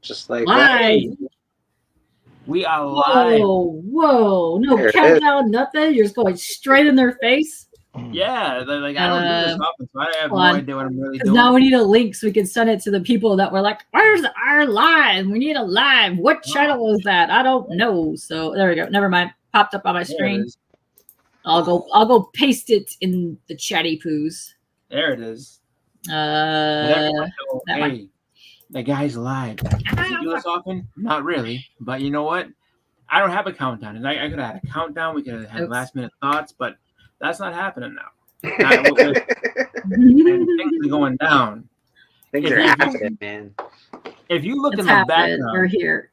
Just like Live. We are live. Whoa. No There it countdown, nothing. You're just going straight in their face. Yeah, like I don't do this often, so I have no Fun. idea what I'm really Because doing. now we need a link so we can send it to the people that were like, where's our live? We need a live. What channel is that? I don't know. So there we go. Never mind. Popped up on my There it screen. is. I'll go paste it in the chatty poos. There it is. That Hey, one. the guy's live. Does he do this often? Not really. But you know what? I don't have a countdown. And I could have had a countdown. We could have had Oops. last minute thoughts, but that's not happening now. And things are going down. Things are happening, man. If you look It's in the happening. We're background, here.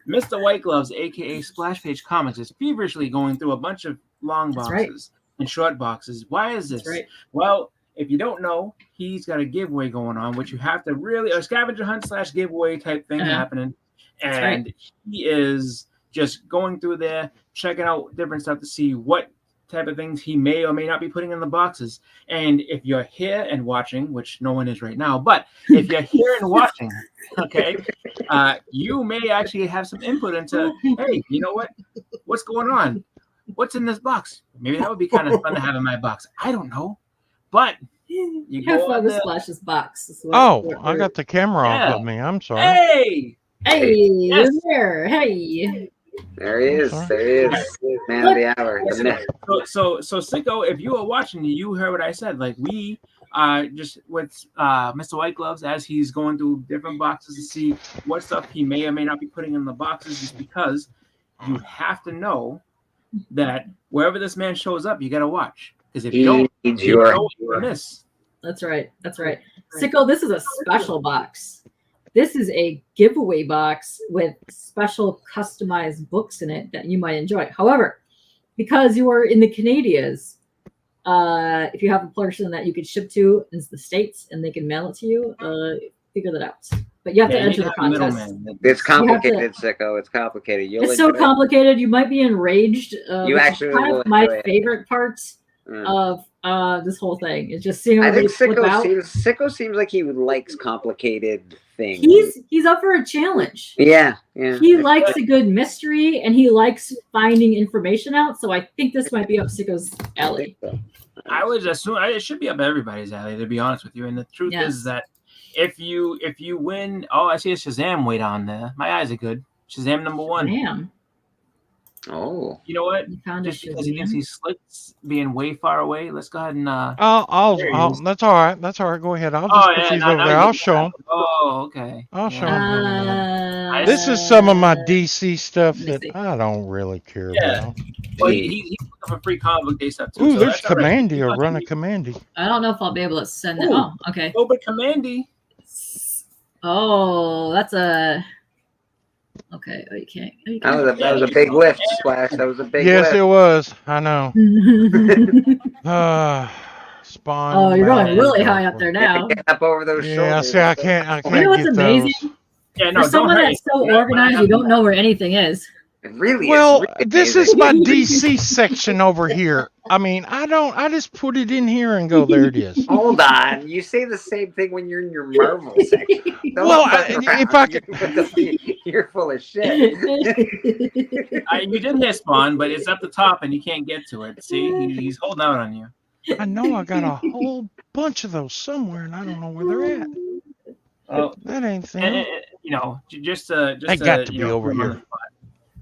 Mr. White Gloves, aka Splash Page Comics, is feverishly going through a bunch of long That's boxes and short boxes. Why is this? That's right. Well, if you don't know, he's got a giveaway going on, which you have to really a scavenger hunt / giveaway type thing happening. And right. he is just going through there, checking out different stuff to see what type of things he may or may not be putting in the boxes. And if you're here and watching, which no one is right now, but if you're here and watching, okay, you may actually have some input into, hey, you know what? What's going on? What's in this box? Maybe that would be kind of fun to have in my box. I don't know. But you Have go fun on with there. Splash's box. Is what- Oh, what I we're- got the camera Yeah. off of me. I'm sorry. Hey! Hey, Yes. you're there. Hey. There he is. Sorry. There he is. Man of the hour. Isn't it? So Sicko, if you were watching, you heard what I said. Like we just with Mr. White Gloves as he's going through different boxes to see what stuff he may or may not be putting in the boxes, just because you have to know that wherever this man shows up, you got to watch. Because if you don't, He's you your- don't you'll miss. That's right. That's right. Sicko, this is a special box. This is a giveaway box with special customized books in it that you might enjoy. However, because you are in the Canadias, if you have a person that you could ship to in the States and they can mail it to you, figure that out. But you have to Yeah, you enter need the to have a contest. middleman. It's You have to- complicated, Sicko. It's complicated. You'll It's so enjoy it. complicated. You might be enraged. You which actually is kind will of my enjoy it. favorite part Mm. of this whole thing. It's just seeing I everybody think flip out. Sicko seems like he likes complicated things. He's up for a challenge. Yeah. He likes a good mystery and he likes finding information out. So I think this might be up Sicko's I alley. think so. I would assume it should be up everybody's alley, to be honest with you. And the truth Yes. is that if you win, I see a Shazam way down there. My eyes are good. Shazam #1. Damn. Oh. You know what? You found a Just because he thinks Shazam? he's slick, being way far away, let's go ahead and. I'll There he is. that's all right. That's all right. Go ahead. I'll just Oh put yeah, these now over you there. get I'll show them. Oh, okay. I'll show Yeah. 'em. This is some of my DC stuff let me that see. I don't really care Yeah. about. Well, he's looking for free comic book day stuff too. Ooh, so there's that's all right. Commandy or Run a Commandy. I don't know if I'll be able to send it. Ooh. Oh, okay. Oh, but Commandy. Oh, that's a. Okay. Oh, you can't. Oh, you That was a big lift, Splash. That was a big Yes, lift. it was. I know. can't. Spawn. Oh, you're going Mountain. really high up there now. Get up over those Yeah, shoulders. see, I can't You know what's get amazing? those. Yeah, no, For don't someone hurt that's so yourself. organized, you don't know where anything is. It really Well, is. Really this amazing. is my DC section over here. I mean, I just put it in here and go, there it is. Hold on. You say the same thing when you're in your Marvel section. Don't Well, fuck if around. I You're full of shit. You did hit Spawn, but it's up the top and you can't get to it. See, he's holding out on you. I know I got a whole bunch of those somewhere, and I don't know where they're at. Oh, That ain't and, thing. you know, just They got to be over put him on here. the spot.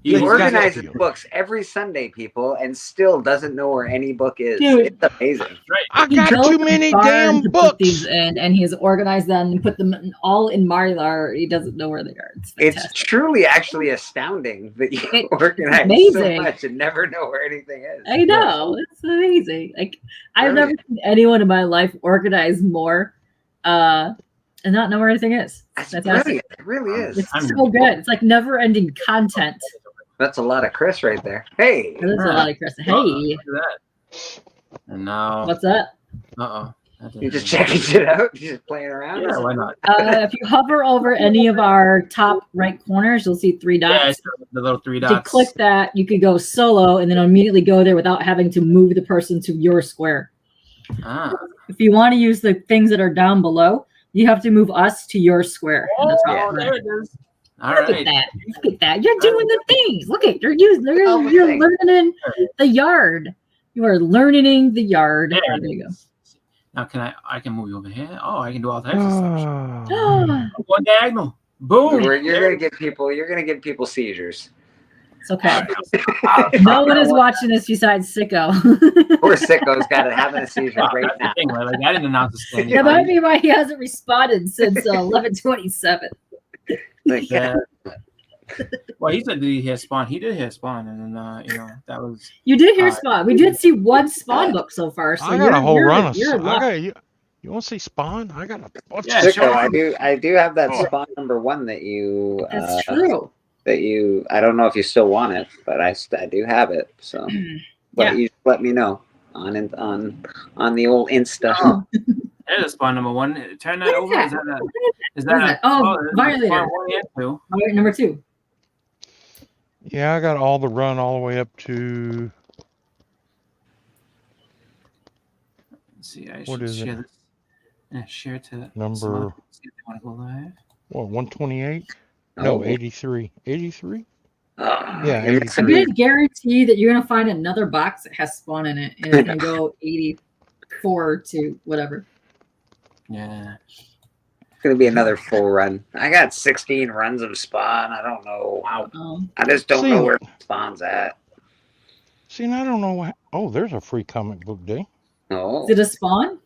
He He's got organizes to. books every Sunday, people, and still doesn't know where any book is. Dude. It's amazing. Right. I He got built too a many barn damn to put these books. in, and he has organized them and put them all in Mylar. He doesn't know where they are. It's It's fantastic. truly actually astounding that you It's organize so amazing. much and never know where anything is. I know. It's amazing. Like I've never Brilliant. seen anyone in my life organize more and not know where anything is. That's Fantastic. brilliant. It really is. It's so good. It's like never ending content. That's a lot of Chris right there. Hey. There's a lot of Chris. Hey, Look at that. And now, what's that? uh-oh. You're just checking shit out? You're just playing around? Yeah, why not? If you hover over any of our top right corners, you'll see three Yeah, dots. it's the little three If you dots. click that, you could go solo and then immediately go there without having to move the person to your square. Ah. If you want to use the things that are down below, you have to move us to your square. And that's how it Oh, works. there it is. All Look right. at that. Look at that. You're doing the things. Look at you're using All the you're things. learning the yard. You are learning the yard. There There it you is. Now I can move you over here. Oh, I can do all types of stuff. Oh, go. One diagonal. Boom. You're gonna give people seizures. It's okay. Wow. No one is watching this besides Sicko. Poor Sicko's got it having a seizure Wow, right that's the now. thing, like, I didn't announce this to That might anybody. be why he hasn't responded since 11:27. Like, Yeah. Well, he said, did he hear Spawn? He did hear Spawn, and then that was You did hear All right. Spawn. We did see one Spawn book so far. So I got a whole run of. you're in luck. You want to see Spawn? I got a bunch Yeah, of sure. Sicko, I do have that Oh. Spawn #1 that you That's true. I don't know if you still want it, but I do have it. So, but Yeah. you just let me know on the old Insta. Oh, there's a Spawn #1. Turn that What is over. that? Is that a? Is What that is a? that? Oh, there's a Violator. Spawn 1 and 2. all right, number 2. Yeah, I got all the run all the way up to. Let's see, I What should is share it? this. Yeah, share to Number- some other people, see if they want to go live. What, 128? No, Oh. 83. 83? Oh, Yeah, you're 83. mixing I'm me- gonna guarantee that you're gonna find another box that has Spawn in it, and it's gonna go 84 to whatever. Yeah. It's gonna be another full run. I got 16 runs of Spawn. I don't know. Wow. I just don't See- know where Spawn's at. See, and I don't know what. Oh, there's a free comic book day. Oh, Is it a Spawn?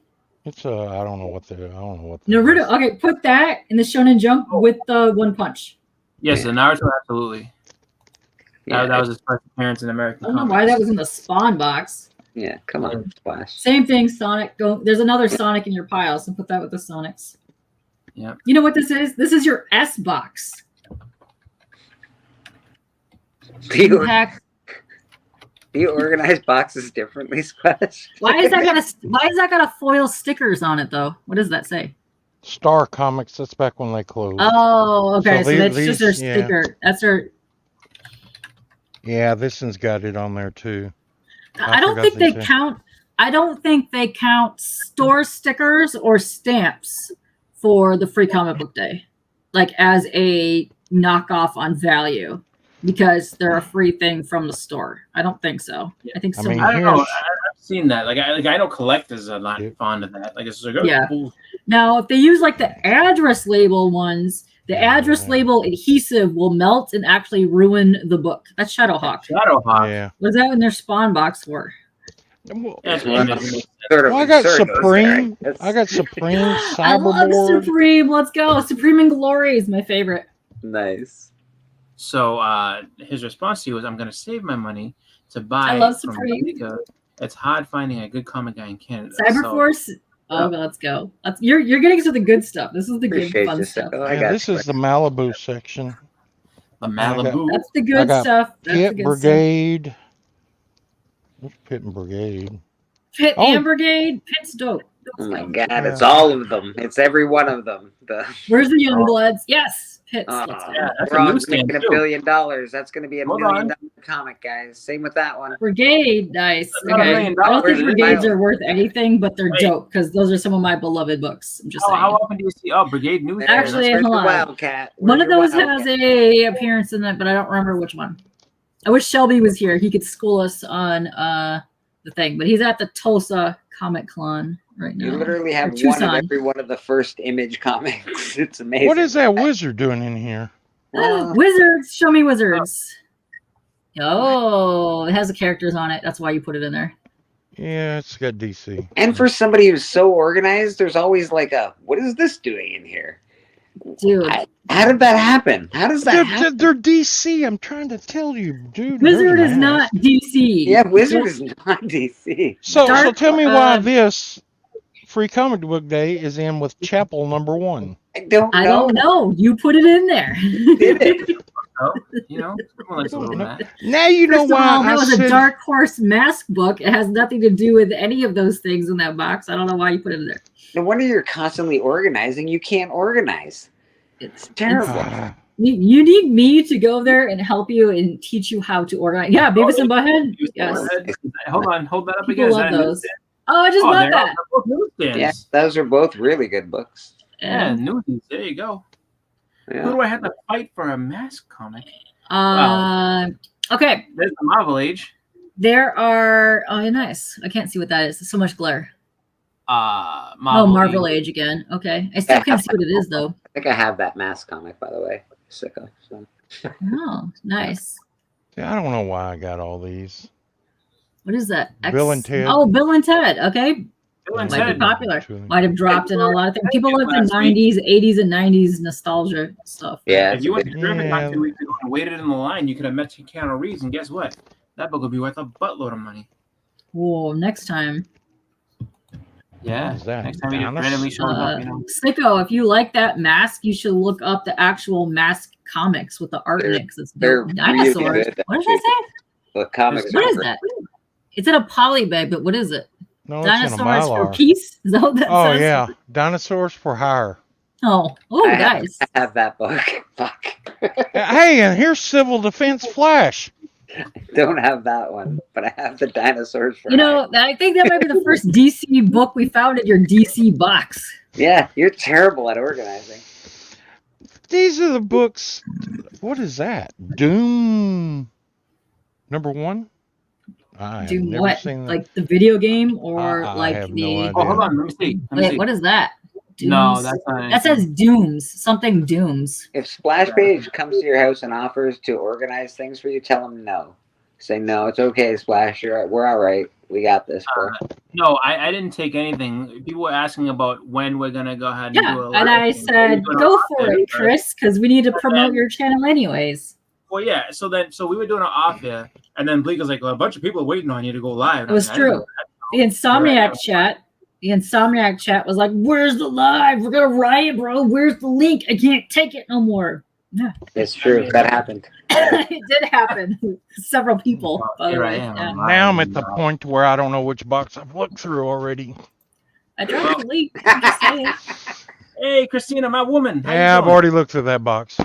It's I don't know what the. I don't know what. that Naruto. is. Okay, put that in the Shonen Jump with the One Punch. Yes, the Naruto, absolutely. yeah, That was his first appearance in American I don't know comics. why that was in the Spawn box. yeah. Come on, Splash. Same thing, Sonic. Go. There's another Sonic in your pile, so put that with the Sonics. Yep. You know what this is? This is your S box. Do you, Pack. do you organize boxes differently, Splash? Why is that got a foil stickers on it though? What does that say? Star Comics. That's back when they closed. Oh, okay. So, So that's just their these- yeah. sticker. That's their. Yeah, this one's got it on there too. I don't forgot think they these, count. I don't think they count store stickers or stamps for the free comic book day, like as a knockoff on value, because they're a free thing from the store. I don't think so. I think I so. mean, I don't know. Here's- I've seen that. I know collectors are not Yep. fond of that. Like, it's like, oh, Yeah. cool. Now, if they use like the address label ones, the address Yeah. label adhesive will melt and actually ruin the book. That's Shadowhawk. Shadowhawk. Yeah. What's that in their spawn box for? Well, That's Well, image. Sort of, I got sort of goes Supreme. there. I got Supreme I love Cyberboard. Supreme. Let's go. Supreme and Glory is my favorite. Nice. So his response to you was, "I'm going to save my money to buy I love from Supreme. Liga. It's hard finding a good comic guy in Canada." Cyberforce. Oh, let's go. You're getting to the good stuff. This is the good Appreciate fun you, stuff. Sicko. I Yeah, got this you. is the Malibu section. The Malibu. That's the I good got stuff. That's the Pit good Brigade. What's Pit and Brigade? stuff. Pit Oh. and Brigade. Pit's dope. Oh my God! It's all of them. It's every one of them. Where's the young bloods? Yes, Pitts. Let's go. Yeah, that's a Frog's newsstand, making too. $1 billion. That's going to be a $1 Hold million on. comic, guys. Same with that one. Brigade, nice. Not $1 Okay. million. I don't think Where's Brigades the- are worth anything, but they're Wait. dope because those are some of my beloved books. I'm just saying. How often do you see? Oh, Brigade News. Actually, Where's hold the on. Wildcat? One Where's of your those has Wildcat? a appearance in it, but I don't remember which one. I wish Shelby was here. He could school us on the thing, but he's at the Tulsa Comic Con right now. You literally Or have one Tucson. of every one of the first Image comics. It's amazing. What is that wizard doing in here? Well, Wizards, show me wizards. Oh, it has the characters on it. That's why you put it in there. Yeah, it's got DC. and for somebody who's so organized, there's always like what is this doing in here? Dude, How did that happen? How does that They're, happen? they're DC. I'm trying to tell you, dude. Wizard there's is a not mask. DC. Yeah, Wizard is not DC. So Dark- tell me why uh, this free comic book day is in with Chapel #1. I don't know. I don't know. You put it in there. Did it? Oh, you know, everyone likes a little of that. Now you know First of why all, that I was said a Dark Horse mask book. It has nothing to do with any of those things in that box. I don't know why you put it in there. No wonder you're constantly organizing. You can't organize. It's terrible. Ah, You need me to go there and help you and teach you how to organize. Yeah, Beavis and Butthead. Yes. Hold on, hold that up People again. Is love that a those. newsstand? Oh, I just Oh, bought they're that. both newsstands. Yeah, those are both really good books. Yeah, newsies. There you go. Who Yeah. do I have to fight for a mask comic? Okay. There's the Marvel Age. There are. Oh, nice. I can't see what that is. So much glare. Marvel Age again. Okay. I still can't see what it is though. I think I have that mask comic, by the way. Sicko. So. Oh, nice. See, I don't know why I got all these. What is that? Bill and Ted. Oh, Bill and Ted. Okay. Bill and Might Ted. be popular. Truly. Might have dropped in a lot of things. People love the Last week. 90s, 80s, and 90s nostalgia stuff. Yeah. If it's you a went big- to Germany Yeah. not 2 weeks ago and waited in the line, you could have met Keanu Reeves, and guess what? That book would be worth a buttload of money. Whoa, next time. Yeah. What is that? Next time you just Dinosaur? randomly show up, you know. Sicko, if you like that mask, you should look up the actual mask comics with the art in it. 'Cause it's they're dope. Dinosaurs. really good, What does that say? The comics. What are is that? It's in a poly bag, but what is it? No, it's in a Dinosaurs for Mylar. peace? Is that what that Oh says? yeah, dinosaurs for hire. Oh, I have- nice. I have that book. Fuck. Hey, and here's Civil Defense Flash. Don't have that one, but I have the dinosaurs for You know, I think that might be the first DC book we found in your DC box. Yeah, you're terrible at organizing. These are the books. What is that? Doom #1. I have Do never what? seen that. Like the video game or I like have no the. idea. Oh, hold on. Let me see. Let me Wait, see. what is that? No, Dooms? that's not. That says Dooms. Something Dooms. If Splash Page comes to your house and offers to organize things for you, tell them no. Say no, it's okay, Splash. We're all right. We got this, bro. No, I didn't take anything. People were asking about when we're gonna go ahead and Yeah, do a and live I thing. said, We're doing a go live for thing it, first. Chris, because we need to promote then- your channel anyways. Well, yeah. So we were doing it off here, and then Bleak was like, well, a bunch of people are waiting on you to go live. And It was I didn't know true. The Insomniac chat was like, "Where's the live? We're gonna riot, bro. Where's the link? I can't take it no more." It's true. That happened. It did happen. Several people, by the Here I way. am. Yeah. Now I'm at the point where I don't know which box I've looked through already. I tried to leak. I'm just saying. Hey, Christina, my woman. How you Yeah, I've doing? already looked through that box.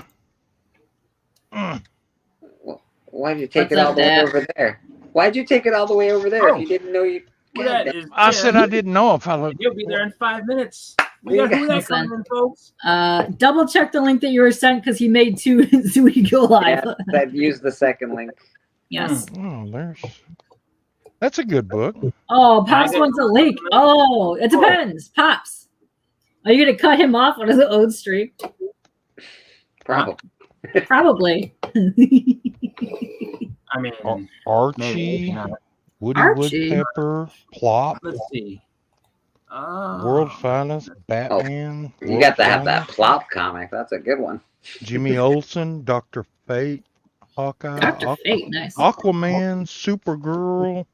Why'd you take What's it all up, the way Dad? over there? Why'd you take it all the way over there Oh. if you didn't know you? Who God that damn. is? I Tim. said I didn't know if I looked. You'll be there in 5 minutes. We got who that Listen. coming in, folks? Double check the link that you were sent because he made two so we could go live. Yeah, that use the second link. Yes. Oh, there's. That's a good book. Oh, Pops I get- wants a link. Oh, it depends. Pops. Are you gonna cut him off on his own stream? Probably. Probably. I mean, Archie, maybe. No. Woody Archie? Woodpecker, Plop, Let's see. World's Finest, Batman. You World's got to have that Finest, Plop comic. That's a good one. Jimmy Olsen, Dr. Fate, Hawkeye, Dr. Fate, nice. Aquaman, Supergirl.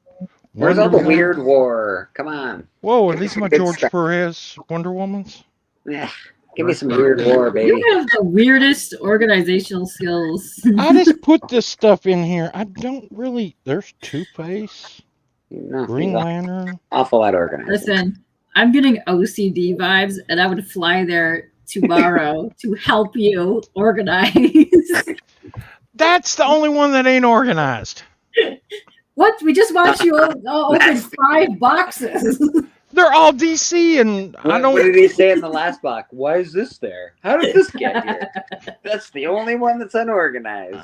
Where's all Wonder the Woman. weird war? Come on. Whoa, are these my Good George stuff. Perez Wonder Womans? Yeah. Give me some weird war, You baby. have the weirdest organizational skills. I just put this stuff in here. I don't really. There's Two-Face, No, Green he's Lantern. awful at organizing. Listen, I'm getting OCD vibes, and I would fly there tomorrow to help you organize. That's the only one that ain't organized. What? We just watched you open 5 boxes. They're all DC, and I What don't. did he say in the last block? Why is this there? How did this get here? That's the only one that's unorganized.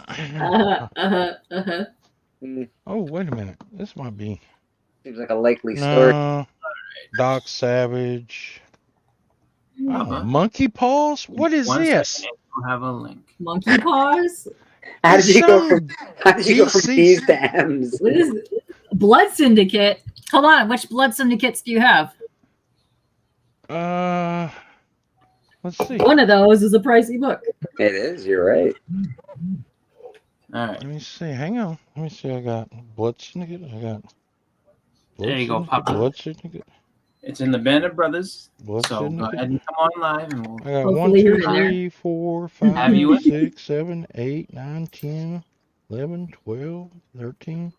Oh, wait a minute. This might be. Seems like a likely story. No. Doc Savage. Oh, Uh-huh. Monkey Paws? What is One this? second, we'll have a link. Monkey paws? How did you go Some from DC D's to M's? What is Blood Syndicate? Hold on, which Blood Syndicates do you have? Let's see. One of those is a pricey book. It is. You're right. All right. Let me see. Hang on. Let me see. I got Blood Syndicate. I got. There you go, Syndicate, Papa. Blood Syndicate. It's in the Band of Brothers. Blood So go Syndicate. ahead and come on live, and we'll. I got Hopefully 1, 2, you're in there. 3, 4, 5, Have you in? 6, 7, 8, 9, 10, 11, 12, 13,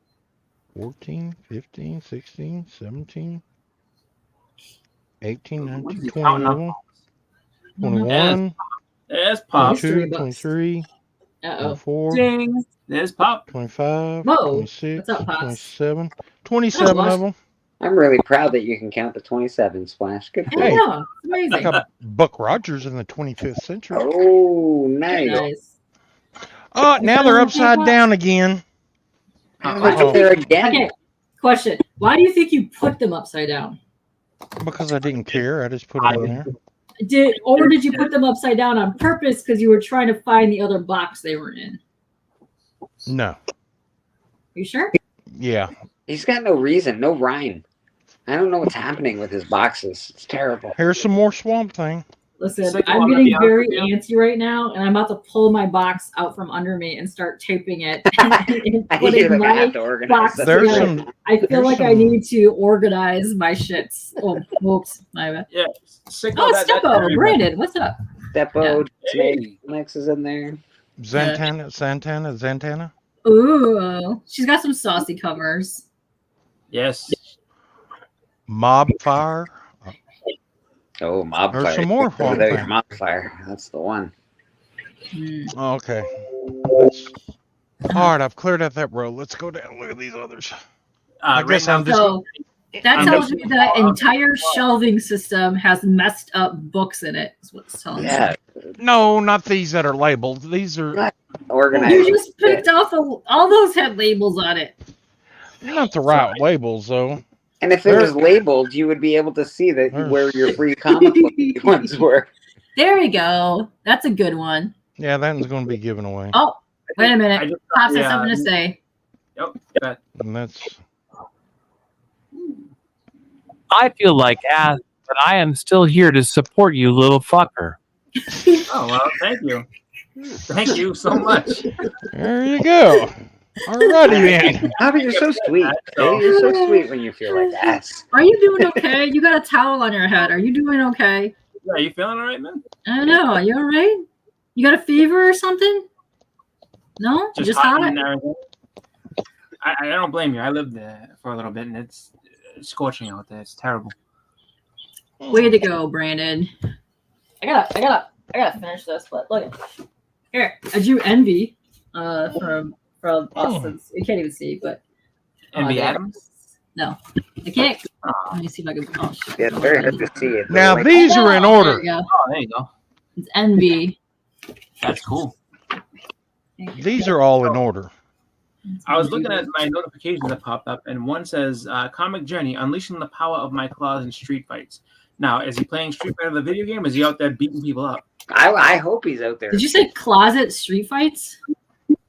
14, 15, 16, 17, 18, What is 19, he 20 counting of up? them. 21, There's Pop. Mystery 22, books. 23, Uh-oh. 24, Ding. There's Pop. 25, Whoa. 26, What's up, Pops? 27, 27 Oh, of them. I'm really proud that you can count to 27, Splash. Good for I Hey. you. know. It's amazing. Like a Buck Rogers in the 25th century. Oh, nice. Nice. Oh, now they're upside down again. Oh, there again. Okay. Question: why do you think you put them upside down? Because I didn't care. I just put them in there. Did you put them upside down on purpose because you were trying to find the other box they were in? No. You sure? Yeah. He's got no reason, no rhyme. I don't know what's happening with his boxes. It's terrible. Here's some more Swamp Thing. Listen, Second I'm one, getting I'll be very honest antsy right now, and I'm about to pull my box out from under me and start taping it. and I putting feel like I my have to organize box this. There's together. some. I feel there's like I some- need to organize my shits. Oh, whoops, my bad. Yeah. Sicko, Oh, that's Steppo, very Brandon, what's up? Steppo, Hey. Snake mixes in there. Zantana. Ooh, she's got some saucy covers. Yes. Mob Fire. Oh, Mob There's Fire. some more Over Swamp there, Thing. Mob Fire. That's the one. Hmm. Okay. All right, I've cleared out that row. Let's go down. Look at these others. I guess I'm just. So that I'm tells just- me that entire shelving system has messed up books in it. Is what it's telling Yeah, No, not these that are labeled. These are me. organized. You just picked off all those had labels on it. not the right labels, though. And if it was labeled, you would be able to see that There's- where your free comic book ones were. There you go. That's a good one. Yeah, that one's going to be given away. Oh, wait a I minute. just Pops has yeah, something to say. but And that's. I feel like ass, but I am still here to support you, little fucker. oh well, thank you. Thank you so much. There you go. Alrighty then. Bobby, you're so sweet. Baby, you're so sweet when you feel like that. Are you doing okay? You got a towel on your head. Are you doing okay? Yeah, you feeling all right, man? I don't know. Are you all right? You got a fever or something? No? Just hot? and everything. I don't blame you. I lived there for a little bit, and it's scorching out there. It's terrible. Way to go, Brandon. I gotta finish this, but look. Here, I drew Envy from Austin's. You can't even see, but Envy there. Adams. No, I can't. Let me see if I can. Oh, shit. Yeah, it's very hard to see it. but Now like, these are in There order. you go. Oh, there you go. It's Envy. That's cool. These are all in order. I was looking at my notifications that popped up, and one says, "Comic Journey: Unleashing the Power of My Claws in Street Fights." Now, is he playing Street Fighter the video game? Or is he out there beating people up? I hope he's out there. Did you say closet street fights?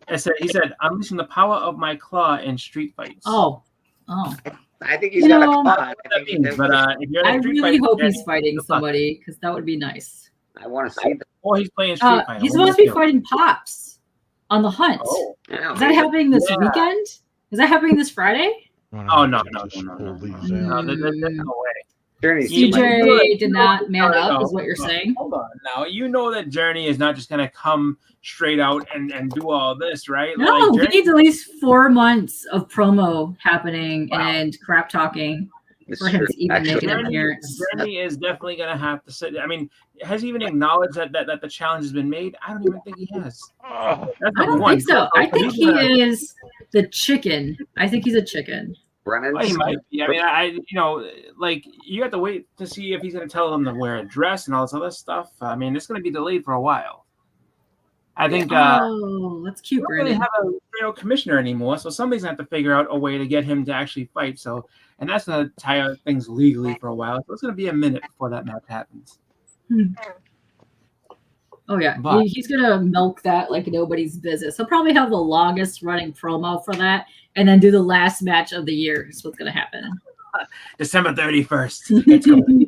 He said, "Unleashing the Power of My Claw in Street Fights." Oh. I think he's You got a know, claw. I don't know what that means, but if you're I in Street really Fighter, hope then- he's fighting somebody because that would be nice. I want to see that. or he's playing Street Fighter. He's What do supposed to you be feel? fighting Pops on the hunt. Oh, Yeah, Is that happening this Yeah. weekend? Is that happening this Friday? Oh, no. Just pull these out. no, there's no way. Journey's You too much. CJ did not man up, No, is what you're hold on, saying. Hold on. Now, you know that Journey is not just going to come straight out and do all this, right? No, Like, he Journey, needs at least 4 months of promo happening Wow. and crap talking It's for him true, to even make actually. an Journey, appearance. Journey is definitely going to have to sit. I mean, has he even acknowledged that the challenge has been made? I don't even think he has. Oh, That's I number don't one. think so. I think He's he gonna- is the chicken. I think he's a chicken. Running. Well, he might be. I mean, like you have to wait to see if he's going to tell them to wear a dress and all this other stuff. I mean, it's going to be delayed for a while. I think Oh, that's cute, we don't really Brandon. have a real commissioner anymore, so somebody's going to have to figure out a way to get him to actually fight. So, and that's going to tie up things legally for a while. So it's going to be a minute before that match happens. Oh yeah, But- he's gonna milk that like nobody's business. He'll probably have the longest running promo for that, and then do the last match of the year. Is what's gonna happen. December 31st. It's going.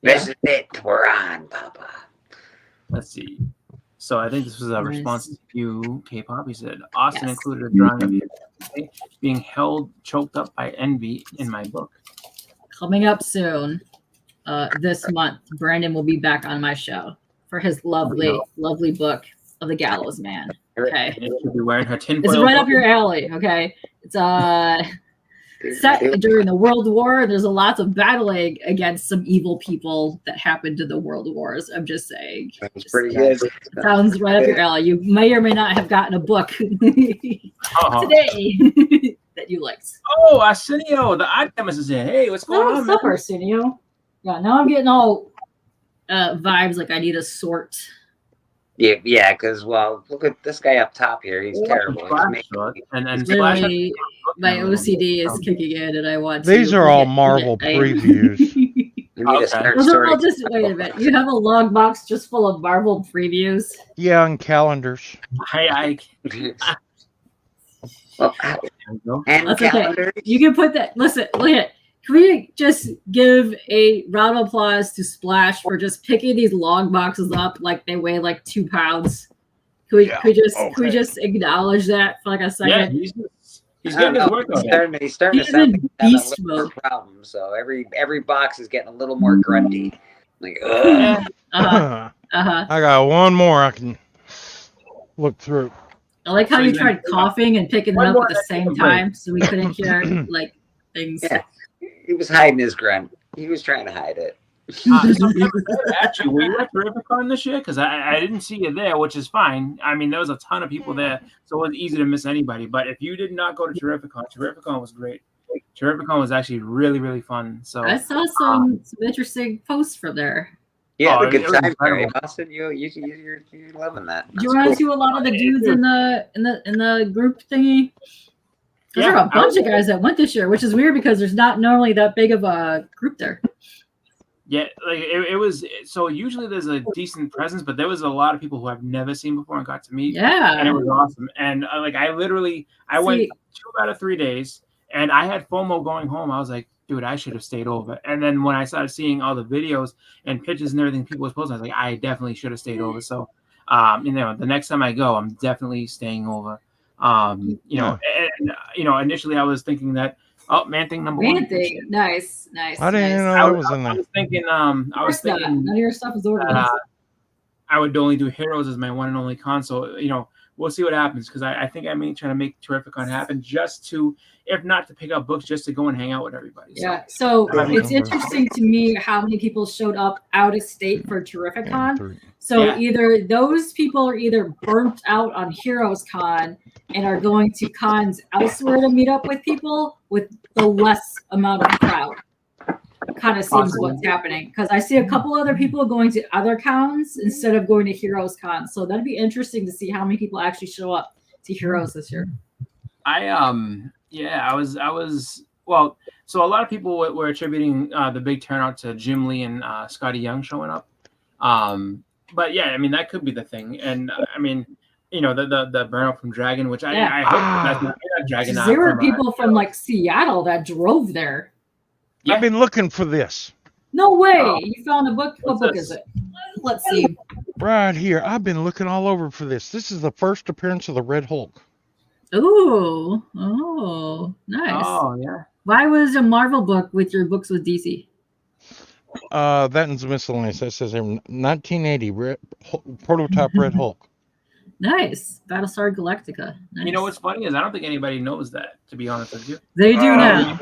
This is it. We're on, Papa. Let's see. So I think this was a Nice. response to you, K-pop. He said Austin Yes. included a drawing of him being held choked up by envy in my book. Coming up soon, this month, Brandon will be back on my show for his lovely book of the Gallows Man. Okay, And she'll be wearing her it's tinfoil. right up your alley. Okay, it's set during the World War. There's a lots of battling against some evil people that happened in the World Wars. I'm just saying. That's Just- pretty good. Sounds right up your alley. You may or may not have gotten a book Uh-huh. today that that you liked. Oh, Arsenio, the odd chemist is here. Hey, what's going Oh, on, what's man? up, Arsenio? Yeah, now I'm getting all vibes like I need a sort. Yeah, because well, look at this guy up top here. He's terrible. He's Splash making, shot. And he's Splash Literally, my a little bit. OCD is kicking in, and I want These to are all look at Marvel it. previews. we need Okay. to start Those are all sorting. just wait a minute. You have a log box just full of Marvel previews. Yeah, and calendars. Hey, Ike. Well, There we go. and That's okay. calendar. You can put that. Listen, look at. Can we just give a round of applause to Splash for just picking these log boxes up like they weigh like 2 pounds? Can we, Yeah, can we okay. just acknowledge that for like a Yeah, second? he's I don't getting his know, work he's on. starting to He's sound in like he's having a beast little more mode. problem. So every box is getting a little more grunty. Like, ugh. Yeah. Uh-huh. Uh-huh. I got one more I can look through. I like how So you he's tried coughing and picking them One up more at the and same take a break. time so we couldn't hear like things. Yeah. He was hiding his grunt. He was trying to hide it. Actually, were you at Terrificon this year? Because I didn't see you there, which is fine. I mean, there was a ton of people there, so it was easy to miss anybody. But if you did not go to Terrificon, Terrificon was great. Terrificon was actually really, really fun. So I saw some interesting posts from there. You had Oh, a good it was time, Barry incredible. Austin. You're loving that. Did you That's run cool. into a lot of the dudes in the group thingy? Because there Yeah, are a bunch of guys that went this year, which is weird because there's not normally that big of a group there. yeah, like it was. So usually there's a decent presence, but there was a lot of people who I've never seen before and got to meet. And it Yeah. was awesome. And I went See- 2 out of 3 days, and I had FOMO going home. I was like, dude, I should have stayed over. And then when I started seeing all the videos and pictures and everything people was posting, I was like, I definitely should have stayed over. So, the next time I go, I'm definitely staying over. Initially I was thinking that, Man Thing number one. Man thing. Nice. I didn't even know I that was, was in I there. was thinking, Of course not. None of your stuff is ordered. I would only do Heroes as my one and only console. We'll see what happens because I think I may try to make Terrificon happen just to, if not to pick up books, just to go and hang out with everybody. Yeah. So I mean- it's interesting to me how many people showed up out of state for Terrificon. So Yeah. either those people are either burnt out on Heroes Con and are going to cons elsewhere to meet up with people with the less amount of crowd. Kind of seems Possibly. what's happening because I see a couple other people going to other cons instead of going to Heroes Con. So that'd be interesting to see how many people actually show up to Heroes this year. I was well. So a lot of people were attributing the big turnout to Jim Lee and Scotty Young showing up. But yeah, I mean that could be the thing, and I mean, the burnout from Dragon, which I hope that's not Dragon. There were people from like Seattle that drove there. Yeah. I've been looking for this No way! Oh. You found a book? What What's book this? is it? Let's see. right here. I've been looking all over for this. This is the first appearance of the Red Hulk. Oh, nice. Oh yeah. Why was a Marvel book with your books with DC? That is miscellaneous. That says here 1980 prototype Red Hulk. Nice. Battlestar Galactica. Nice. You know what's funny is I don't think anybody knows that. To be honest with you, They do now.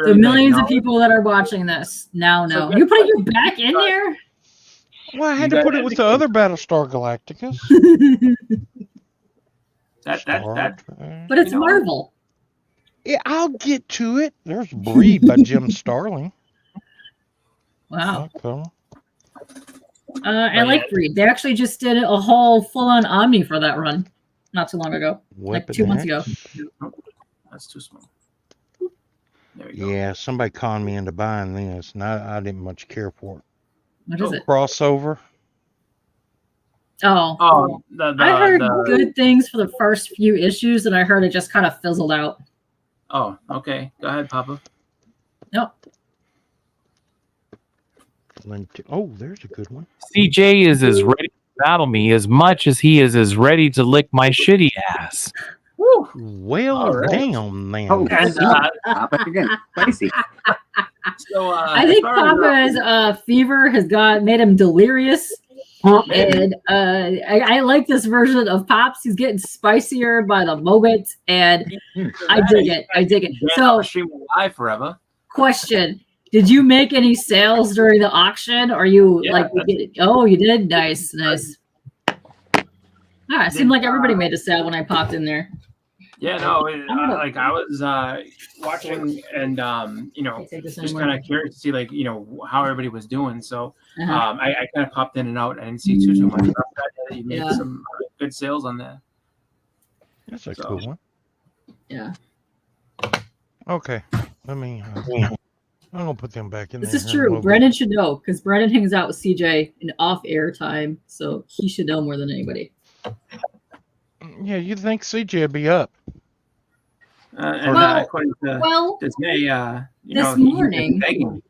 The millions of people. people that are watching this now know. So you putting your back in there? Well, I had You to got put it with the other Battlestar Galacticas. That Trek. But it's You know- Marvel. Yeah, I'll get to it. There's Breed by Jim Starling. Wow. Okay. I like Breed. They actually just did a whole full-on Omni for that run not too long ago. Like 2 months ago. X. That's too small. There we go. Yeah, somebody conned me into buying this, and I didn't much care for it. What is it? Crossover. Oh. Oh, I heard good things for the first few issues, and I heard it just kind of fizzled out. Oh, okay. Go ahead, Papa. Nope. Oh, there's a good one. CJ is as ready to battle me as much as he is as ready to lick my shitty ass. Woo. Well, All right. damn, man. Oh, And Papa again. Spicy. so I think Papa's fever has made him delirious. And I like this version of Pops. He's getting spicier by the moment, and I dig it. I dig it. So, stream live forever. question: did you make any sales during the auction? Or you Yeah, Oh, you did. Nice. It seemed like everybody made a sale when I popped in there. Yeah, no, gonna- like I was watching and Can't take this just anymore. kind of curious to see like how everybody was doing. So Uh-huh. I kind of popped in and out. I didn't see too much. But I'm glad that you made Yeah. some good sales on there. That's a So- cool one. Yeah. Okay, let me. I'm gonna put them back in This there. is here in a true. little bit. Brendan should know because Brendan hangs out with CJ in off-air time, so he should know more than anybody. Yeah, you'd think CJ would be up. And Well- according to Well, Disney, this he was morning- begging.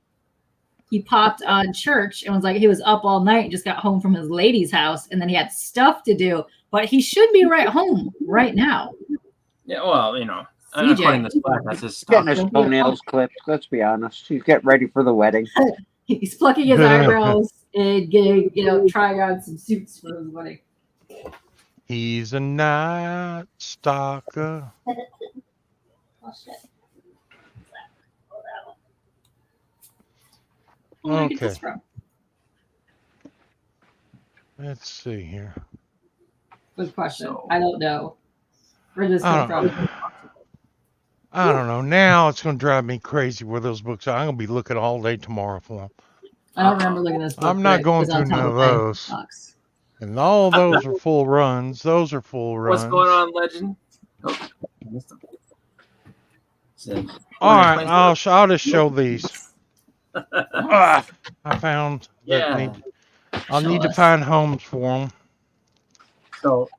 he popped on church and was like, he was up all night and just got home from his lady's house, and then he had stuff to do, but he should be right home right now. Yeah, well, CJ. according to Splash, that's his Getting stuff. his toenails clipped. Let's be honest. He's getting ready for the wedding. He's plucking his eyebrows and getting, trying on some suits for his wedding. He's a night stalker. Oh, shit. Where did I get this Okay. from? Let's see here. Good question. So- I don't know. Where did this I come don't from? I don't know. Now it's gonna drive me crazy where those books are. I'm gonna be looking all day tomorrow for them. I don't remember looking at this book. I'm not but it going was on through none top of my those. box. And all those are full runs. Those are full runs. What's going on, Legend? Oh, I missed him. So, All right, explain I'll just show these. Ah, I found that Yeah. I'll Show need to us. find homes for them. So,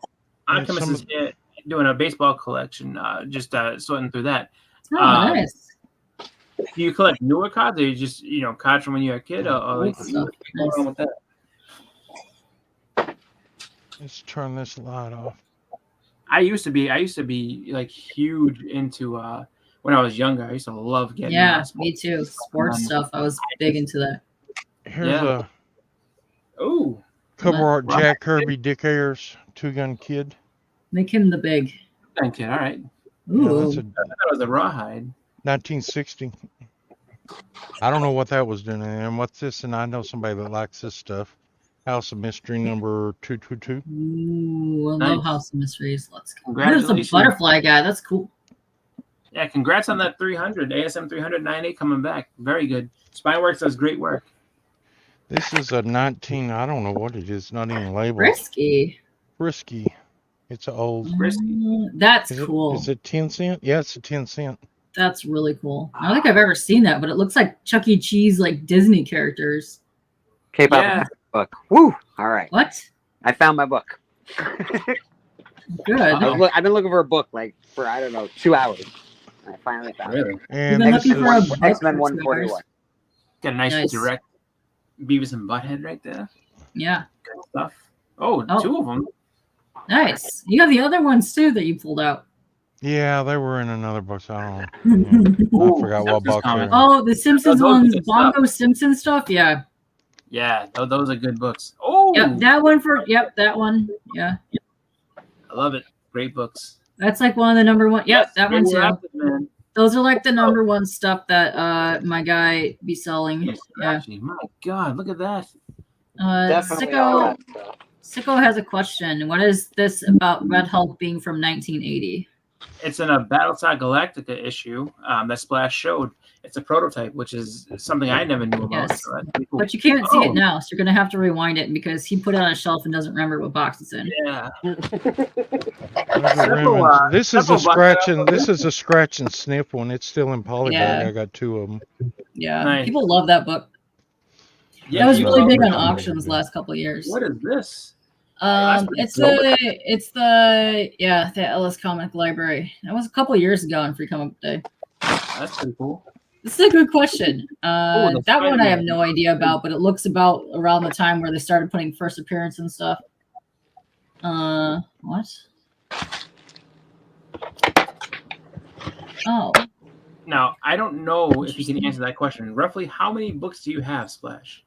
Yeah, Alchemist some is doing a baseball collection, just sorting through that. Oh, nice. Do you collect newer cards, or you just cards from when you were a kid, or like Old stuff. what's going on with that? Let's turn this light off. I used to be like huge into when I was younger. I used to love getting Yeah, sports. me too. Sports stuff. I was big into that. Here's Yeah. a Ooh, cover art Right. Jack Kirby, Dick Ayers, Two Gun Kid. Make him the big. thank you. All right, Yeah, Ooh. that's a I thought it was a rawhide. 1960. I don't know what that was doing. And what's this? And I know somebody that likes this stuff. House of Mystery number 222. Ooh, I Nice. love House of Mysteries. Let's go. There's a Congratulations. butterfly guy. That's cool. Yeah, congrats on that 300 ASM 300 9A coming back. Very good. Spineworks does great work. This is a 19. I don't know what it is. Not even labeled. Risky. Risky. It's old. That's Is it, cool. is it 10 cent? Yeah, it's a 10 cent. That's really cool. I don't think I've ever seen that, but it looks like Chuck E. Cheese, like Disney characters. Okay, Yeah. book. Woo! All right. What? I found my book. Good. I've been looking for a book for I don't know 2 hours. I finally found it. You've And been this looking for a is, book X-Men for 2 hours? 141. Got a nice, Nice. direct Beavis and Butthead right there. Yeah. Good stuff. Oh, Oh. two of them. Nice. You have the other ones too that you pulled out. yeah, they were in another box. I don't know. I forgot what Simpsons box comic. they were. Oh, the Simpsons those are ones, good stuff. Bongo Simpson stuff. Yeah. Yeah, those are good books. Oh, Yep. That one that one. Yeah. I love it. Great books. That's like one of the number one. Yep, Yes, that they one were too. active, man. Those are like the number one stuff that my guy be selling. Yes, Yeah. actually, my God, look at that. Definitely all Sicko, that stuff. Sicko has a question. What is this about Red Hulk being from 1980? It's in a Battlestar Galactica issue that Splash showed. It's a prototype, which is something I never knew about. Yes. So that's pretty cool. But you can't see Oh. it now, so you're gonna have to rewind it because he put it on a shelf and doesn't remember what box it's in. Yeah. There's a Several, Remington. This is a several scratch boxes. and this is a scratch and sniff one. It's still in polybag. Yeah. I got 2 of them. Yeah, Nice. people love that book. Yeah, That was you really love big on it. auctions last couple of years. What is this? That's pretty It's cool. the Ellis Comic Library. That was a couple of years ago on Free Comic Book Day. That's pretty cool. This is a good question. the That one I have Spider-Man. no idea about, but it looks about around the time where they started putting first appearance and stuff. What? Oh, Now, I don't know if you can answer that question. Roughly, how many books do you have, Splash?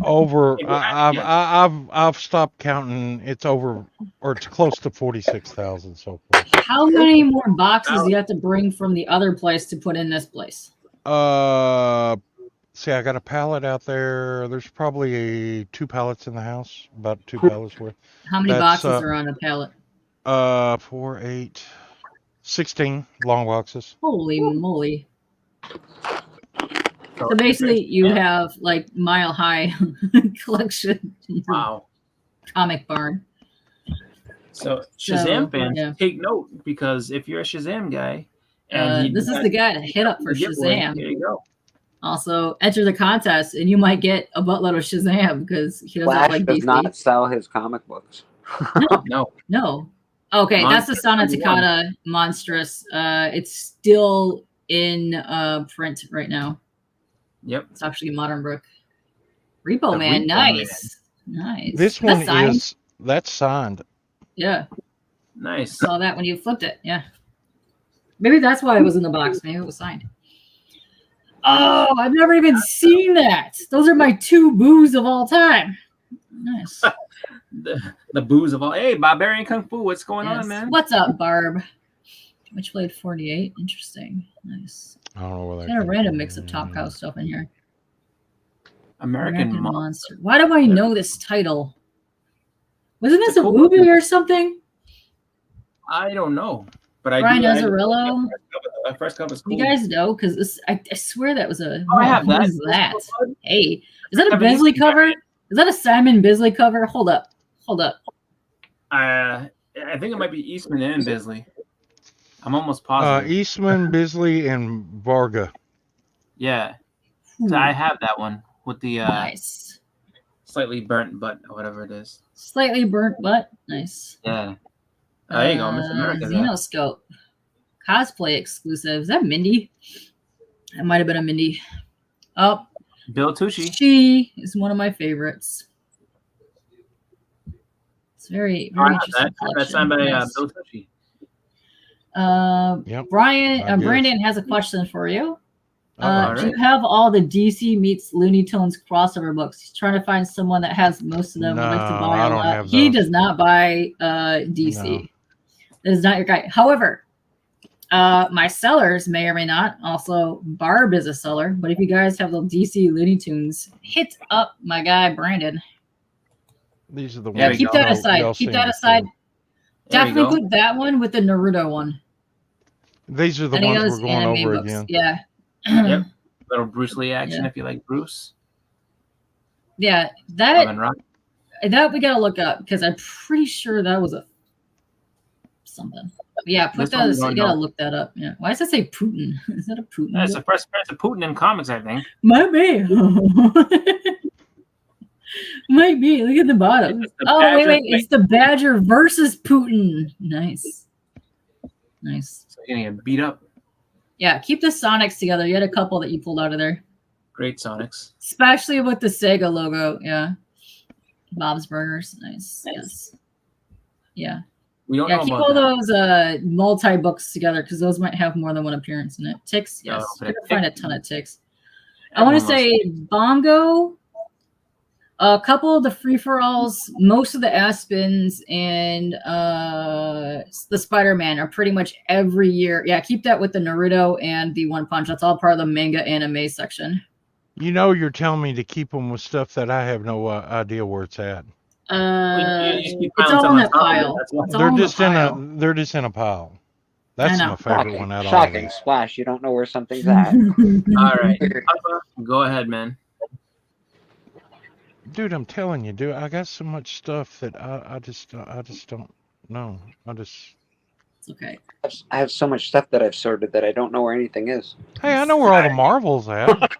Over. Hey, well, I've stopped counting. It's over, or it's close to 46,000 so far. how many more boxes do you have to bring from the other place to put in this place? See, I got a pallet out there. There's probably 2 pallets in the house, about 2 pallets worth. How many That's, boxes are on a pallet? 4, 8, 16 long boxes. Holy moly! So basically, you have like mile high collection. Wow. Comic barn. So Shazam fans, yeah. take note, because if you're a Shazam guy, and This is the guy to hit up for Shazam. There you go. Also, enter the contest, and you might get a buttload of Shazam because he doesn't Flash like does DC. not sell his comic books. No. No. Okay, that's the Sana Takata Monstrous. It's still in print right now. Yep. It's actually Modern Book. Repo The Man, Repo nice. Nice. This That's one signed. that's signed. Yeah, Nice. saw that when you flipped it. Yeah. Maybe that's why it was in the box. Maybe it was signed. Oh, I've never even seen that. Those are my 2 boos of all time. Nice. The booze of all. Hey, Barbarian Kung Fu, what's going Yes. on, man? What's up, Barb? Witchblade 48. Interesting. Nice. I don't know where that Kind of came random from. mix of Top Cow stuff in here. American Monster. Monster. Why do I know this title? Wasn't this It's a a cool movie one. or something? I don't know, but I Brian do. Azzarello? The first cover is cool. You guys know? Because this, I swear that was a. Oh, I have what that. is that? Hey, is that a 70s? Bisley cover? Is that a Simon Bisley cover? Hold up. I think it might be Eastman and Bisley. I'm almost positive. Eastman, Bisley, and Varga. Yeah, so I have that one with the Nice. slightly burnt butt or whatever it is. Slightly burnt butt. Nice. Yeah. There you go, Miss America. there. Xenoscope. Cosplay exclusive. Is that Mindy? That might have been a Mindy. Oh, Bill Tucci. she is one of my favorites. It's very, Oh, I very have interesting. that. That's signed by collection. Bill Tucci. Yep. Brian, I guess. Brandon has a question for you. All Do right. you have all the DC meets Looney Tunes crossover books? He's trying to find someone that has most of them. Would like to No, buy I a don't lot. have He those. does not buy DC. No. That is not your guy. However, my sellers may or may not. Also, Barb is a seller. But if you guys have the DC Looney Tunes, hit up my guy Brandon. These are the Yeah, ones. keep that y'all aside. seen Keep that before. aside. There you Definitely go. put that one with the Naruto one. These are the Any of ones those we're going anime over books. again. Yeah. Yep. Little Bruce Lee action Yeah. if you like Bruce. Yeah, Northern Rock. that we gotta look up because I'm pretty sure that was a something. Yeah, put This one we those. You don't gotta know. look that up. Yeah. Why does it say Putin? Is that a Putin? That's book? the first appearance of Putin in comics, I think. Might be. Might be. Look at the bottom. It's the Oh wait, Badger wait! It's the Badger versus Putin. Nice, nice. So you're gonna get beat up. Yeah, keep the Sonics together. You had a couple that you pulled out of there, Great Sonics. especially with the Sega logo. Yeah, Bob's Burgers. Nice. Yes. Yeah. We don't Yeah, know keep about all that. those multi books together because those might have more than one appearance in it. Ticks, yes, but you're a gonna find a tick- ton of ticks. I want to Everyone say Bongo, a couple of the free for alls, most of the Aspens, and the Spider Man are pretty much every year. Yeah, keep that with the Naruto and the One Punch. That's all part of the manga anime section. You know, you're telling me to keep them with stuff that I have no idea where it's at. You just keep It's piling all stuff in on that top of it, pile. that's why. It's all They're in the just in pile. a. They're just in a pile. That's know. my favorite Shocking, one out of all shocking. these. Splash, you don't know where something's at. All right. Papa, go ahead, man. Dude, I'm telling you, dude, I got so much stuff that I just don't know. It's okay. I have so much stuff that I've sorted that I don't know where anything is. Hey, I know where all the Marvels at.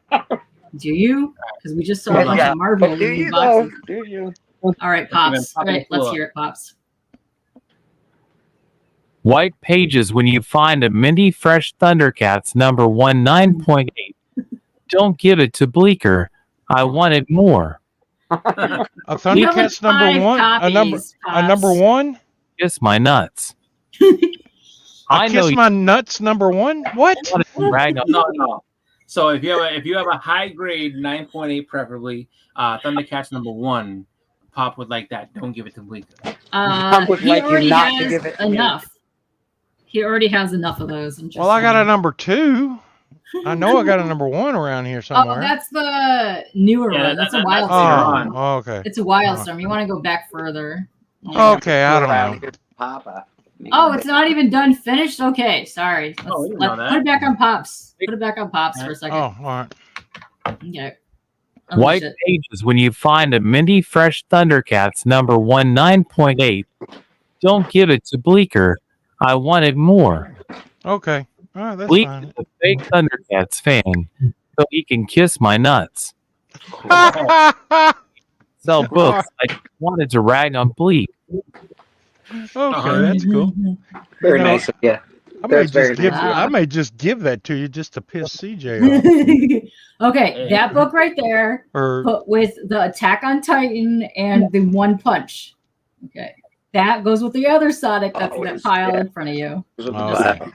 Do you? Because we just saw a bunch Yeah, of Marvel But do in you boxes. though? Do you? All right, Pops. Let's All right, let's pull hear it, Pops. White pages when you find a Mindy Fresh Thundercats number 19.8. Don't give it to Bleecker. I wanted more. A You have like Thundercats number 5 one. copies, A number Pops. 1. Kiss my nuts. I I know kiss you my nuts number 1. What? want to brag on No. So if you have a high grade 9.8, preferably Thundercats number 1, Pop would like that. Don't give it to Bleecker. Pop would He like you already not to has give it to me. enough. He already has enough of those. I'm just Well, I got a saying. number 2. I know I got a number 1 around here Oh, somewhere. that's the newer Yeah, one. That's a that's Wildstorm. later on. Oh, okay. It's a Wildstorm. You want to go back further. Okay, I don't Around know. here, Papa. Oh, it's not even done finished? Okay, sorry. Oh, we didn't know that. Put it back on Pops. Put it back on Pops for a Oh, second. all right. Okay. White Unleash it. pages when you find a Mindy Fresh Thundercats number 19.8. Don't give it to Bleeker. I wanted more. Okay. All right, that's Bleeker fine. is a fake Thundercats fan, so he can kiss my nuts. Sell books. I wanted to rag on Bleak. Okay, that's cool. Very No. nice of you. I may That's very just give nice. I may just give that to you just to piss CJ off. Okay, that book right there, Or put with the Attack on Titan and the One Punch. Okay, that goes with the other Sonic that's in that pile in front of you. oh,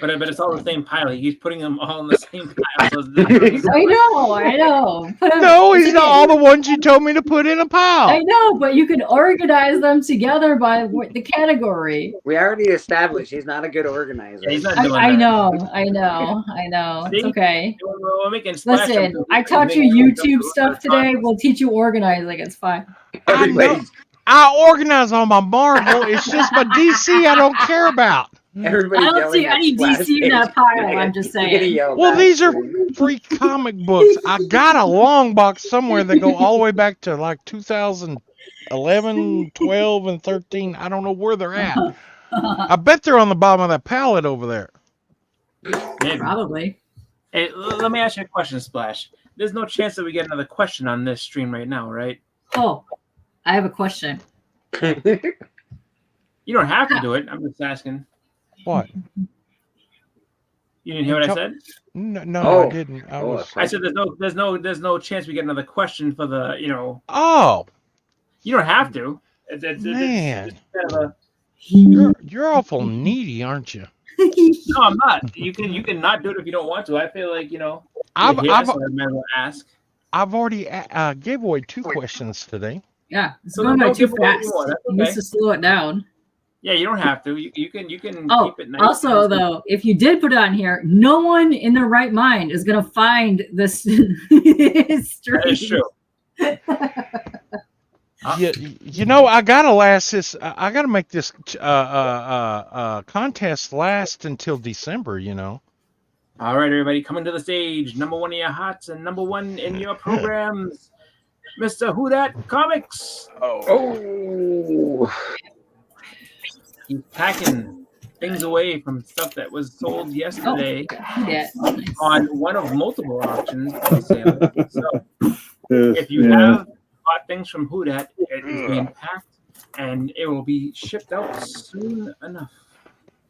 But it's all the same pile. He's putting them all in the same pile. So it's I know. Put 'em- no, he's not all the ones you told me to put in a I pile. know, but you can organize them together by the category. We already established he's not a good organizer. Yeah, he's not doing I that. know. It's See? okay. We're making splash Listen, up. I taught you YouTube stuff today. We'll teach you organizing. It's fine. Everybody's, I organize on my Marvel. It's just my DC I don't care about. everybody's I don't yelling see at any Splash DC in that Page. pile, I'm just You're gonna saying. yell Well, back these are to him. free comic books. I got a long box somewhere that go all the way back to like 2011, 12, and 13. I don't know where they're at. I bet they're on the bottom of that pallet over there. Maybe. Probably. Hey, let me ask you a question, Splash. There's no chance that we get another question on this stream right now, right? Oh, I have a question. You don't have to do it. I'm just asking. What? You didn't hear what I said? No, Oh. I didn't. I Oh, was. I said there's no chance we get another question for the Oh, you don't have to. man. It's kind of You're awful needy, aren't you? no, I'm not. You can not do it if you don't want to. I feel like I've you're here, so I might as well ask. already gave away 2 questions today. Yeah, it's So going by don't too give away fast. more, that's You need okay. to slow it down. Yeah, you don't have to. You can Oh, keep it nice. also though, if you did put it on here, no one in their right mind is gonna find this stream. That is true. You know, I gotta last this. I gotta make this contest last until December. You know. All right, everybody, coming to the stage. Number 1 in your hearts and number 1 in your programs, Mr. Who Dat Comics. Oh, He's packing things away from stuff that was sold yesterday Yeah. Nice. on one of multiple auctions on sale. So if you have bought things from Who Dat, it is being packed and it will be shipped out soon enough.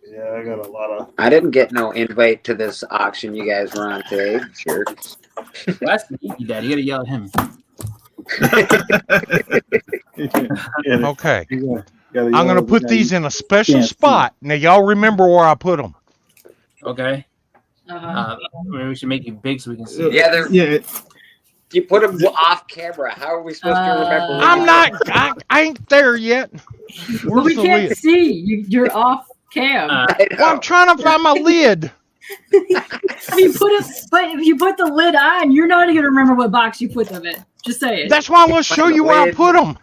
Yeah, I got a lot of. I didn't get no invite to this auction you guys were on today. Sure. Well, that's the easy dad. You gotta yell at him. Okay. I'm gonna put these in a special spot. Now, y'all remember where I put them. Okay. Uh-huh. Maybe we should make it big so we can see. Yeah, they're, Yeah, you put them off camera. How are we supposed to remember? where I'm you not. put 'em? I ain't there yet. Well, Where's we the can't lid? see. You're off cam. Uh, I Well, I'm know. trying to find my lid. if you put the lid on, you're not even gonna remember what box you put them in. Just say it. That's why I'm gonna show you where I put them.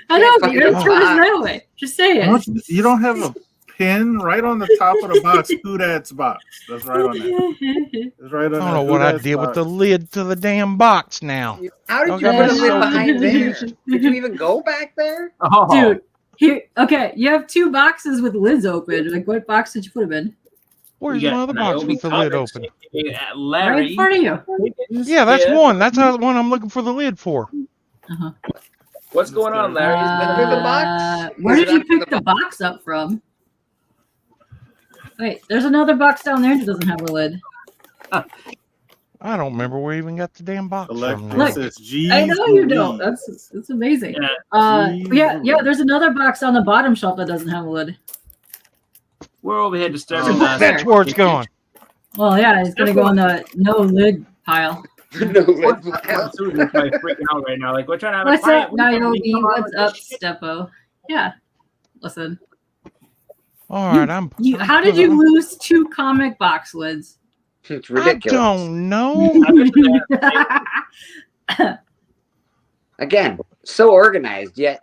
I know, but you're Fucking gonna turn box. us that way. Just say it. you don't have a pin right on the top of the box. Who Dat's box? That's right on there. It's right on I there. don't know what I did with the lid to the damn box now. How did you Okay, put a so lid behind there? confused. Did you even go back there? oh, Dude, here. Okay, you have 2 boxes with lids open. Like, what box did you put them in? Where's we my got other box Naomi with the lid Comics, open? Right Right in front of you. Yeah, that's one. That's the one I'm looking for the lid for. Uh-huh. What's going on, Larry? Under the box? Where Is did it you under pick the the box up from? Wait, there's another box down there that doesn't have a lid. I don't remember where we even got the damn box from. now. Alexis, G's I know you don't. Louise. That's amazing. Yeah, Yeah. There's another box on the bottom shelf that doesn't have a lid. we're over here disturbing Oh, us. That's where it's going. Well, yeah, it's gonna go on the no lid pile. No lid. Susan's probably freaking out right now. Like, we're trying to have What's a client. up, We can't Naomi? come on What's with up, this shit. Steppo? Yeah. Listen. All right, I'm. How did you lose 2 comic box lids? It's I ridiculous. don't know. Again, so organized, yet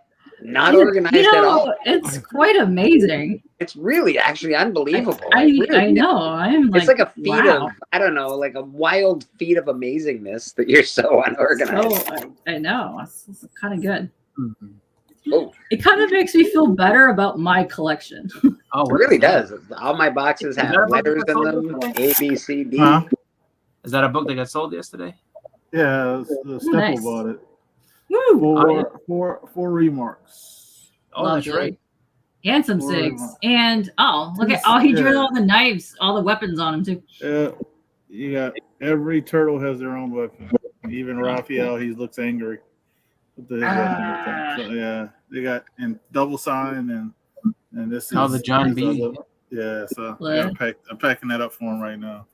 not organized at all. It's quite amazing. It's really actually unbelievable. I It really is. know. I'm like, It's like a feat wow. of, I don't know, like a wild feat of amazingness that you're so unorganized. So I know. It's kind of good. Mhm. Oh, It kind of makes me feel better about my collection. Oh, it really does. All my boxes Is have that a book letters that's in sold them, yesterday? A, B, C, D. Huh? Is that a book that got sold yesterday? Yeah, the Stepple Nice. bought it Woo! for remarks. Oh, Love that's it. right. And some Or- SIGs. And look at he drew all the knives, all the weapons on him too. You got every turtle has their own weapon. Even Raphael, he looks angry with his weapon. So, yeah, they got in double sign and this Oh, is the John this B. other- yeah, so What? I'm packing that up for him right now.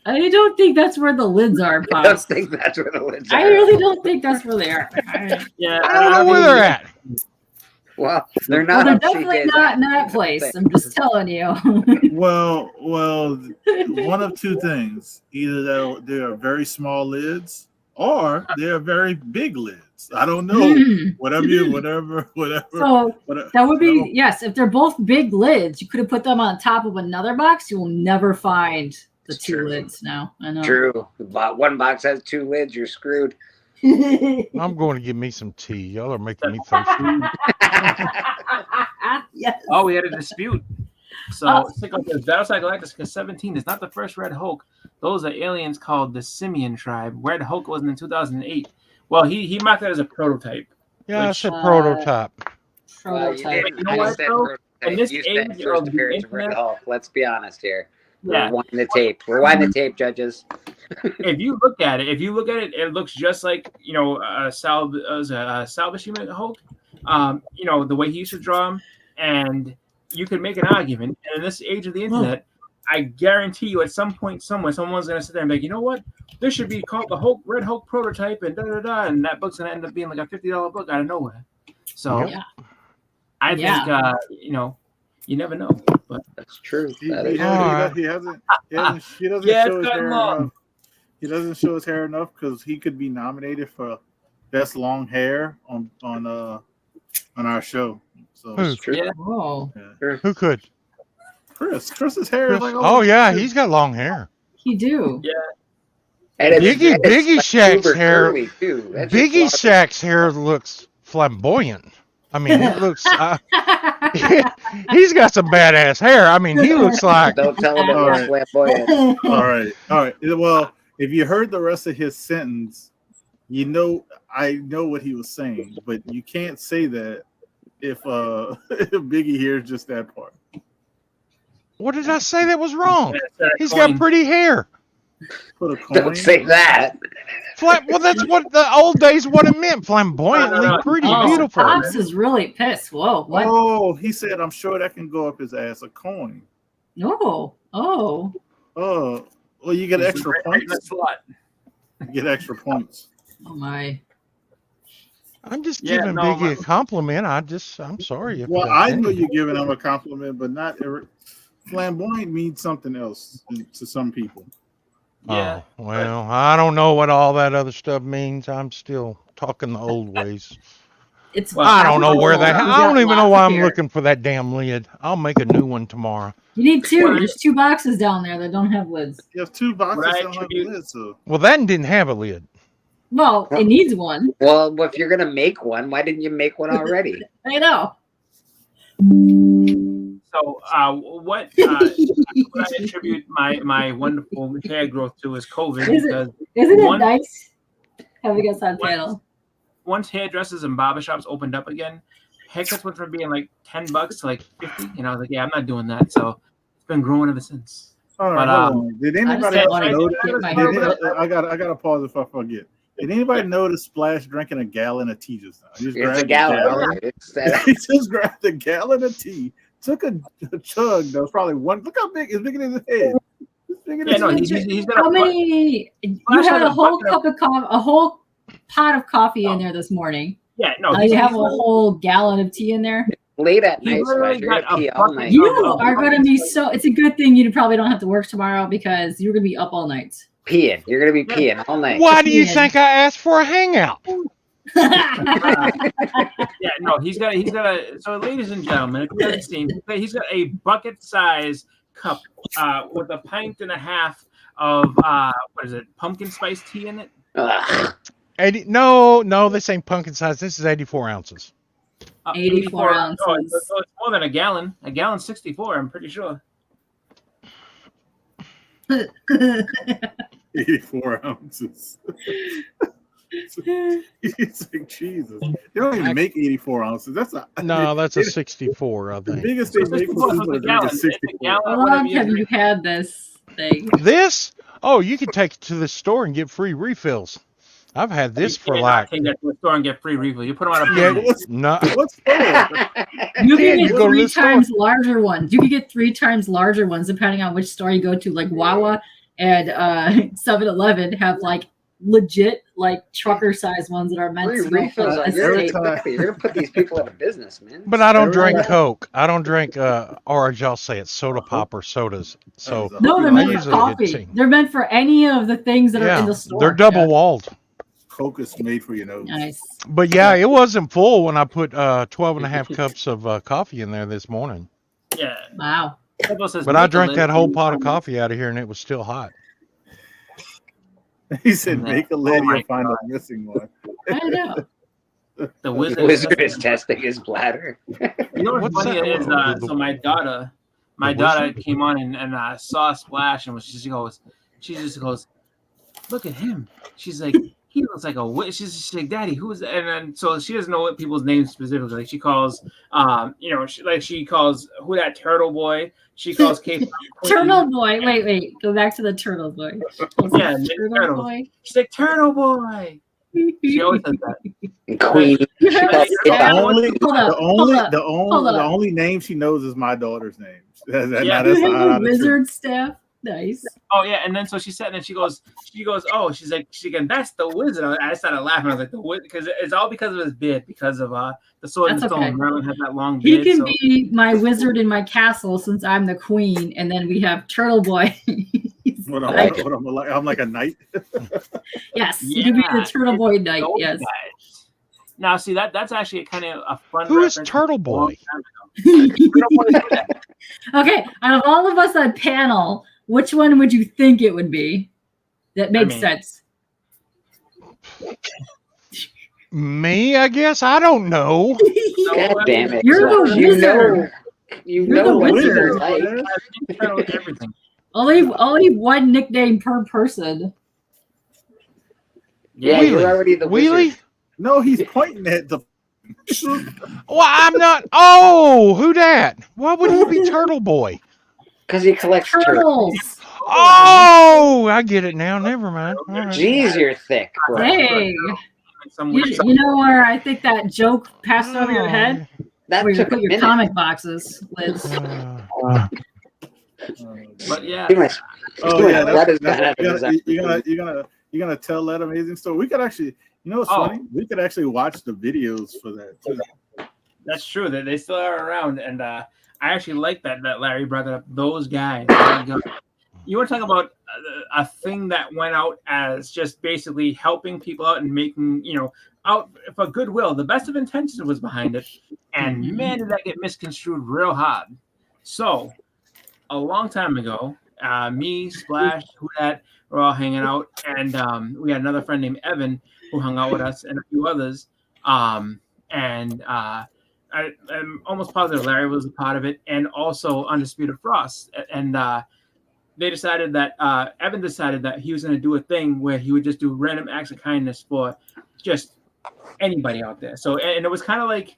I don't think that's where the lids are, I don't Pops. think that's where the lids are. I really don't think that's where they are. Yeah, I don't know where they're at. Well, they're Well, not. they're on definitely CJ's not in that app. place. I'm just telling you. Well, one of two things: either they are very small lids, or they are very big lids. I don't know. Hmm. Whatever. So whatever. that would No. be yes. If they're both big lids, you could have put them on top of another box. You will never find the It's two true. lids now. I know. True. One box has two lids. You're screwed. I'm going to get me some tea. Y'all are making me thirsty. Yes. Oh, we had a dispute. So, Oh. Battlestar Galactica 17 is not the first Red Hulk. Those are aliens called the Simian tribe. Red Hulk wasn't in 2008. Well, he marked that as a prototype. Yeah, I Which- said prototype. Well, you Prototype. didn't. You know I what, said though? prototype. In this You said age first of the appearance of Red internet- Hulk. Let's be honest here. Yeah. Rewind the tape. Rewind the tape, judges. If you look at it, it looks just like Sal Buscema Hulk. The way he used to draw him, and you could make an argument. And in this age of the internet, I guarantee you, at some point somewhere, someone's gonna sit there and be like, you know what? This should be called the Red Hulk prototype, and and that book's gonna end up being like a $50 book out of nowhere. So Yeah. I think Yeah. you never know. But That's true. He That is doesn't Yeah, show his it's hair gotten long. enough. He doesn't show his hair enough because he could be nominated for best long hair on our show. So Who? true. Yeah. Oh, Who could? Chris's hair Chris? is like Oh, yeah, he's got long hair. he do. And Biggie Shaq's super hair- curly, too. That's just Biggie wild. Shaq's hair looks flamboyant. I mean, it looks. He's got some badass hair. I mean, he looks like. Don't tell him All it was right. flamboyant. all right. Well, if you heard the rest of his sentence, I know what he was saying, but you can't say that if if Biggie hears just that part. What did I say that was wrong? He's Coin. got pretty hair. Put a coin. Don't say that. Well, that's what the old days what it meant. Flamboyantly No. pretty, Oh, beautiful. Pops is really pissed. Whoa, what? Oh, he said, "I'm sure that can go up his ass." A coin. Oh. Oh, well, you get extra Right in the points. slot. You get extra points. Oh my. I'm just Yeah, giving no, Biggie a compliment. I'm sorry. If Well, that's I know anything. you're giving him a compliment, but not every. Flamboyant means something else to some people. Yeah. Oh, well, I don't know what all that other stuff means. I'm still talking the old ways. It's I don't know where that. You I got don't even know lots why of I'm hair. looking for that damn lid. I'll make a new one tomorrow. You need two. Well, There's two boxes down there that don't have lids. You have two boxes Right, that don't have tribute. lids, so Well, that didn't have a lid. Well, it needs one. Well, if you're going to make one, why didn't you make one already? I know. So what I attribute my wonderful hair growth to is COVID, Is it- because Isn't it One- nice having us on panel? once hairdressers and barbershops opened up again, haircuts went from being like $10 to like 50, and I was like, yeah, I'm not doing that. So it's been growing ever since. all right. But, Hold on. Did anybody don't else wanna notice? get my Did hair any- I gotta pause if I forget. Did anybody notice Splash drinking a gallon of tea just now? He just It's grabbed a gallon. gallon. Right? It's, He just grabbed a gallon of tea, took a chug that was probably one. Look how big! It's bigger than his head. It's bigger Yeah, than no, his head. he's got How a many? You Flash had had a a whole bucket cup of coffee, a whole pot of coffee in there this morning. yeah, no. Now you have a whole gallon of tea in there. late at He night, literally Splash. You're going got to a pee all bucket. night. You Oh, are going to be so. It's a good thing you probably don't have to work tomorrow because you're going to be up all night. Peeing. You're going to be peeing all night. Why do you Yeah. think I asked for a hangout? Yeah, no, he's got a. So, ladies and gentlemen, if you haven't seen, he's got a bucket-size cup with a pint and a half of what is it, pumpkin spice tea in it? Ugh. 80. No, this ain't pumpkin size. This is 84 ounces. 84 Oh, ounces. so it's more than a gallon. A gallon 64. I'm pretty sure. 84 ounces. It's like Jesus. They don't even make 84 ounces. That's a 64, I The think. biggest they make for people to drink is 64. How long have you had this thing? This? Oh, you can take it to the store and get free refills. I've had this for You like. can't get to the store and get free refill. You put them on a Yeah, bag. no. What's that? You can you get go to 3 the store. times larger ones. You can get 3 times larger ones depending on which store you go to. Like Wawa and 7-Eleven have like legit like trucker size ones that are meant Free to go refills for on a your steak. You're gonna put these people out of business, man. But I don't drink Everybody- Coke. I don't drink, or as y'all say it, soda pop or sodas. So No, they're I meant for usually get coffee. tea. They're meant for any of the things that are in yeah, the store. they're double walled. Coke is made for your nose. Nice. But yeah, it wasn't full when I put 12 and a half cups of coffee in there this morning. Yeah. Wow. But I drank that whole pot of coffee out of here and it was still hot. He said, "Make a lady, my you'll find a missing one." I know. The The wizard. wizard is testing his bladder. You know what's What's funny that? is, The- so my daughter wizard? came on and saw Splash and she just goes, look at him. She's like, he looks like a witch. She's like, Daddy, who is that? And then so she doesn't know what people's names specifically. Like she calls, she calls who that Turtle Boy. She calls Kate Turtle Boy. Wait. Go back to the Turtle Boy. Yeah, Turtle Turtles. Boy. She's like Turtle Boy. She always says that. Queen. You She heard calls that? it The out. only, Hold up, hold up, the hold up. only name she knows is my daughter's name. Yeah. That's You not have out a of the wizard staff. Nice. Oh yeah, and then so she said, and then she goes, oh, she's like, that's the wizard. I started laughing. I was like, the wizard, because it's all because of his beard, because of the sword and That's stone. okay. Merlin has that long He beard. can so. be my wizard in my castle since I'm the queen, and then we have Turtle Boy. I'm like a knight. Yes, you can be the Yeah, Turtle Boy knight. Those Yes. guys. Now, see that's actually kind of a fun. Who is reference Turtle from a long Boy? time ago. We don't want to do that. Okay, out of all of us on panel, which one would you think it would be? That makes mean- sense. Me, I guess. I don't know. God damn it. You're the You wizard. know, you You're know the what wizard. it's like. Turtle with everything. Only one nickname per person. Yeah, Wheelie. you're already the Wheelie? wizard. No, he's pointing at the. Well, I'm not. Oh, who that? Why would he be Turtle Boy? Because he collects turtles. Turtles. Oh, I get it now. Never mind. All right. Jeez, you're thick, bro. Hey, Some you know where I think that joke passed over your head? That Where you took a put your minute. comic boxes, Liz. But yeah, Too much. Oh yeah, That is bad. you're gonna tell that amazing story. We could actually, you know what's Oh. funny? We could actually watch the videos for that too. that's true. They still are around, and I actually like that Larry brought that up. Those guys. You want to talk about a thing that went out as just basically helping people out and making, out for goodwill. The best of intentions was behind it, and man, did that get misconstrued real hard. So, a long time ago, me, Splash, who that were all hanging out, and we had another friend named Evan who hung out with us, and a few others. I'm almost positive Larry was a part of it, and also Undisputed Frost. And they decided that Evan decided that he was going to do a thing where he would just do random acts of kindness for just anybody out there. So, and it was kind of like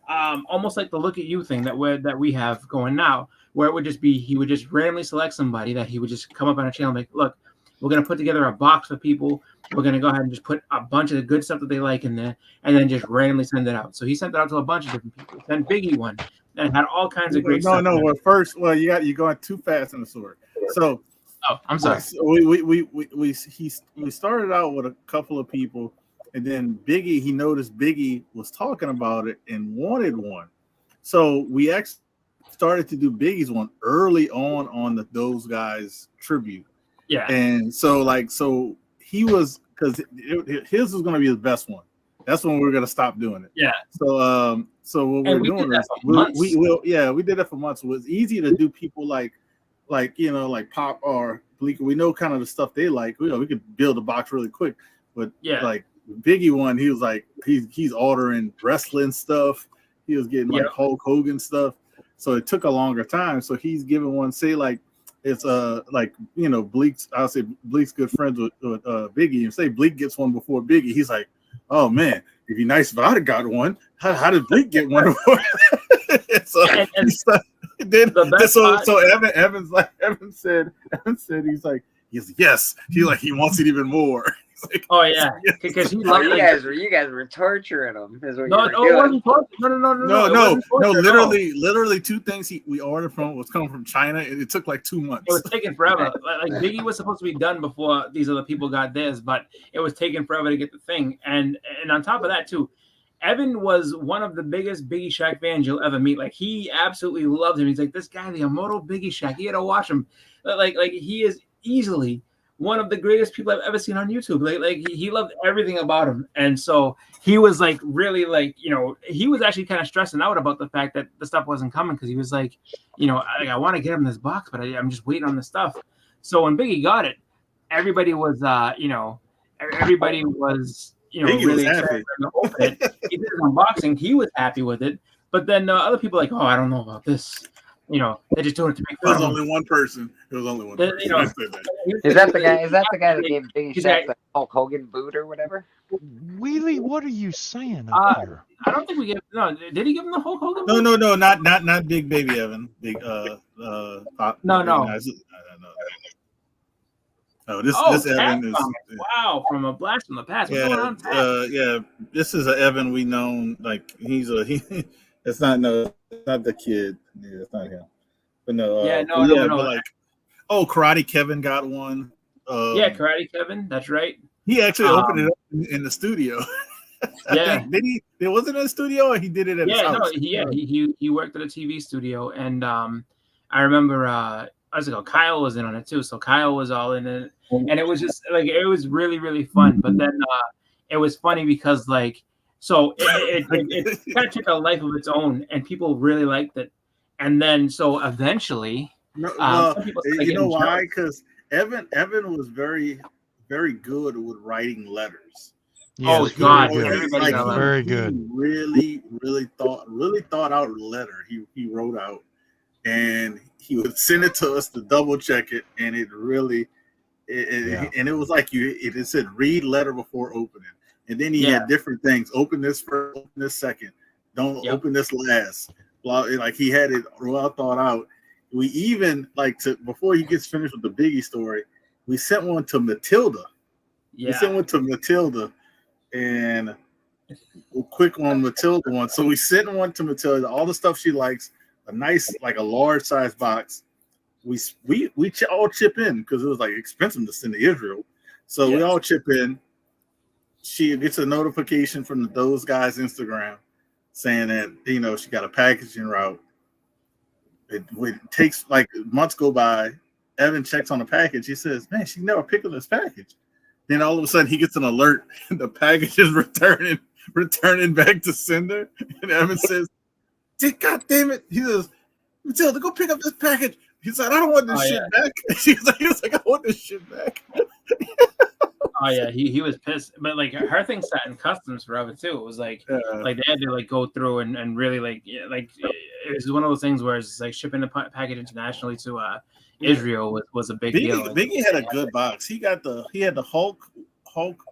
almost like the Look at You thing that we have going now, where it would just be he would just randomly select somebody that he would just come up on a channel and like, look, we're going to put together a box for people. We're going to go ahead and just put a bunch of the good stuff that they like in there and then just randomly send it out. So he sent it out to a bunch of different people. Then Biggie won and had all kinds of great stuff. Well, you're going too fast in the story. So, I'm sorry. we started out with a couple of people, and then he noticed Biggie was talking about it and wanted one. So we actually started to do Biggie's one early on those guys tribute. Yeah. And so he was, because his was going to be his best one. That's when we're gonna stop doing it. Yeah. So what And we're we did doing that is for months. we did that for months. It was easy to do people like Pop or Bleecker. We know kind of the stuff they like. We could build a box really quick. But Yeah. like Biggie one, he was like he's ordering wrestling stuff. He was getting like Hulk Hogan stuff. So it took a longer time. So he's giving one, say like it's like Bleak's. I'll say Bleak's good friends with Biggie, and say Bleak gets one before Biggie. He's like, oh man, it'd be nice if I'd have got one. How did Bleak get one before? So Evan said he's like yes. He wants it even more. Like, oh yeah, because he Oh, you guys were torturing him. Is what no, you were doing. no, literally two things we ordered from was coming from China, and it took like 2 months. It was taking forever. Like Biggie was supposed to be done before these other people got theirs, but it was taking forever to get the thing. And on top of that too, Evan was one of the biggest Biggie Shaq fans you'll ever meet. Like he absolutely loved him. He's like, this guy, the immortal Biggie Shaq. You got to watch him. Like he is easily one of the greatest people I've ever seen on YouTube. Like he loved everything about him. And so he was like really like, he was actually kind of stressing out about the fact that the stuff wasn't coming, because he was like, I want to get him this box, but I'm just waiting on the stuff. So when Biggie got it, everybody was really excited for him to open it. He did his unboxing. He was happy with it. But then other people like, oh, I don't know about this. They just doing it to make fun. It was only one person. Is that the guy? Is that the guy that gave Biggie Shaq the Hulk Hogan boot or whatever? Wheelie, what are you saying up here? I don't think we gave. No, did he give him the Hulk Hogan? No, not Big Baby Evan. Big Pop. No. Oh, this Evan is wow, from a blast from the past. What's going on, yeah. This is an Evan we known. Like it's not the kid. Yeah, it's not him. But no. No. But like, Karate Kevin got one. Karate Kevin. That's right. He actually opened it up in the studio. Yeah. Did he? It wasn't in the studio, or he did it at his house? He worked at a TV studio, and I remember Kyle was in on it too. So Kyle was all in it, and it was just like it was really, really fun. But then it was funny because so it kind of took a life of its own, and people really liked it. And then so eventually, some people you know why? Because Evan was very, very good with writing letters. Yes, God, very good. He really thought out a letter he wrote out, and he would send it to us to double check it, and it really, and it was like it said read letter before opening, and then he had different things. Open this first, open this second, don't open this last. Blah, like he had it well thought out. We even before he gets finished with the Biggie story, we sent one to Matilda. Yeah. We sent one to Matilda, and we'll quick on Matilda one. So we sent one to Matilda, all the stuff she likes, a nice a large size box. We all chip in because it was expensive to send to Israel, so we all chip in. She gets a notification from those guys' Instagram saying that she got a packaging route. It takes months go by. Evan checks on the package. He says, "Man, she never picked up this package." Then all of a sudden he gets an alert. The package is returning back to sender. And Evan says, "God damn it!" He says, "Matilda, go pick up this package." He said, "I don't want this shit back." He was like, "I want this shit back." Oh yeah, he was pissed. But her thing sat in customs forever too. It was they had to go through and really it was one of those things where it's shipping the package internationally to Israel was a big deal. Biggie had a good box. He had the Hulk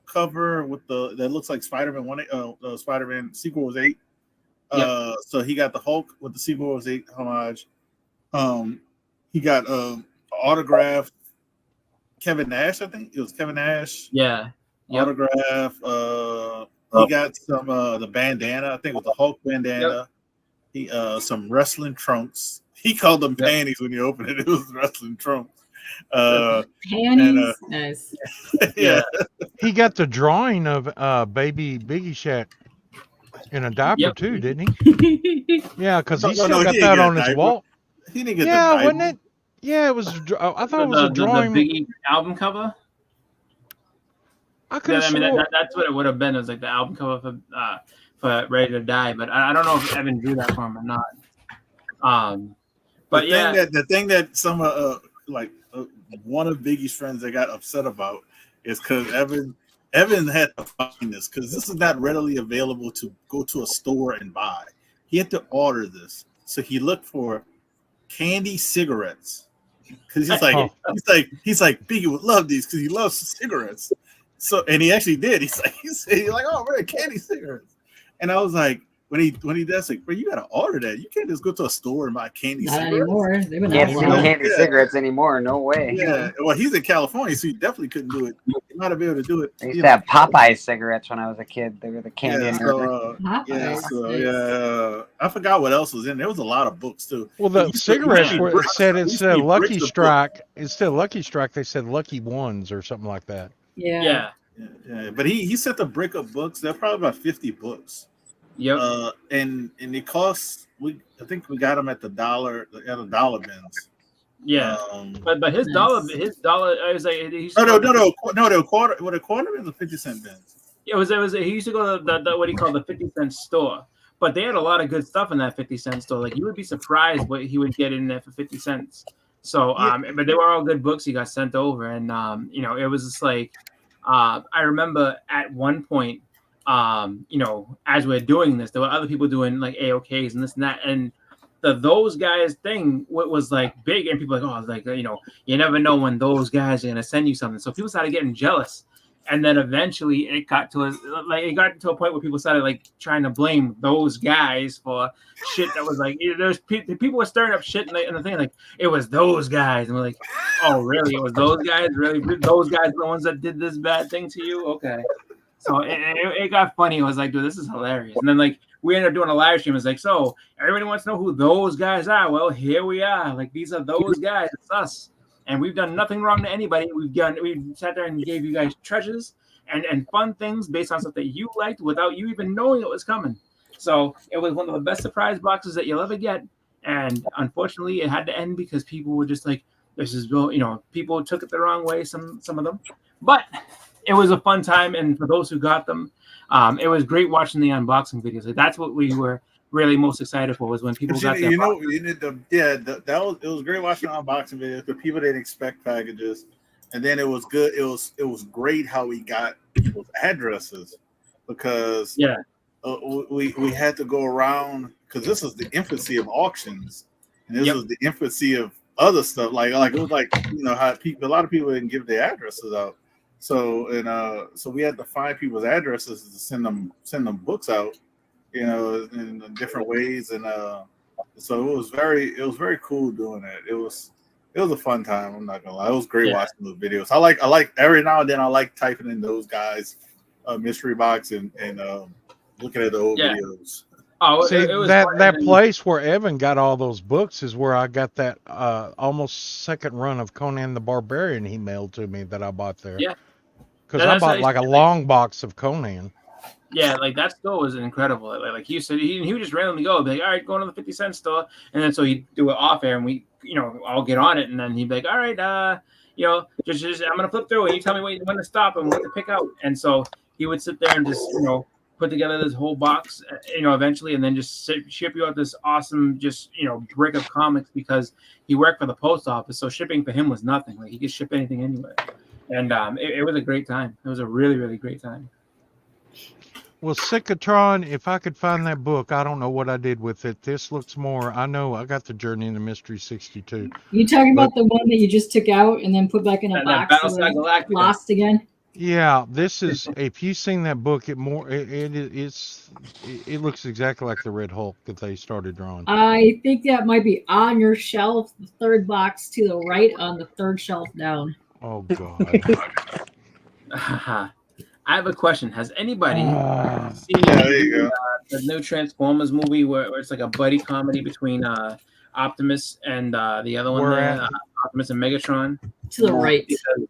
cover with that looks like Spider-Man Spider-Man sequel was 8. So he got the Hulk with the sequel was 8 homage. He got autographed Kevin Nash, I think it was Kevin Nash. Yeah. Autograph. He got some the bandana. I think it was the Hulk bandana. He some wrestling trunks. He called them panties when you opened it. It was wrestling trunks. Panties, nice. Yeah. He got the drawing of baby Biggie Shaq in a diaper too, didn't he? Yeah, because he still got that on his wall. He didn't get the diaper. Wasn't it? Yeah, it was. I thought it was a drawing. The Biggie album cover. I could Yeah, have I mean, swore. that's what it would have been. It was like the album cover for Ready to Die, but I don't know if Evan drew that for him or not. But The thing that some one of Biggie's friends that got upset about is because Evan had to find this because this is not readily available to go to a store and buy. He had to order this, so he looked for candy cigarettes because he's like Biggie would love these because he loves cigarettes. So and he actually did. He's like, oh man, candy cigarettes. And I was like, when he does, like, bro, you gotta order that. You can't just go to a store and buy candy Not cigarettes. anymore. They've been Can't out see long. candy cigarettes anymore. No way. Yeah, well, he's in California, so he definitely couldn't do it. He might have been able to do it. I used to have Popeye cigarettes when I was a kid. They were the candy. Yeah, and so, I forgot what else was in there. There was a lot of books too. Well, the He cigarettes said were bricks. said He instead of said Lucky bricks of Strike. Instead of Lucky Strike, they said Lucky Ones or something like that. Yeah. Yeah, but he sent a brick of books. They're probably about 50 books. Yep. And it costs. I think we got them at the dollar bins. Yeah. But his Nice. dollar. I was like, he No, the quarter. What a quarter is a 50-cent bins. It was. He used to go to the what he called the 50-cent store, but they had a lot of good stuff in that 50-cent store. Like you would be surprised what he would get in there for 50 cents. So, but they were all good books he got sent over, and it was just like, I remember at one point, as we're doing this, there were other people doing like AOKs and this and that, and those guys thing was like big, and people were like, you never know when those guys are gonna send you something. So people started getting jealous, and then eventually it got to a point where people started like trying to blame those guys for shit that was like there's people were stirring up shit and the thing like it was those guys, and we're like, oh really? It was those guys? Really? Those guys are the ones that did this bad thing to you? Okay. So it got funny. I was like, dude, this is hilarious. And then like we ended up doing a live stream. It's like, so everybody wants to know who those guys are. Well, here we are. Like these are those guys. It's us. And we've done nothing wrong to anybody. We sat there and gave you guys treasures and fun things based on stuff that you liked without you even knowing it was coming. So it was one of the best surprise boxes that you'll ever get. And unfortunately, it had to end because people were just like, this is, people took it the wrong way, some of them. But it was a fun time. And for those who got them, it was great watching the unboxing videos. Like, that's what we were really most excited for, was when people got them. It was great watching the unboxing videos because people didn't expect packages, and then it was good. It was great how we got people's addresses because we had to go around because this was the infancy of auctions, and this was the infancy of other stuff. Like it was like how a lot of people didn't give their addresses out. So we had to find people's addresses to send them books out, in different ways, and so it was very cool doing it. It was a fun time. I'm not gonna lie, it was great watching those videos. I like every now and then I like typing in those guys mystery box and looking at the old videos. Oh, see, that place where Evan got all those books is where I got that almost second run of Conan the Barbarian he mailed to me that I bought there. Yeah. Because I bought like a long box of Conan. Yeah, like that store was incredible. Like he said, he would just randomly go, be like, all right, going to the 50-cent store, and then so he'd do it off air, and we, all get on it, and then he'd be like, all right, just I'm gonna flip through, and you tell me when to stop and what to pick out, and so he would sit there and just put together this whole box, eventually, and then just ship you out this awesome brick of comics because he worked for the post office, so shipping for him was nothing. Like he could ship anything anywhere. And it was a great time. It was a really, really great time. Well, Psychotron, if I could find that book, I don't know what I did with it. This looks more, I know I got the Journey into Mystery 62. You talking about the one that you just took out and then put back in a box and lost again? Yeah, this is, if you've seen that book, it looks exactly like the Red Hulk that they started drawing. I think that might be on your shelf, the third box to the right on the third shelf down. Oh, God. I have a question. Has anybody seen the new Transformers movie where it's like a buddy comedy between Optimus and the other one there, Optimus and Megatron? To the right. Because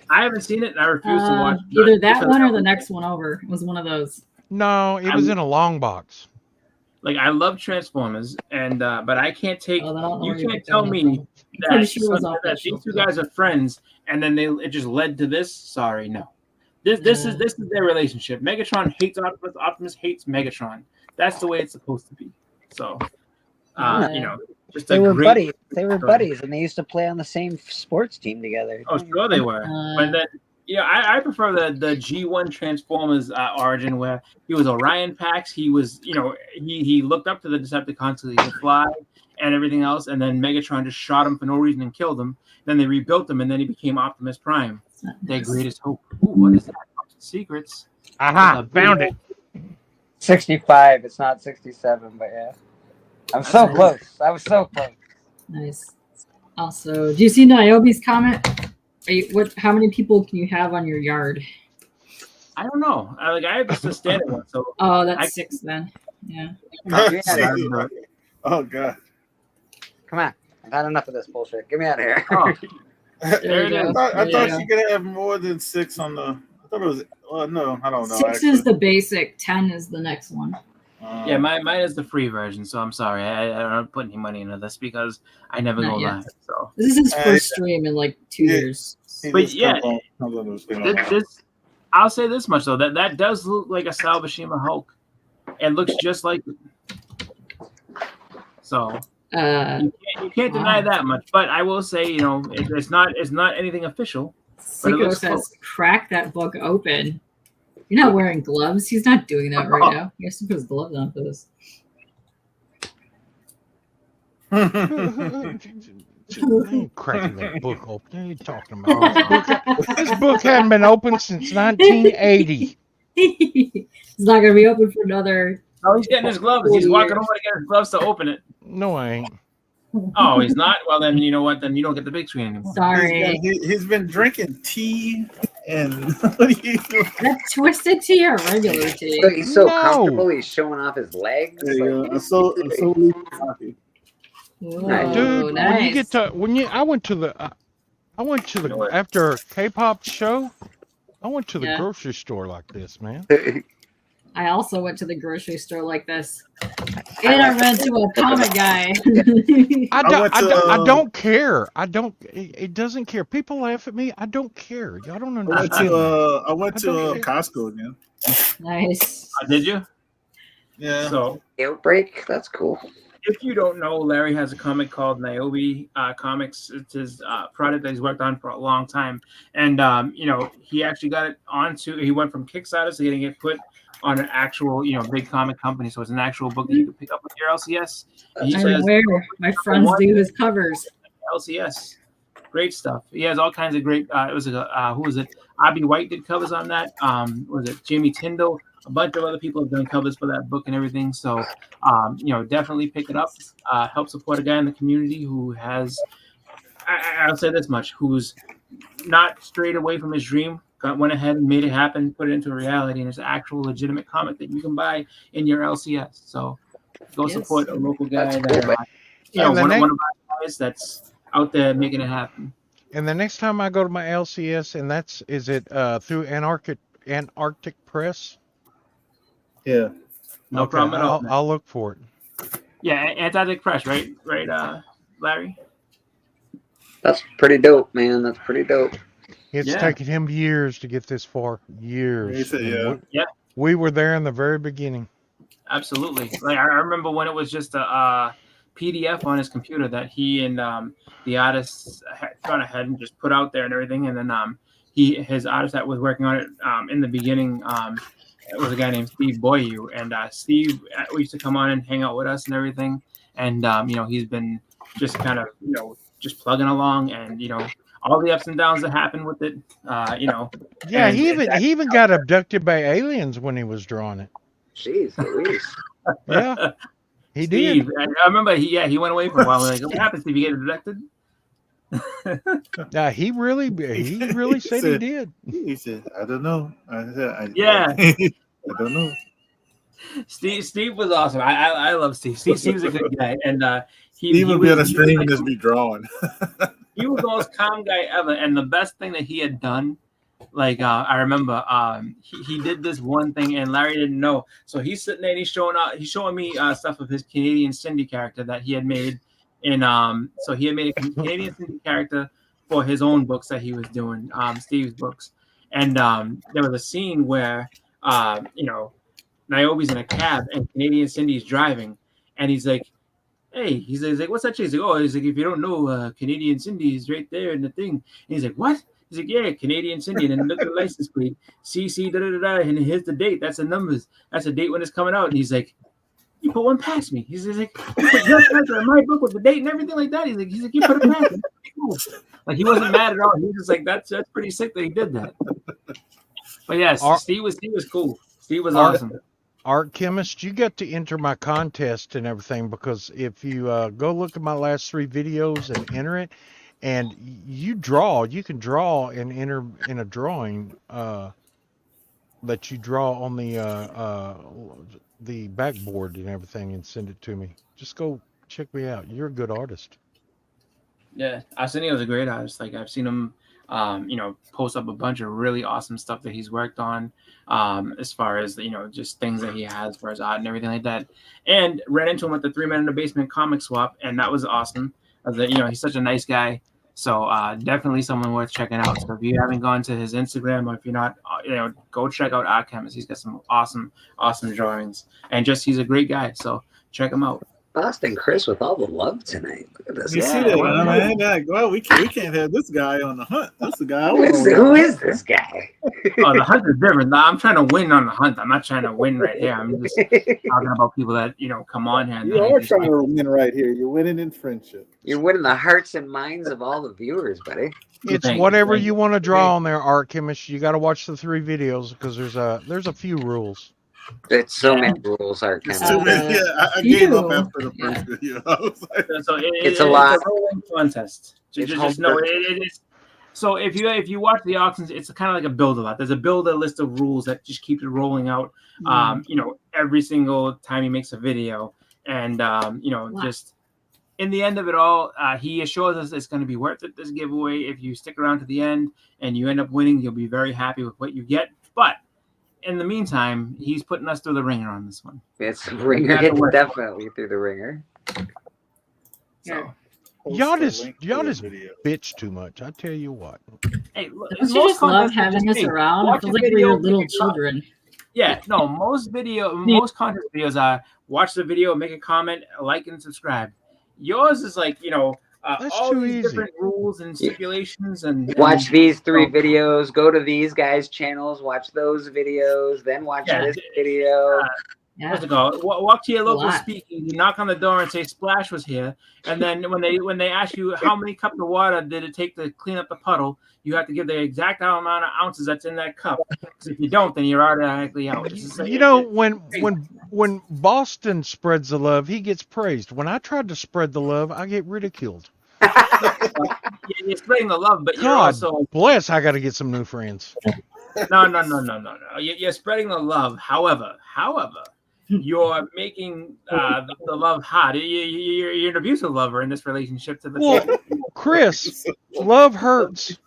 I haven't seen it, and I refuse to watch it. Either that one or the next one over. It was one of those. No, it was in a long box. Like, I love Transformers, and but I can't take. You can't tell me that these two guys are friends, and then it just led to this. Sorry, no. This is their relationship. Megatron hates Optimus. Optimus hates Megatron. That's the way it's supposed to be. So, you know, just They a were great. buddies. They were buddies, and they used to play on the same sports team together. Oh, sure they were. But then, I prefer the G1 Transformers origin where he was Orion Pax. He was, he looked up to the Decepticons so he could fly and everything else. And then Megatron just shot him for no reason and killed him. Then they rebuilt him, and then he became Optimus Prime, their greatest hope. Ooh, what is that? Secrets. Aha, found it. 65. It's not 67, but yeah. I'm so close. I was so close. Nice. Also, do you see Niobe's comment? How many people can you have on your yard? I don't know. I have just a standard one. So Oh, that's 6 then. Yeah. Oh god. Come on. I've had enough of this bullshit. Get me out of here. Oh, There you it go. is. I There thought you go. you could have more than 6 on the. I thought it was. Well, no, I don't know. 6 is the basic. 10 is the next one. Yeah, mine is the free version, so I'm sorry. I don't put any money into this because I never Not go yet. live. So This is his first stream in like 2 years. But yeah, this I'll say this much though, that does look like a Salvashima Hulk. It looks just like it. So you can't deny that much. But I will say, it's not anything official. But it Sicko looks says, close. crack that book open. You're not wearing gloves. He's not doing that right now. He has to put his gloves on for this. Cracking that book open. What are you talking about? This book hadn't been open since 1980. He's not going to be open for another. Oh, he's getting his gloves. He's walking over to get his gloves to open it. No, I ain't. Oh, he's not? Well, then you know what? Then you don't get the big screen anymore. Sorry. He's been drinking tea and what are you doing? That's twisted tea or regular tea? So he's so No. comfortable. He's showing off his legs. There you Like, go. I'm so happy. Whoa, Dude, nice. when you get to I went to the after K-pop show, I went to the Yeah. grocery store like this, man. I also went to the grocery store like this. And I ran to a comic guy. I don't care. It doesn't care. People laugh at me. I don't care. Y'all don't understand. I went to don't care. Costco again. Nice. Did you? Yeah. So Outbreak. That's cool. if you don't know, Larry has a comic called Niobe Comics. It's his product that he's worked on for a long time. And, he actually got it he went from Kickstarter to getting it put on an actual, big comic company. So it's an actual book that you can pick up with your LCS. He I'm says aware. My friends do his covers. LCS. Great stuff. He has all kinds of great, who was it? Abby White did covers on that. Was it Jamie Tyndall? A bunch of other people have done covers for that book and everything. So, definitely pick it up. Help support a guy in the community who has, I'll say this much, who's not strayed away from his dream, went ahead and made it happen, put it into reality, and it's an actual legitimate comic that you can buy in your LCS. So go Yes. support a local guy That's that, cool, And the one of next- our guys that's out there making it happen. And the next time I go to my LCS, and is it through Antarctic Press? Yeah. No Okay, problem at all. I'll look for it. Yeah, Antarctic Press, right, Larry? That's pretty dope, man. That's pretty dope. It's Yeah. taken him years to get this far. Years. He said, And yeah. Yeah. We were there in the very beginning. Absolutely. Like I remember when it was just a PDF on his computer that he and the artists had gone ahead and just put out there and everything, and then his artist that was working on it in the beginning it was a guy named Steve Boyu, and Steve used to come on and hang out with us and everything, and he's been just kind of just plugging along, and all the ups and downs that happen with it, Yeah, And he even got abducted by aliens when he was drawing it. Jeez Louise. Yeah, he Steve, did. I remember he went away for a while. We're like, what happens if you get abducted? He really said he did. He said, I don't know. I said, Yeah. I don't know. Steve was awesome. I love Steve. Steve's a good guy, and He would be on a was- stream and just be drawing. he was the most calm guy ever. And the best thing that he had done, like I remember, he did this one thing, and Larry didn't know. So he's sitting there and he's showing me stuff of his Canadian Cindy character that he had made. And so he had made a Canadian Cindy character for his own books that he was doing, Steve's books. And there was a scene where Niobe's in a cab and Canadian Cindy's driving, and he's like, "Hey," he's like, "What's that chick?" He's like, "Oh," he's like, "If you don't know, Canadian Cindy is right there in the thing." And he's like, "What?" He's like, "Yeah, Canadian Cindy." And then look at the license plate, CC da da da da, and here's the date. That's the numbers. That's the date when it's coming out. And he's like, "You put one past me." He's like, "You put your answer in my book with the date and everything like that." He's like, "You put it past me." Cool. Like he wasn't mad at all. He was just like, "That's pretty sick that he did that." But yes, Steve was cool. Steve was awesome. Art Chemist, you get to enter my contest and everything, because if you go look at my last 3 videos and enter it, and you can draw and enter in a drawing that you draw on the backboard and everything and send it to me. Just go check me out. You're a good artist. Yeah, Arsenio's a great artist. Like I've seen him post up a bunch of really awesome stuff that he's worked on, as far as just things that he has for his art and everything like that. And ran into him at the 3 Men in the Basement comic swap, and that was awesome. He's such a nice guy. So definitely someone worth checking out. So if you haven't gone to his Instagram, or if you're not, go check out Art Chemist. He's got some awesome drawings, and he's a great guy. So check him out. Boston Chris with all the love tonight. Look at this. You see that, man? Well, we can't have this guy on the hunt. That's the guy. Who is this guy? Oh, the hunt is different. I'm trying to win on the hunt. I'm not trying to win right here. I'm just talking about people that come on here. You are trying to win right here. You're winning in friendship. You're winning the hearts and minds of all the viewers, buddy. It's whatever you want to draw on there, Art Chemist. You got to watch the 3 videos, because there's a few rules. It's so many rules, Art Chemist. I gave up after the first video. I was like, it's a lot. It's a rolling contest. Just know it is. So if you watch the auctions, it's kind of like a build a lot. There's a build a list of rules that just keeps it rolling out. Every single time he makes a video, and just in the end of it all, he assures us it's going to be worth it. This giveaway, if you stick around to the end and you end up winning, you'll be very happy with what you get. But in the meantime, he's putting us through the ringer on this one. It's ringer. It's definitely through the ringer. So, y'all just bitch too much. I tell you what. Hey, look, Don't you just love having us around? It feels like we're little children. Yeah, no, most content videos are watch the video, make a comment, like and subscribe. Yours is like, all these different rules and stipulations, and watch these 3 videos, go to these guys' channels, watch those videos, then watch this video. What's it called? Walk to your local speakeasy, knock on the door and say Splash was here, and then when they ask you how many cups of water did it take to clean up the puddle, you have to give the exact amount of ounces that's in that cup. Because if you don't, then you're automatically out. When Boston spreads the love, he gets praised. When I tried to spread the love, I get ridiculed. You're spreading the love, but you're God also bless. I got to get some new friends. No. You're spreading the love. However, you're making the love hot. You're an abusive lover in this relationship to the Chris, love hurts.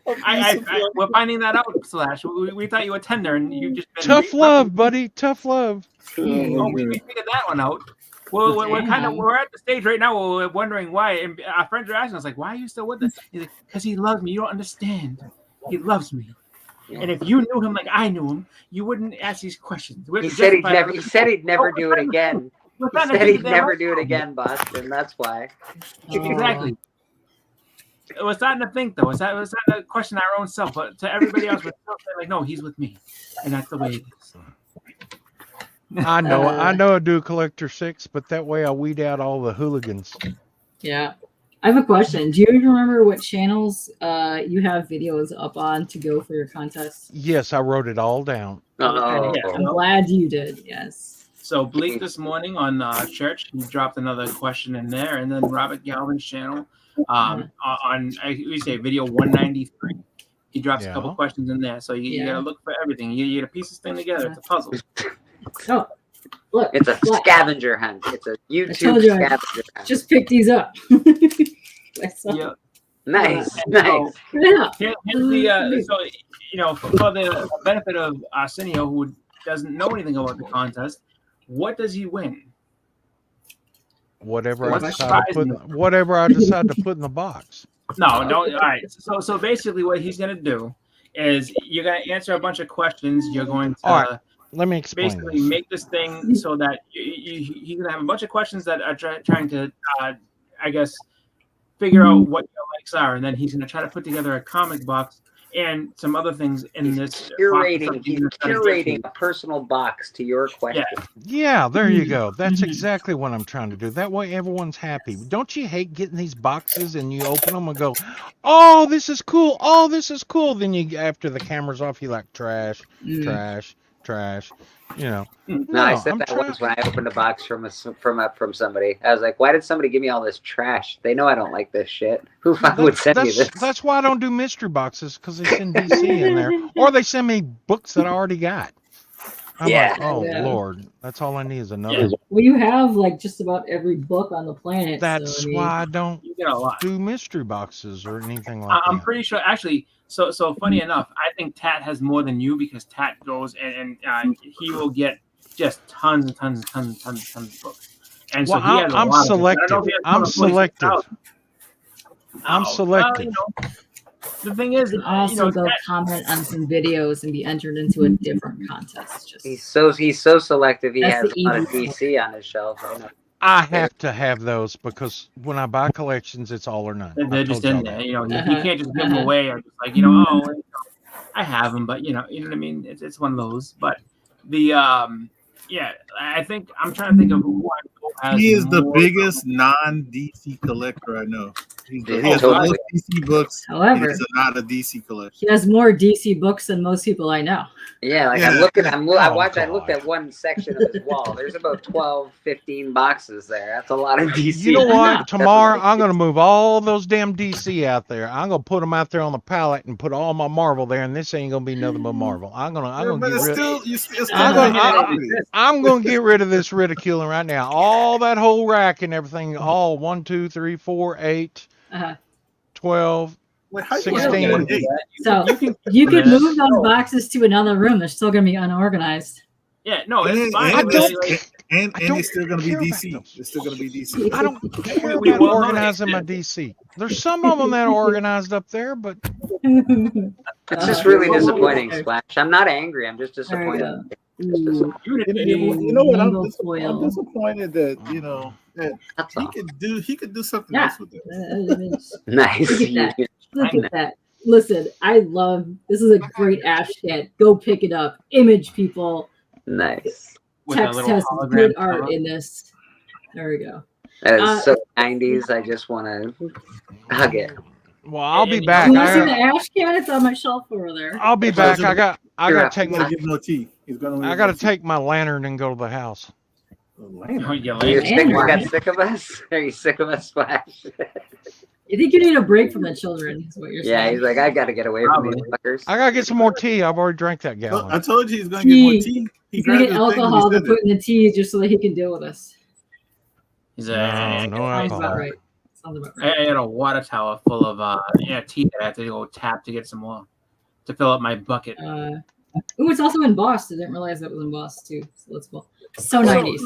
We're finding that out, Slash. We thought you were tender, and you just been tough love, buddy. Tough love. Oh, we figured that one out. Well, we're at the stage right now where we're wondering why, and our friends are asking us like, "Why are you still with us?" He's like, "Because he loves me. You don't understand. He loves me." And if you knew him like I knew him, you wouldn't ask these questions. He said he'd never do it again. He said he'd never do it again, Boston. That's why. Exactly. We're starting to think, though. We're starting to question our own self. But to everybody else, we're still saying, like, no, he's with me. And that's the way it is. I know I do Collector 6, but that way I weed out all the hooligans. Yeah. I have a question. Do you remember what channels you have videos up on to go for your contest? Yes, I wrote it all down. Okay. I'm glad you did. Yes. So Blake this morning on Church, he dropped another question in there, and then Robert Galvin's channel on we say video 193. He drops a couple questions in there, so you gotta look for everything. You gotta piece this thing together. It's a puzzle. Oh, look! It's a scavenger hunt. It's a YouTube scavenger hunt. Just pick these up. Yeah. Nice. So here's the for the benefit of Arsenio, who doesn't know anything about the contest, what does he win? Whatever I decide to put in the box. No. All right. So basically, what he's gonna do is you're going to answer a bunch of questions. You're going to All right. Let me explain basically this. make this thing so that you're going to have a bunch of questions that are trying to, I guess, figure out what your likes are. And then he's going to try to put together a comic box and some other things in this. He's curating a personal box to your question. Yeah, there you go. That's exactly what I'm trying to do. That way everyone's happy. Don't you hate getting these boxes and you open them and go, oh, this is cool. Oh, this is cool. Then you, after the camera's off, you like trash, trash, trash. You know. No, I said that once when I opened a box from somebody. I was like, "Why did somebody give me all this trash? They know I don't like this shit. Who would send me this?" That's why I don't do mystery boxes, because they send DC in there, or they send me books that I already got. I'm like, oh Lord, that's all I need is another. Well, you have like just about every book on the planet. That's so, I mean, why I don't get a lot. do mystery boxes or anything like that. I'm pretty sure, actually. So funny enough, I think Tat has more than you because Tat goes and he will get just tons and tons and tons and tons and tons of books. And so he has a I'm lot selective. of I'm selective. I'm selective. The thing is, you can also go comment on some videos and be entered into a different contest. Just he's so selective. He That's has the a lot of easy DC on his shelf. I know. I have to have those because when I buy collections, it's all or none. They're just in there. You know, you can't just give them away or just like, you know, oh, I have them, but you know what I mean. It's one of those. But the I think I'm trying to think of who has. He is the biggest non-DC collector I know. He has the most DC books. However, he's not a DC collector. He has more DC books than most people I know. Yeah, like I looked at one section of his wall. There's about 12, 15 boxes there. That's a lot of DC. You know what? Tomorrow I'm going to move all those damn DC out there. I'm going to put them out there on the pallet and put all my Marvel there, and this ain't going to be nothing but Marvel. I'm going to get rid of this ridiculing right now. All that whole rack and everything, all 1, 2, 3, 4, 8, 12, 16. So you can move those boxes to another room. They're still going to be unorganized. Yeah, no, it's fine. And it's still going to be DC. It's still going to be DC. I don't care about organizing my DC. There's some of them that are organized up there, but it's just really disappointing, Splash. I'm not angry. I'm just disappointed. You know what? I'm disappointed that he could do something else with this. Nice. Look at that. Listen, this is a great ash cat. Go pick it up. Image people. Nice. Text has good art in this. There we go. That is so 90s. I just want to hug it. Well, I'll be back. You want to see the ash cat? It's on my shelf over there. I'll be back. I got to take my. I got to take my lantern and go to the house. You got sick of us? Are you sick of us, Splash? You think you need a break from the children? Is what you're saying? Yeah, he's like, I got to get away from these fuckers. I got to get some more tea. I've already drank that gallon. I told you he's going to get more tea. He's going to get alcohol to put in the tea just so that he can deal with us. He's no alcohol. Right. I had a water tower full of tea that I had to go tap to get some more to fill up my bucket. It's also embossed. I didn't realize that was embossed too. So that's cool. So 90s.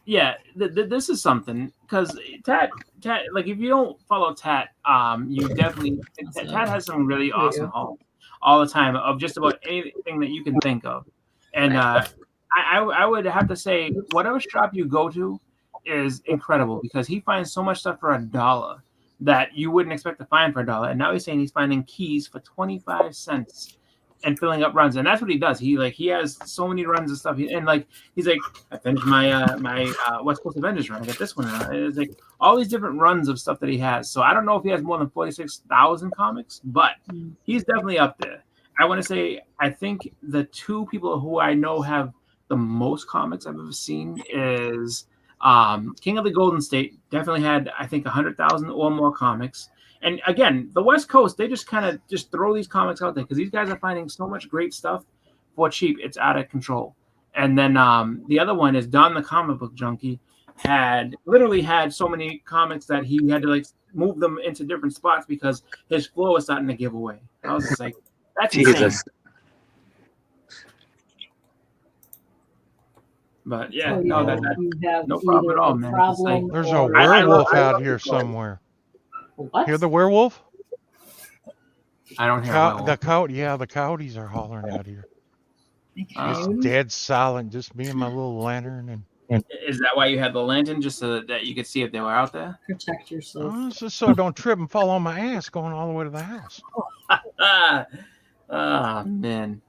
Yeah, this is something because Tat, like if you don't follow Tat, you definitely Tat has some really awesome hauls all the time of just about anything that you can think of, and I would have to say whatever shop you go to is incredible because he finds so much stuff for $1 that you wouldn't expect to find for $1, and now he's saying he's finding keys for 25 cents. And filling up runs, and that's what he does. He has so many runs and stuff, and like he's like, I finished my West Coast Avengers run. I got this one. It's like all these different runs of stuff that he has. So I don't know if he has more than 46,000 comics, but he's definitely up there. I want to say I think the two people who I know have the most comics I've ever seen is King of the Golden State. Definitely had I think 100,000 or more comics. And again, the West Coast, they just kind of just throw these comics out there because these guys are finding so much great stuff for cheap. It's out of control. And then the other one is Don the Comic Book Junkie literally had so many comics that he had to like move them into different spots because his floor was starting to give away. I was just like, that's insane. But yeah, no problem at all, man. Like, there's a werewolf out here somewhere. What? Hear the werewolf? I don't hear The well. the coyotes are hollering out here. Uh, It's dead silent, just me and my little lantern, and Is that why you had the lantern, just so that you could see if they were out there? Protect yourself. it's just so I don't trip and fall on my ass going all the way to the house. Man.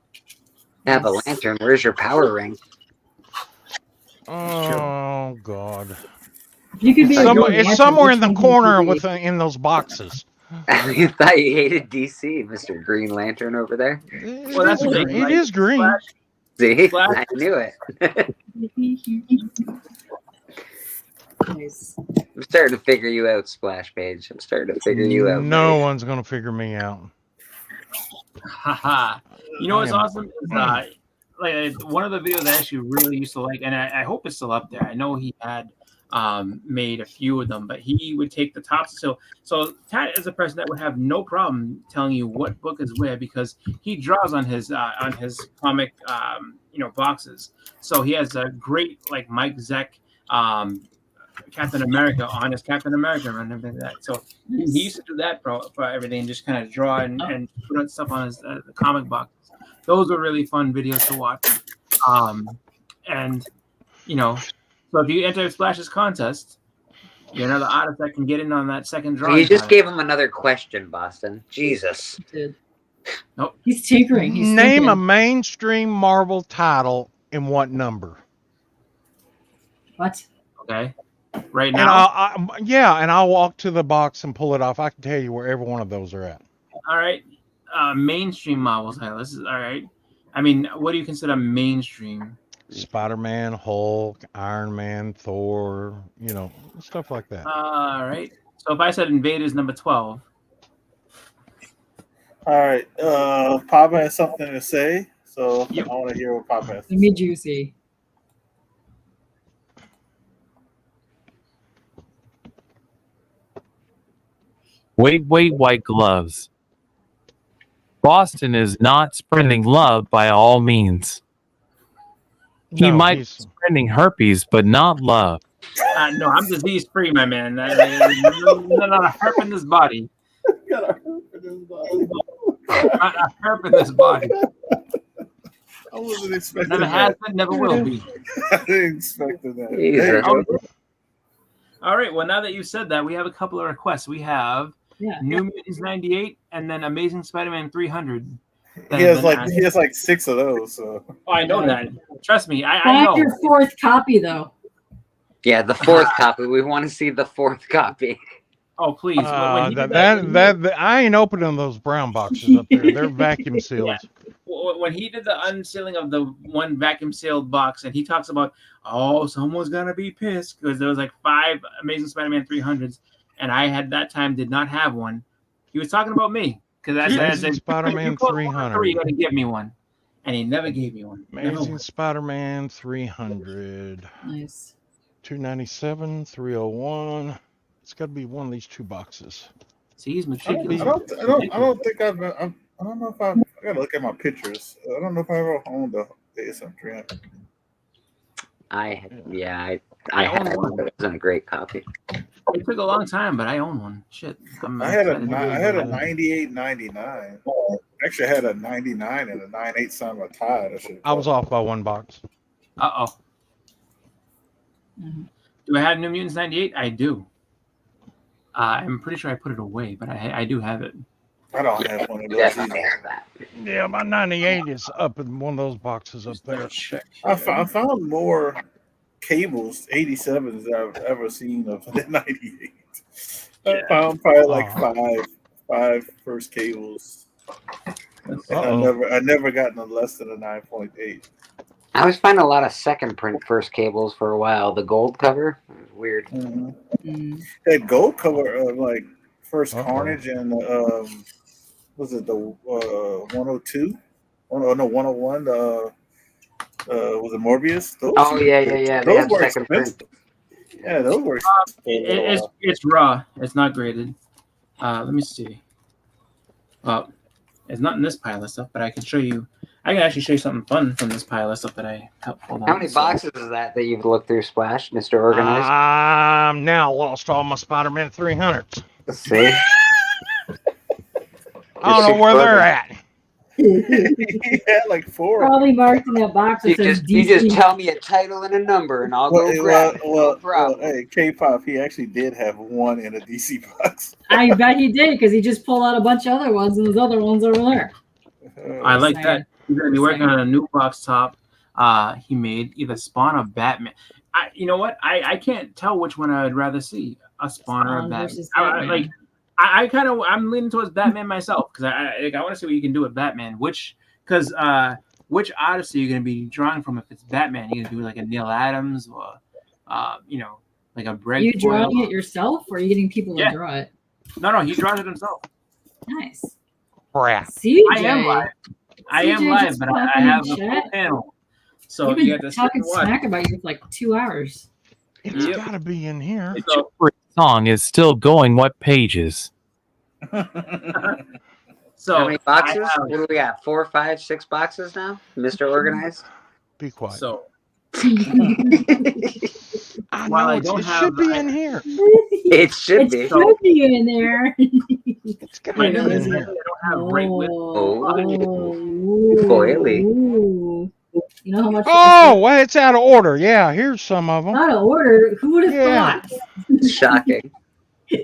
Have a lantern. Where's your power ring? Oh God! You could be a Green It's Lantern, somewhere which in the one do corner you be? in those boxes. I thought you hated DC, Mr. Green Lantern over there. Well, that's It green, right? is green. See, Splash. I knew it. Nice. I'm starting to figure you out, Splash Page. I'm starting to figure you out. No buddy. one's gonna figure me out. Haha. You know what's I am- awesome is like one of the videos I actually really used to like, and I hope it's still up there. I know he had made a few of them, but he would take the tops. So Tat is a person that would have no problem telling you what book is where because he draws on his comic boxes. So he has a great like Mike Zeck Captain America on his Captain America and everything like that. So he used to do that for everything, just kind of draw and put stuff on his the comic box. Those were really fun videos to watch. And so if you enter Splash's contest, you're another artist that can get in on that second drawing. You just gave him another question, Boston. Jesus. Dude. Nope. He's tinkering. He's Name a thinking. mainstream Marvel title and what number? What? Okay. Right And now. and I'll walk to the box and pull it off. I can tell you where every one of those are at. All right. Mainstream Marvel title. This is all right. I mean, what do you consider mainstream? Spider-Man, Hulk, Iron Man, Thor, stuff like that. All right. So if I said Invaders number 12. All right. Papa has something to say, so Yep. I want to hear what Papa has to Let me juicy. Wait, white gloves. Boston is not spreading love by all means. He No, might be he's- spreading herpes, but not love. No, I'm disease free, my man. Not a herp in this body. Got a herp in his body. Not a herp in this body. I wasn't expecting Never that. has been, never will be. I didn't expect that. Jesus. Hey, Oh, all right. Well, now that you said that, we have a couple of requests. We have Yeah. New Mutants 98 and then Amazing Spider-Man 300. he has like 6 of those. So Oh, I know that. Trust me, I Find know. your fourth copy, though. Yeah, the fourth copy. We want to see the fourth copy. Oh, please. When he did I ain't opening those brown boxes up there. They're vacuum sealed. Yeah. When he did the unsealing of the one vacuum sealed box, and he talks about, oh, someone's gonna be pissed because there was like 5 Amazing Spider-Man 300s, and I had that time did not have one. He was talking about me because I said, Amazing Spider-Man "You go 300. You got to give me one," and he never gave me one. Never Amazing once. Spider-Man 300. Nice. 297, 301. It's got to be one of these 2 boxes. See, he's I meticulous. don't think I've been. I don't know if I gotta look at my pictures. I don't know if I ever owned a ASM 300. I had own one, but it wasn't a great copy. It took a long time, but I own one. Shit. I had a 98, 99. Actually, I had a 99 and a 98 signed by Todd. I was off by 1 box. Uh-oh. Mhm. Do I have New Mutants 98? I do. I'm pretty sure I put it away, but I do have it. I don't have one of You those definitely either. have that. Yeah, my 98 is up in one of those boxes up there. Check. I found more cables, 87s that I've ever seen of the 98. I found probably like five first cables. And I never got no less than a 9.8. I was finding a lot of second print first cables for a while. The gold cover, it was weird. Mm. That gold cover of like first Uh-oh. Carnage and was it the 102? Oh no, 101. Was it Morbius? Those, Oh yeah. They those have were second print. expensive. Yeah, those were expensive. It's raw. It's not graded. Let me see. Well, it's not in this pile of stuff, but I can show you. I can actually show you something fun from this pile of stuff that I helped pull out. How many boxes is that you've looked through, Splash, Mr. Organized? I'm now lost all my Spider-Man 300s. See? I don't know where they're at. He had like 4. Probably marked in that box that You says just, you just DC. tell me a title and a number, and I'll go grab it. No problem. Hey, K-pop, he actually did have 1 in a DC box. I bet he did because he just pulled out a bunch of other ones, and those other ones over there. I like Sad. that. He's gonna be working on a new box top. He made either Spawn or Batman. You know what? I can't tell which one I would rather see, a Spawn or a Spawn Batman. versus Batman. I'm leaning towards Batman myself because I want to see what you can do with Batman. Which artist are you going to be drawing from if it's Batman? You're going to do like a Neil Adams or like a Brett. Are you Foyle? drawing it yourself, or are you getting people to Yeah. draw it? No, he draws it himself. Nice. Crap. CJ, I am live. I am CJ live, just but popped I in have the a full chat. panel. So We've you been have to sit talking and watch. smack about you for like 2 hours. It's Yep. got to be in here. The So- Chipper song is still going. What pages? So How many boxes? I have- What do we got? 4, 5, 6 boxes now? Mr. Organized? Be quiet. so I while know I it don't should be have- in here. It should It be. should be in there. It's got to my be new in is I here. don't have right with. Boily. Ooh. You know how much? Oh, well, it's out of order. Yeah, here's some of them. Out of order. Who would have Yeah. thought? Shocking. There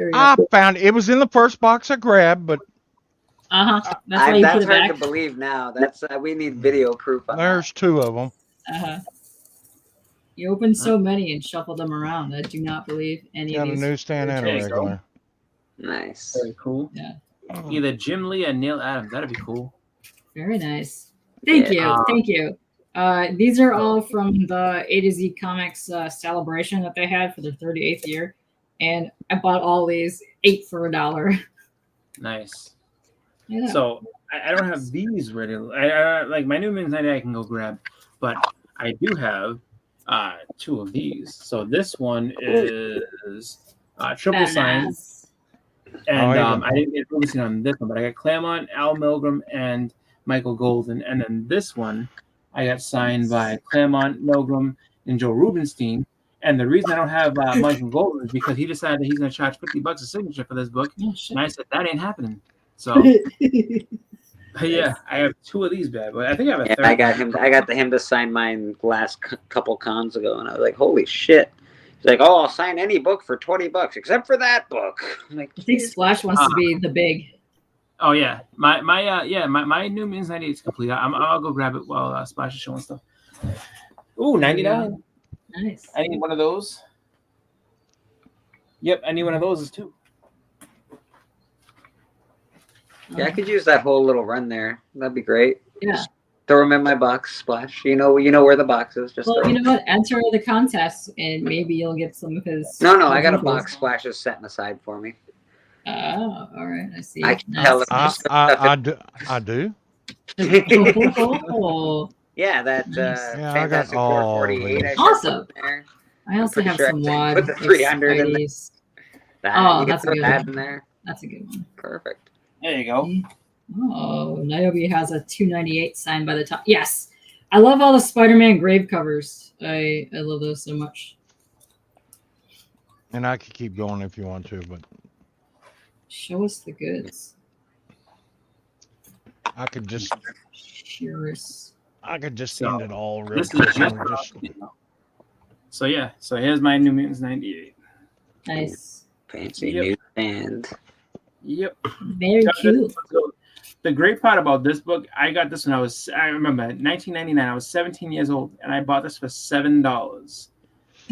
we go. I found it was in the first box I grabbed, but That's why you put That's it hard back. to believe now. That's we need video proof on that. there's 2 of them. You opened so many and shuffled them around. I do not believe any Got of a these. newsstand and a There you go. regular. Nice. Very cool. Yeah. Either Jim Lee or Neil Adams. That'd be cool. Very nice. Thank Yeah. you. Thank you. These are all from the A to Z Comics celebration that they had for their 38th year. And I bought all these 8 for $1. Nice. Yeah. So I don't have these ready. I like my new Mutants 90 I can go grab, but I do have 2 of these. So this one is Triple Signs, and Oh, yeah. I didn't get focusing on this one, but I got Claremont, Al Milgram, and Michael Golden, and then this one I got signed by Claremont, Milgram, and Joe Rubenstein. And the reason I don't have Michael Golden is because he decided that he's going to charge $50 a signature for this book, Oh, shit. and I said that ain't happening. So. Yeah, I have 2 of these bad boys. I think I have a Yeah, third. I got him to sign mine last couple cons ago, and I was like, "Holy shit!" He's like, "Oh, I'll sign any book for $20, except for that book." I'm like, I think Splash wants to be the big. Oh yeah, my new Mutants 98 is complete. I'll go grab it while Splash is showing stuff. Ooh, 99. Nice. I need one of those. Yep, I need one of those as too. yeah, I could use that whole little run there. That'd be great. Yeah. Just throw them in my box, Splash. You know where the box is. Just Well, throw you 'em. know what? Enter the contest, and maybe you'll get some of his. No, I got a examples. box Splash is setting aside for me. Oh, all right. I see. I can tell Nice. if- I do. Oh, Yeah, that Nice. Yeah, I got Fantastic all 448. I these. should put Awesome. in there. I also pretty have sure I some can WAD. put the with 300 in there. Spideys. That, Oh, you can that's a put good that one. in there. That's a good one. Perfect. There you go. Oh, Niobe has a 298 signed by the top. Yes, I love all the Spider-Man grave covers. I love those so much. And I could keep going if you want to, but Show us the goods. I could just Curious. end it all real This quick. is just. and just- So yeah, so here's my new Mutants 98. Nice. Fancy Yep. new band. Yep. Very cute. So the great part about this book, I got this when I remember 1999. I was 17 years old, and I bought this for $7.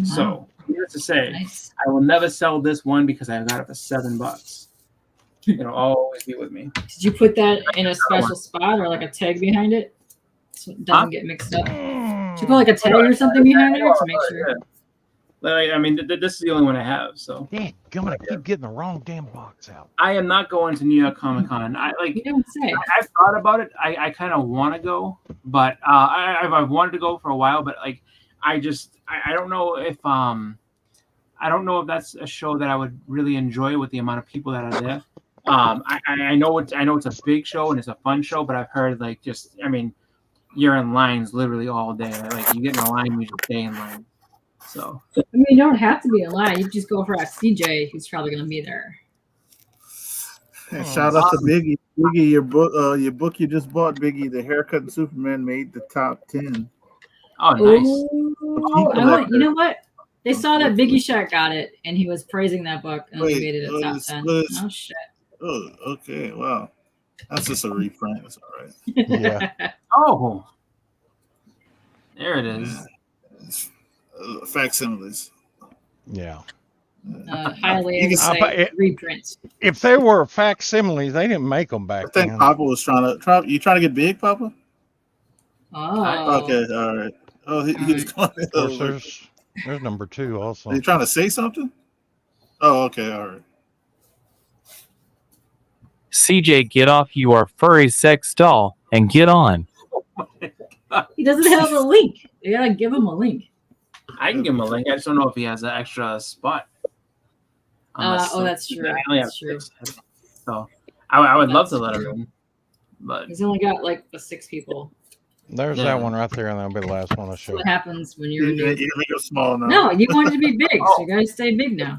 So needless to say, Nice. I will never sell this one because I got it for $7. It'll always be with me. Did you put that in a special spot or like a tag behind it so it doesn't get mixed up? Did you put like a tag or something behind it to make sure? Like, I mean, this is the only one I have. So Dang, I keep getting the wrong damn box out. I am not going to New York Comic Con. You don't say. I've thought about it. I kind of want to go, but I've wanted to go for a while. But like, I don't know if I don't know if that's a show that I would really enjoy with the amount of people that are there. I know it's a big show and it's a fun show, but I've heard like you're in lines literally all day. Like you get in a line, you just stay in line. So I mean, you don't have to be in line. You just go for a CJ who's probably going to be there. And shout out to Biggie. Biggie, your book you just bought, Biggie, The Haircut and Superman made the top 10. Oh, nice. Ooh, you know what? They saw that Biggie Shaq got it, and he was praising that book, and they made it a top 10. Oh shit! Oh, okay, wow. That's just a reprint. It's all right. Yeah. Oh, there it is. Facsimiles. Yeah. Highly reprints. If they were facsimiles, they didn't make them back I think then. Papa was trying to get big, Papa? Oh. Okay, all right. Oh, he's going Of course, there's number 2 also. Are you trying to say something? Oh, okay, all right. CJ, get off your furry sex doll and get on. He doesn't have a link. You gotta give him a link. I can give him a link. I just don't know if he has an extra spot. That's true. I only have That's true. 6. So I would love to let him in, but He's only got like the 6 people. There's that one right there, and that'll be the last one I show. What happens when you're You make it small now. No, you want it to be big, so you gotta stay big now.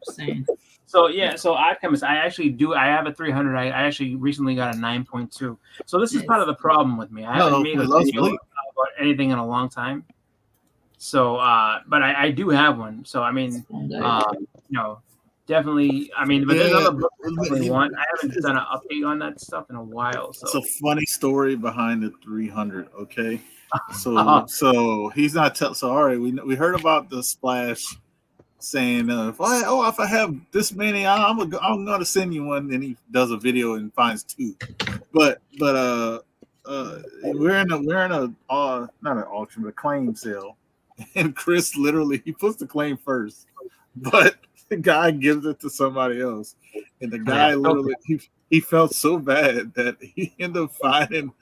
Just saying. so yeah. So Optimus, I have a 300. I actually recently got a 9.2. So this is part of the problem with me. I haven't made a video about anything in a long time. So, but I do have one. So I mean, definitely. I mean, but there's other books I definitely want. I haven't done an update on that stuff in a while. So it's a funny story behind the 300. Okay, so he's not so all right. We heard about the Splash saying if I have this many, I'm gonna send you one. And he does a video and finds 2. But we're in a not an auction, but a claim sale. And Chris literally he puts the claim first, but the guy gives it to somebody else, and the guy literally he felt so bad that he ended up finding.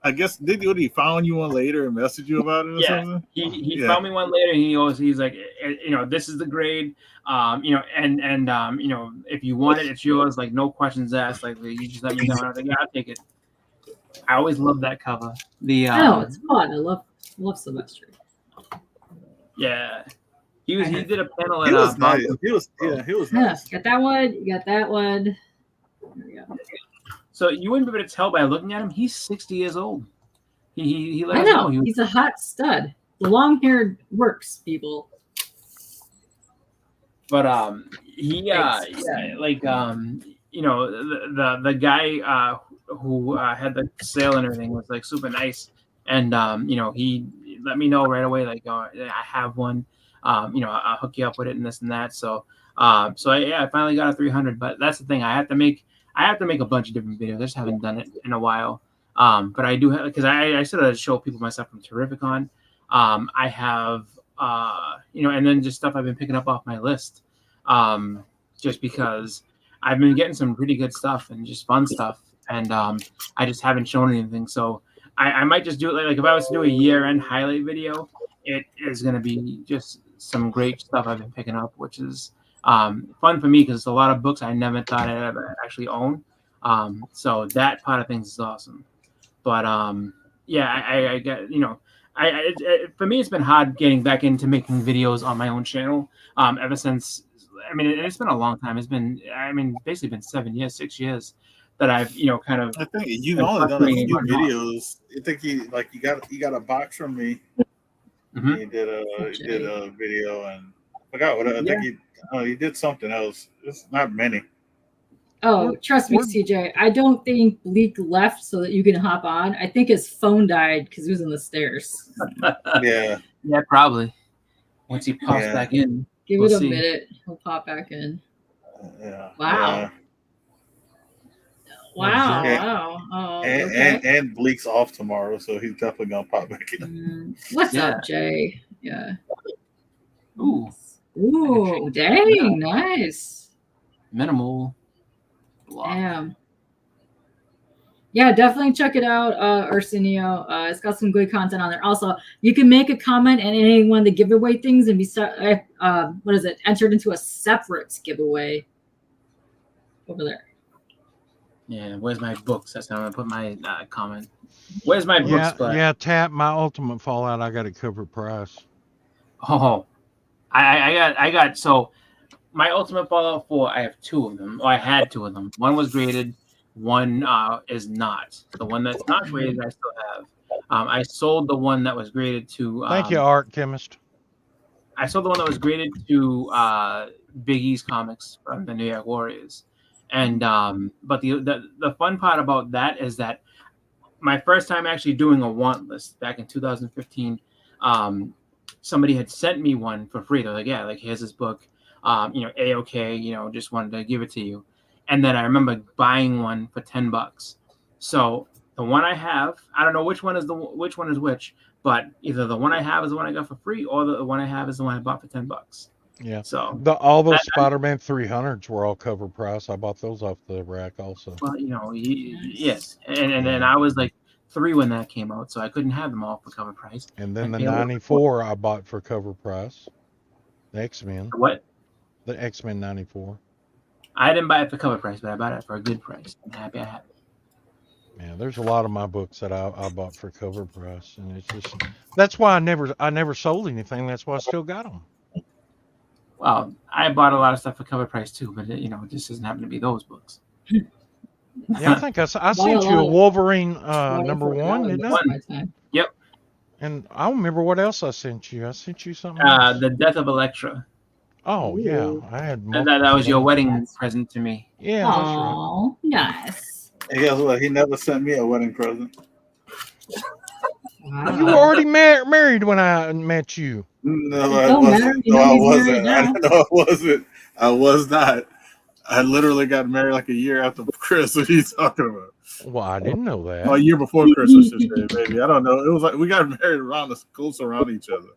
I guess he found you one later and messaged you about it or something. He found me one later. And he's like, this is the grade, and if you want it, it's yours. Like no questions asked. Like you just let me know. And I was like, yeah, I'll take it. I always love that cover. It's fun. I love Sylvester. Yeah, he did a panel at. He was nice. He was nice. Got that one. You got that one. There we go. So you wouldn't be able to tell by looking at him. He's 60 years old. He let I us know. know. He's a hot stud. The long hair works, people. But the guy who had the sale and everything was like super nice, and he let me know right away, like, I have one, I'll hook you up with it and this and that. So I finally got a 300, but that's the thing. I have to make a bunch of different videos. I just haven't done it in a while. But I do have, because I sort of show people my stuff from Terrificon. I have, and then just stuff I've been picking up off my list. Just because I've been getting some pretty good stuff and just fun stuff. And I just haven't shown anything. So I might just do it like if I was to do a year-end highlight video, it is going to be just some great stuff I've been picking up, which is fun for me because it's a lot of books I never thought I'd ever actually own. So that part of things is awesome. But I get, for me, it's been hard getting back into making videos on my own channel ever since. I mean, it's been a long time. It's been, basically been 6 years that I've, kind of. I think you've only done a few videos. I think you got a box from me. Mm-hmm. You did a video, and I forgot what I think you did something else. It's not many. Oh, trust me, CJ. I don't think Bleak left so that you can hop on. I think his phone died because he was in the stairs. Yeah, probably. Once he pops back in, give it a minute. He'll pop back in. Yeah. Wow. Wow. Wow. Oh, and Bleak's off tomorrow, so he's definitely gonna pop back in. What's up, Jay? Yeah. Ooh, dang, nice. Minimal. Damn. Yeah, definitely check it out, Arsenio. It's got some good content on there. Also, you can make a comment and any one of the giveaway things and be entered into a separate giveaway over there. Yeah, where's my books? That's how I'm gonna put my comment. Where's my books? Yeah, tap my Ultimate Fallout. I got a cover price. Oh, I got. So my Ultimate Fallout 4, I have two of them. Or I had two of them. One was graded, one is not. The one that's not graded, I still have. I sold the one that was graded to. Thank you, Art Chemist. I sold the one that was graded to Big East Comics from the New York Warriors, and but the fun part about that is that my first time actually doing a want list back in 2015, somebody had sent me one for free. They're like, yeah, like here's this book, A-OK, just wanted to give it to you, and then I remember buying one for $10. So the one I have, I don't know which one is which. But either the one I have is the one I got for free, or the one I have is the one I bought for $10. Yeah. So All those Spider-Man 300s were all cover price. I bought those off the rack also. well, yes, and then I was like 3 when that came out, so I couldn't have them all for cover price. And then the Yeah. 94 I bought for cover price. The X-Men. What? The X-Men 94. I didn't buy it for cover price, but I bought it for a good price. I'm happy I have it. Yeah, there's a lot of my books that I bought for cover price, and it's just that's why I never sold anything. That's why I still got them. Well, I bought a lot of stuff for cover price too, but it just doesn't happen to be those books. Yeah, I think I sent you a Wolverine number 1, didn't I? Yep. And I don't remember what else I sent you. I sent you something else. The Death of Elektra. Oh yeah, I had That was your wedding present to me. Yeah, that's right. Oh, nice. And guess what? He never sent me a wedding present. Wow. You were already married when I met you. No, I don't matter. wasn't. You No, know I he's wasn't. married now. No, I wasn't. I was not. I literally got married like a year after Chris. What are you talking about? Well, I didn't know that. Oh, a year before Chris, I should say, maybe. I don't know. It was like we got married close around each other.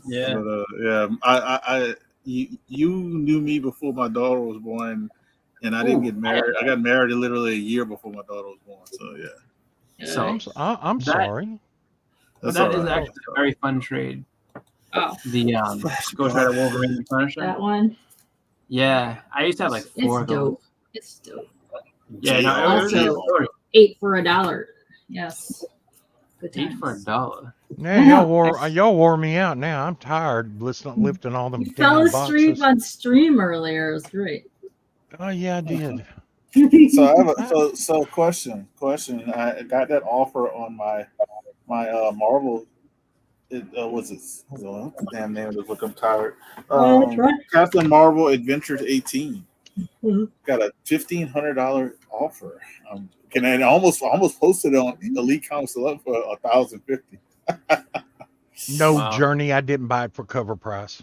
Yeah. But, yeah. You knew me before my daughter was born, and I didn't get married. I got married literally a year before my daughter was born. So yeah. So I'm sorry. That's that all is right. actually a very fun trade. Oh, The Ghost Rider Wolverine and Punisher. that one. Yeah, I used to have like 4 of It's those. dope. It's dope. Yeah, no, it was a good Also- story. 8 for $1. Yes. Good 8 for times. $1. Now y'all wore me out. Now I'm tired lifting all them You fell damn asleep boxes. on stream earlier. It was great. Oh yeah, I did. So I have a question. I got that offer on my Marvel. What's the damn name of the book? I'm tired. That's right. Captain Marvel Adventures 18 Mhm. got a $1,500 offer. And I almost posted it on Elite Comics 11 for $1,050. No Wow. Journey. I didn't buy it for cover price.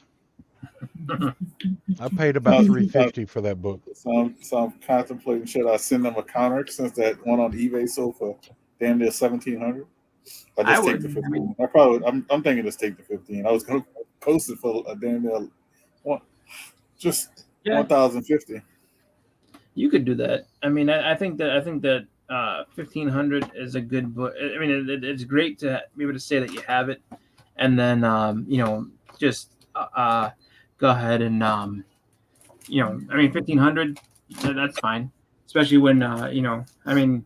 I paid about $350 for that book. So I'm contemplating, should I send them a counter since that one on eBay sold for damn near $1,700? I I just take would. the 15. I mean- I probably I'm thinking just take the 15. I was gonna post it for a damn near Yeah. 1,050. You could do that. I mean, I think that 1,500 is a good book. I mean, it's great to be able to say that you have it, and then just go ahead and I mean, 1,500, that's fine, especially when I mean,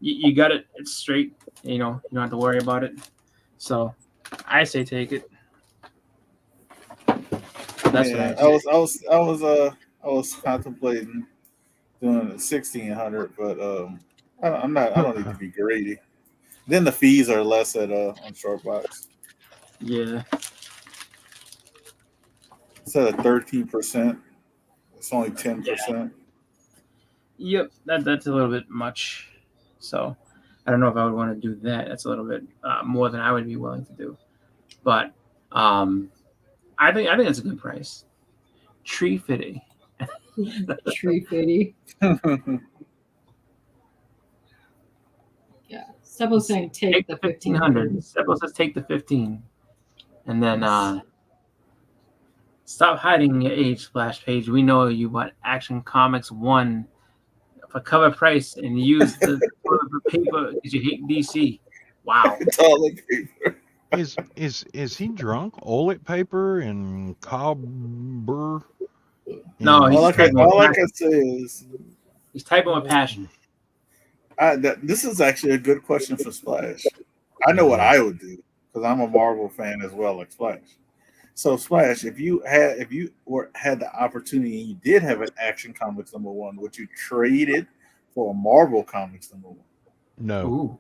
you got it. It's straight. You don't have to worry about it. So, I say take it. That's Yeah, what I say. I was contemplating doing 1,600, but I don't need to be greedy. Then the fees are less at on Shortbox. Yeah. Instead of 13%, it's only 10%. Yep, that's a little bit much. So I don't know if I would want to do that. That's a little bit more than I would be willing to do. But I think it's a good price. Tree fitting. Tree fitty. Yeah. Someone's saying take the 1,500. Seppo says take the 15. And then stop hiding your age, Splash Page. We know you bought Action Comics 1 for cover price and use the toilet paper because you hate DC. Wow. Toilet paper. Is he drunk? Oilet paper and cobber. No, All I can say is He's typing with passion. this is actually a good question for Splash. I know what I would do because I'm a Marvel fan as well, like Splash. So Splash, if you had the opportunity and you did have an Action Comics #1, would you trade it for a Marvel Comics #1? No, Ooh,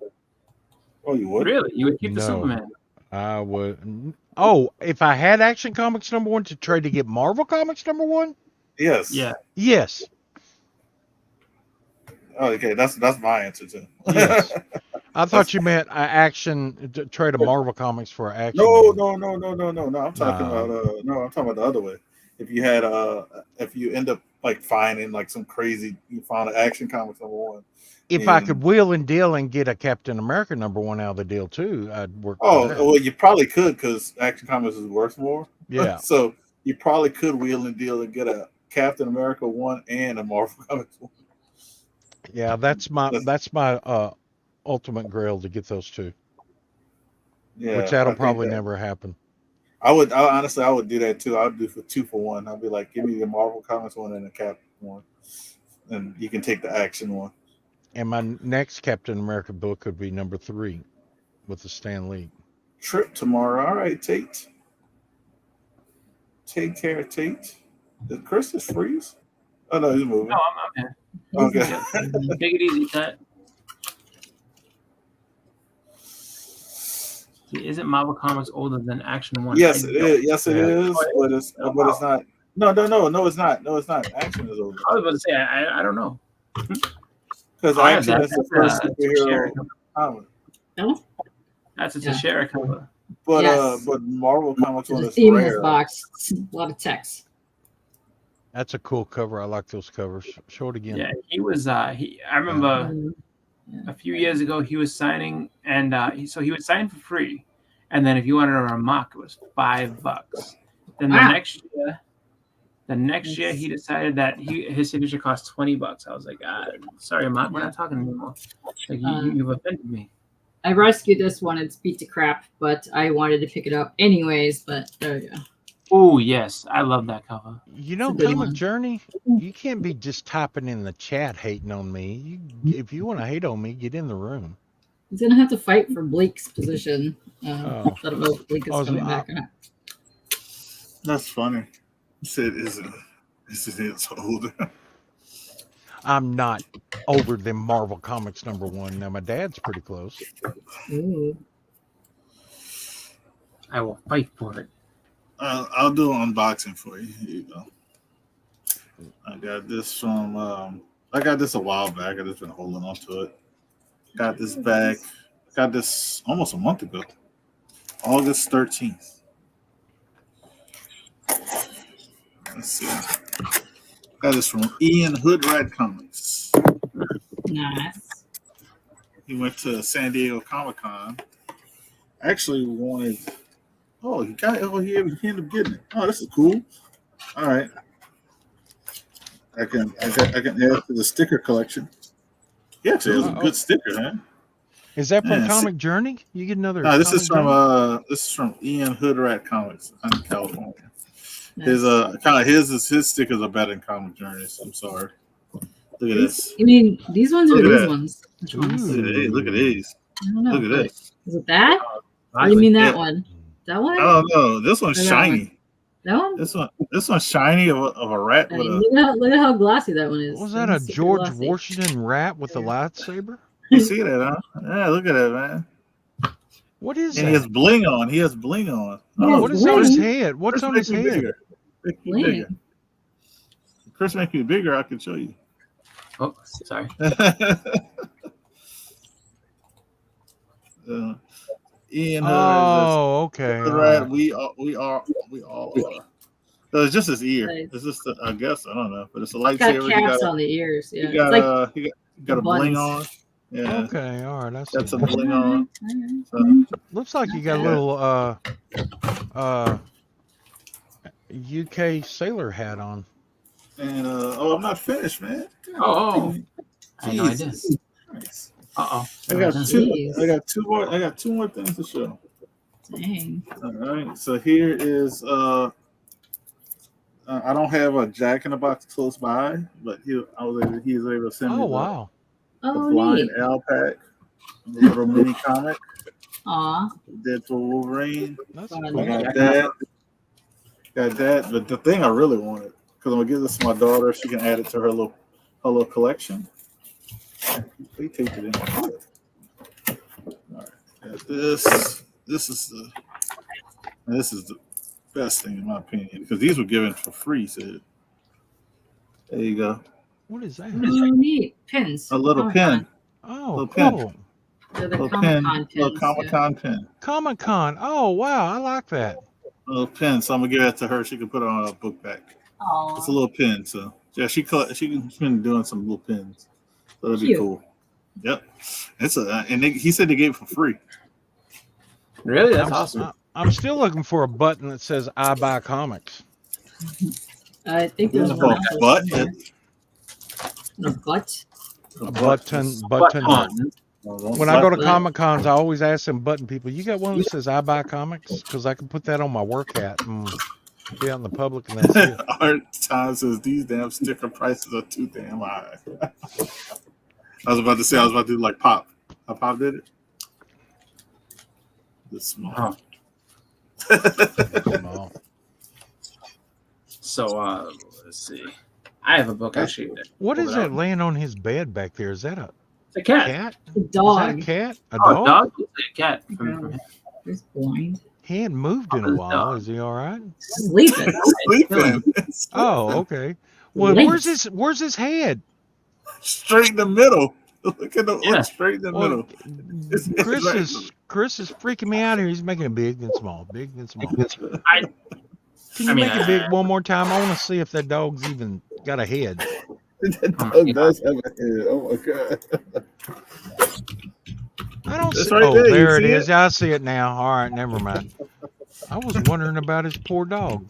Oh, you would. really? You would keep the No. Superman? I would. Oh, if I had Action Comics #1 to trade to get Marvel Comics #1, Yes. Yeah. yes, Oh, okay, that's my answer too. yes. I thought you meant Action to trade a Marvel Comics for an Action. No. one. I'm talking Nah. about I'm talking about the other way. If you had if you end up like finding like some crazy, you found an Action Comics #1. If I and- could wheel and deal and get a Captain America #1 out of the deal too, I'd work. Oh, for that. well, you probably could because Action Comics is worth more. Yeah. So you probably could wheel and deal and get a Captain America 1 and a Marvel Comics 1. Yeah, that's my ultimate grail to get those two, Yeah, which I that'll think probably that- never happen. I honestly would do that too. I would do for 2 for 1. I'd be like, give me the Marvel Comics 1 and the Cap 1, and you can take the Action 1. And my next Captain America book could be #3 with the Stan Lee. Trip tomorrow. All right, Tate. Take care, Tate. Did Chris just freeze? Oh no, he's moving. No, I'm here. Okay. Take it easy, Cut. Isn't Marvel Comics older than Action 1? Yes, it is. Yes, it Yeah. is. But it's not. No, it's not. No, it's not. Action is older I was about to say, I don't know. because I have Action that. is the first That's a superhero Teixeira. comic. No? That's a Yeah. Teixeira cover. But Yes. but Marvel Comics There's 1 a is theme in this rare. box. It's a lot of text. That's a cool cover. I like those covers. Show it again. Yeah, he was. I remember Um, a few years ago he was signing, and so he would sign for free, and then if you wanted a mock, it was $5. Then Wow. the next year he decided that his signature cost $20. I was like, sorry, Mark, we're not talking anymore. Like you've offended me. I rescued this one. It's beat to crap, but I wanted to pick it up anyways. But there you go. Oh yes, I love that cover. You know, It's a good Comic one. Journey, you can't be just typing in the chat hating on me. If you want to hate on me, get in the room. He's gonna have to fight for Blake's position. Oh. I don't know if Blake is Oh, so coming I- back or not. That's funny. He said, "It's older." I'm not older than Marvel Comics #1. Now, my dad's pretty close. Ooh. I will fight for it. I'll do an unboxing for you. Here you go. I got this from. I got this a while back. I just been holding on to it. Got this back. Got this almost a month ago, August 13th. Let's see. Got this from Ian Hoodrat Comics. Nice. He went to San Diego Comic-Con. Actually wanted. Oh, he got it. Oh, he ended up getting it. Oh, this is cool. All right. I can add it to the sticker collection. Yeah, so it was a good sticker, huh? Is that from Yeah, Comic Journey? You get another. No, this is Comic from Journey? Ian Hoodrat Comics in California. Nice. His stickers are better than Comic Journeys. I'm sorry. Look at this. You mean these ones or Look at these that. ones? Which ones? Look at these. I don't know. Look at this. Is it that? Or you mean that Yeah. one? That one? Oh no, this one's Or that shiny. That one? This one's shiny of a rat I with mean, a. look at how glossy that one is. Was that a Super George glossy. Washington rat with a lightsaber? You see that, huh? Yeah, look at that, man. What is And he has that? bling on. He has bling on. Yeah, What is on his bling. head? What's Chris, on his make me head? bigger. Make me Bling. bigger. Chris, make me bigger. I can show you. Oh, sorry. Ian Hood. Oh, okay. Right. all right. We all are. So it's just his ear. Nice. It's just, I guess, I don't know, but it's a It's got lightsaber. caps on the ears. Yeah. He got, It's like he got a bling buttons. on. Yeah, Okay, all right. got some That's bling on. Alright. So, looks like you got a little UK sailor hat on. and I'm not finished, man. Oh, I had no idea. Jesus Christ. Uh-oh. I got Jeez. I got two more things to show. Dang. All right, so here is I don't have a Jack in the Box close by, but he was able to send me Oh, wow. the Oh, Blind neat. Al pack, the little mini comic, Aw. Deadpool Wolverine. That's Fun. I cool. got that. Got that, but the thing I really wanted, because I'm gonna give this to my daughter, she can add it to her little collection. We taped it in. All right, got this. This is the best thing in my opinion, because these were given for free. So there you go, What is that? Oh, neat. Pins. a little pin, Oh, little pin. cool. They're the little Comic pin, Con little pins. Comic Con pin, Comic Con. Oh, wow. I like that. little pin. So I'm gonna give that to her. She can put it on her book bag. Oh, It's a little pin. So yeah, she's been doing some little pins. So that'd be Cute. cool. Yep, he said they gave it for free. Really? That's I'm, awesome. I'm still looking for a button that says I buy comics. I think There's there's a one else. butt. A butt. A button. When I go to Comic Cons, I always ask them button people, you got one that says I buy comics? Because I can put that on my work hat and be out in the public and that's it. Art Time says these damn sticker prices are too damn high. I was about to do like Pop. How Pop did it? This small. No. So let's see. I have a book actually. What is that laying on his bed back there? Is that a It's a cat. cat? A Is that a dog. cat? A Oh, dog? dog? It's a cat. From He's blind. He hadn't moved in a while. Is he all right? Sleeping. Sleeping. Oh, okay. Well, Late. where's his head? Straight in the middle. Look at the Yeah. look straight in the Well, middle. Chris is freaking me out here. He's making it big and small, big and small. I Can you I mean, make it big one more time? I want to see if that dog's even got a head. That dog does have a head. Oh my god. I don't It's see. right Oh, there. You there it see is. I see it now. All right, never mind. I was wondering about his poor dog.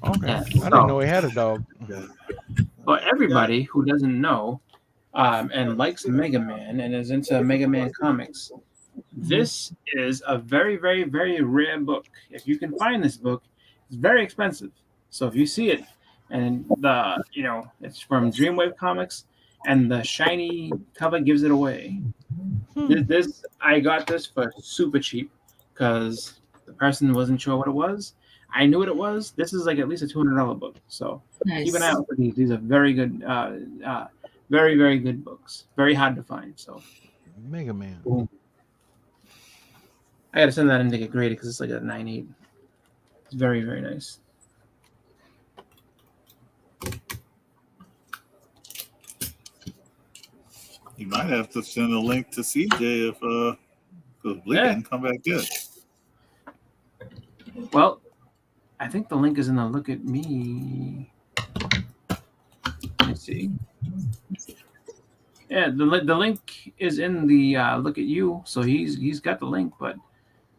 Okay, Yeah, I didn't know he had a dog. But everybody who doesn't know and likes Mega Man and is into Mega Man comics, this is a very, very, very rare book. If you can find this book, it's very expensive. So if you see it, and it's from Dreamwave Comics, and the shiny cover gives it away. I got this for super cheap because the person wasn't sure what it was. I knew what it was. This is like at least a $200 book. So Nice. keep an eye out for these. These are very good, very, very good books. Very hard to find. So Mega Man. I got to send that in to get graded because it's like a 9.8. It's very, very nice. You might have to send a link to CJ if because Bleak didn't come back yet. Well, I think the link is in the Look at Me. Let me see. Yeah, the link is in the Look at You, so he's got the link, but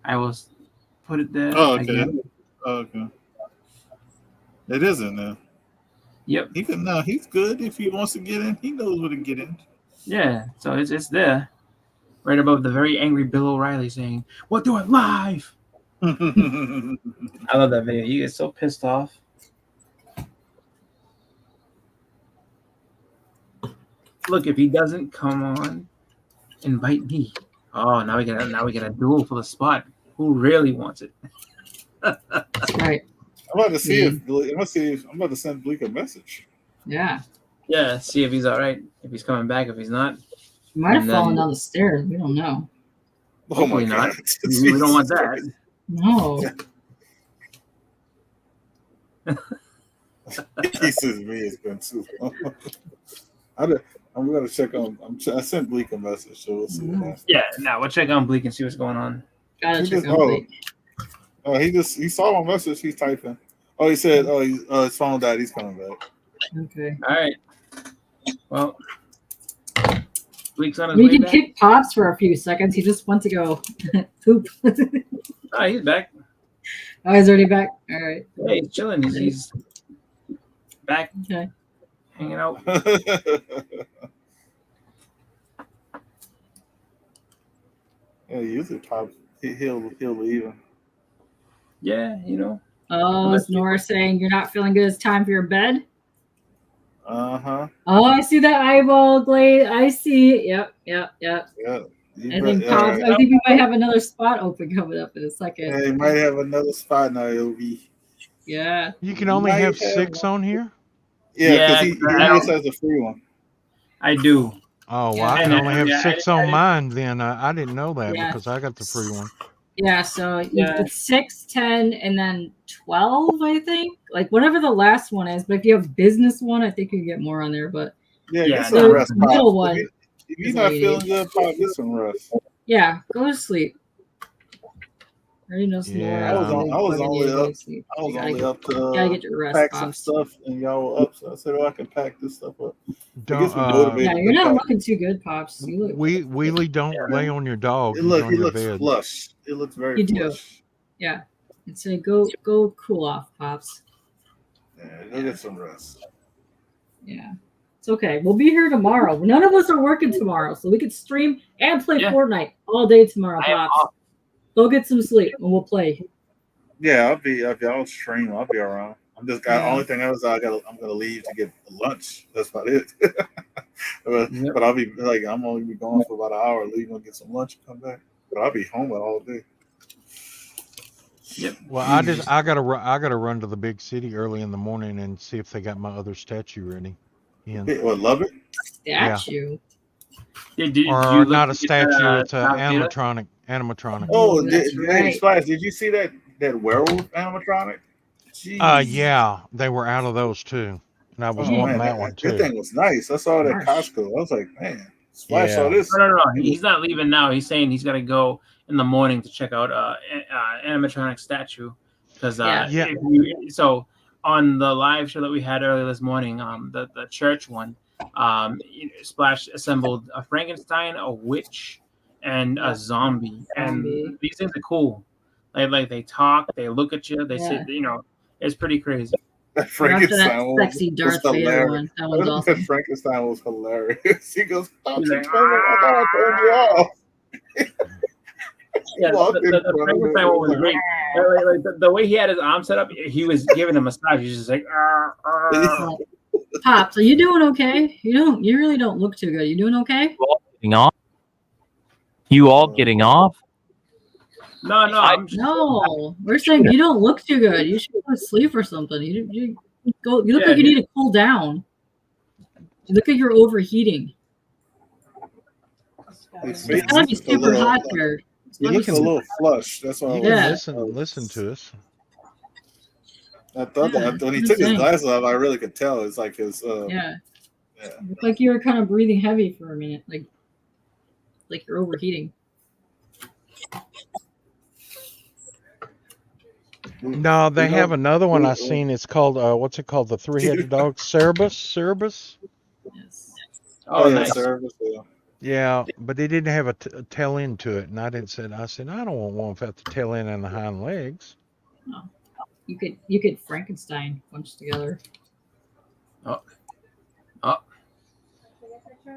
I will put it there. Oh, okay. again. Okay. It is in there. Yep. He's good if he wants to get in. He knows where to get in. Yeah, so it's there, right above the very angry Bill O'Reilly saying, "We'll do it live." I love that video. You get so pissed off. Look, if he doesn't come on, invite me. Oh, now we get a duel for the spot. Who really wants it? That's right. I'm about to see if I'm about to send Bleak a message. Yeah. Yeah, see if he's all right. If he's coming back, if he's not, He might have And then- fallen down the stairs. We don't know. Oh hopefully my not. god. We don't want that. No. He says me it's been too long. I'm gonna check on. I sent Bleak a message, so we'll see. What happens. Yeah, now we'll check on Bleak and see what's going on. Gotta He check just- out oh. Blake. He saw my message. He's typing. Oh, he said, his phone died. He's coming back. Okay. All right. Well, Bleak's on his We way can back. kick Pops for a few seconds. He just went to go poop. Oh, he's back. Oh, he's already back. All right. Hey, he's chilling. He's back Okay. hanging out. Yeah, usually Pop he'll leave him. Yeah, Oh, is Nora saying you're not feeling good? It's time for your bed. Uh-huh. Oh, I see that eyeball glade. I see it. Yep. Yeah. I think Pops. I think we might have another spot open coming up in a second. Yeah, he might have another spot now, Yogi. Yeah. You can only Might have have 6 on here? Yeah, because Yeah, he just has a free one. I do. Oh, well, Yeah. I can And, only have yeah, 6 on mine then. I didn't know that Yeah. because I got the free one. Yeah, so Yeah. it's 6, 10, and then 12, I think. Like whatever the last one is. But if you have business one, I think you can get more on there. But Yeah, Yeah, get some no. rest, The middle Pop. one If you're is not all you feeling need. good, Pop, get some rest. Yeah, go to sleep. I already know some more. Yeah. I was only up. I was gotta only get, up gotta to get your rest, pack some Pops. stuff, and y'all were up. So I said, "Oh, I can pack this stuff up." It Don't, gets me motivated. Yeah, you're not looking too good, Pops. You look, Wheelie, don't lay on your dog. He's He on your looks bed. flush. It looks very You do. flush. yeah. And so go cool off, Pops. Yeah, go get some rest. Yeah. It's okay. We'll be here tomorrow. None of us are working tomorrow, so we could stream and play Yeah. Fortnite all day tomorrow, I am Pops. off. Go get some sleep and we'll play. Yeah, I'll be. If y'all stream, I'll be around. I'm just got Yeah. only thing else I'm gonna leave to get lunch. That's about it. but, Yep. but I'll be like I'm only be gone for about an hour. Leave and get some lunch and come back. But I'll be home all day. Yep. Well, I gotta run to the big city early in the morning and see if they got my other statue ready. Yeah. What, love it? Statue. Did you Or look not a at, statue, it's an South Theater? animatronic. Oh, that's hey, right. Splash, did you see that werewolf animatronic? Jeez. Yeah, they were out of those too. And I was Oh, wanting man, that one that too. thing was nice. I saw it at Gosh. Costco. I was like, man, Splash Yeah. saw this. No. He's not leaving now. He's saying he's got to go in the morning to check out animatronic statue because Yeah. so on the live show that we had earlier this morning, the church one, Splash assembled a Frankenstein, a witch, and a zombie, and Zombie. these things are cool. Like they talk, they look at you, they Yeah. say, it's pretty crazy. That After that Frankenstein was sexy Darth Vader hilarious. one. That one's awesome. Frankenstein was hilarious. He goes, He's like, I thought I turned you off. Yeah, Walked in the front of Frankenstein it. one was great. Like, the way he had his arm set up, he was giving a massage. He's just like, Pops, are you doing okay? You really don't look too good. You doing okay? You all getting off? You all getting off? no, I'm just, No, we're saying you don't look too good. You should go to sleep or something. You look Yeah, like you need to cool down. You look like you're overheating. His It's face gotta be is a super little- hot there. It's He gotta be looks a super- little flush. That's why I You was. Yeah. can listen to us. I thought Yeah, that when he I'm took his saying. glasses off, I really could tell. It's like his. Yeah. Yeah. You look like you were kind of breathing heavy for a minute, like you're overheating. No, they You know- have another one I seen. It's called what's it called? The three-headed dog, Cerebus. Yes. oh, yeah, nice. service. Yeah. Yeah, but they didn't have a tail end to it, and I said I don't want one without the tail end and the hind legs. You could Frankenstein bunch together.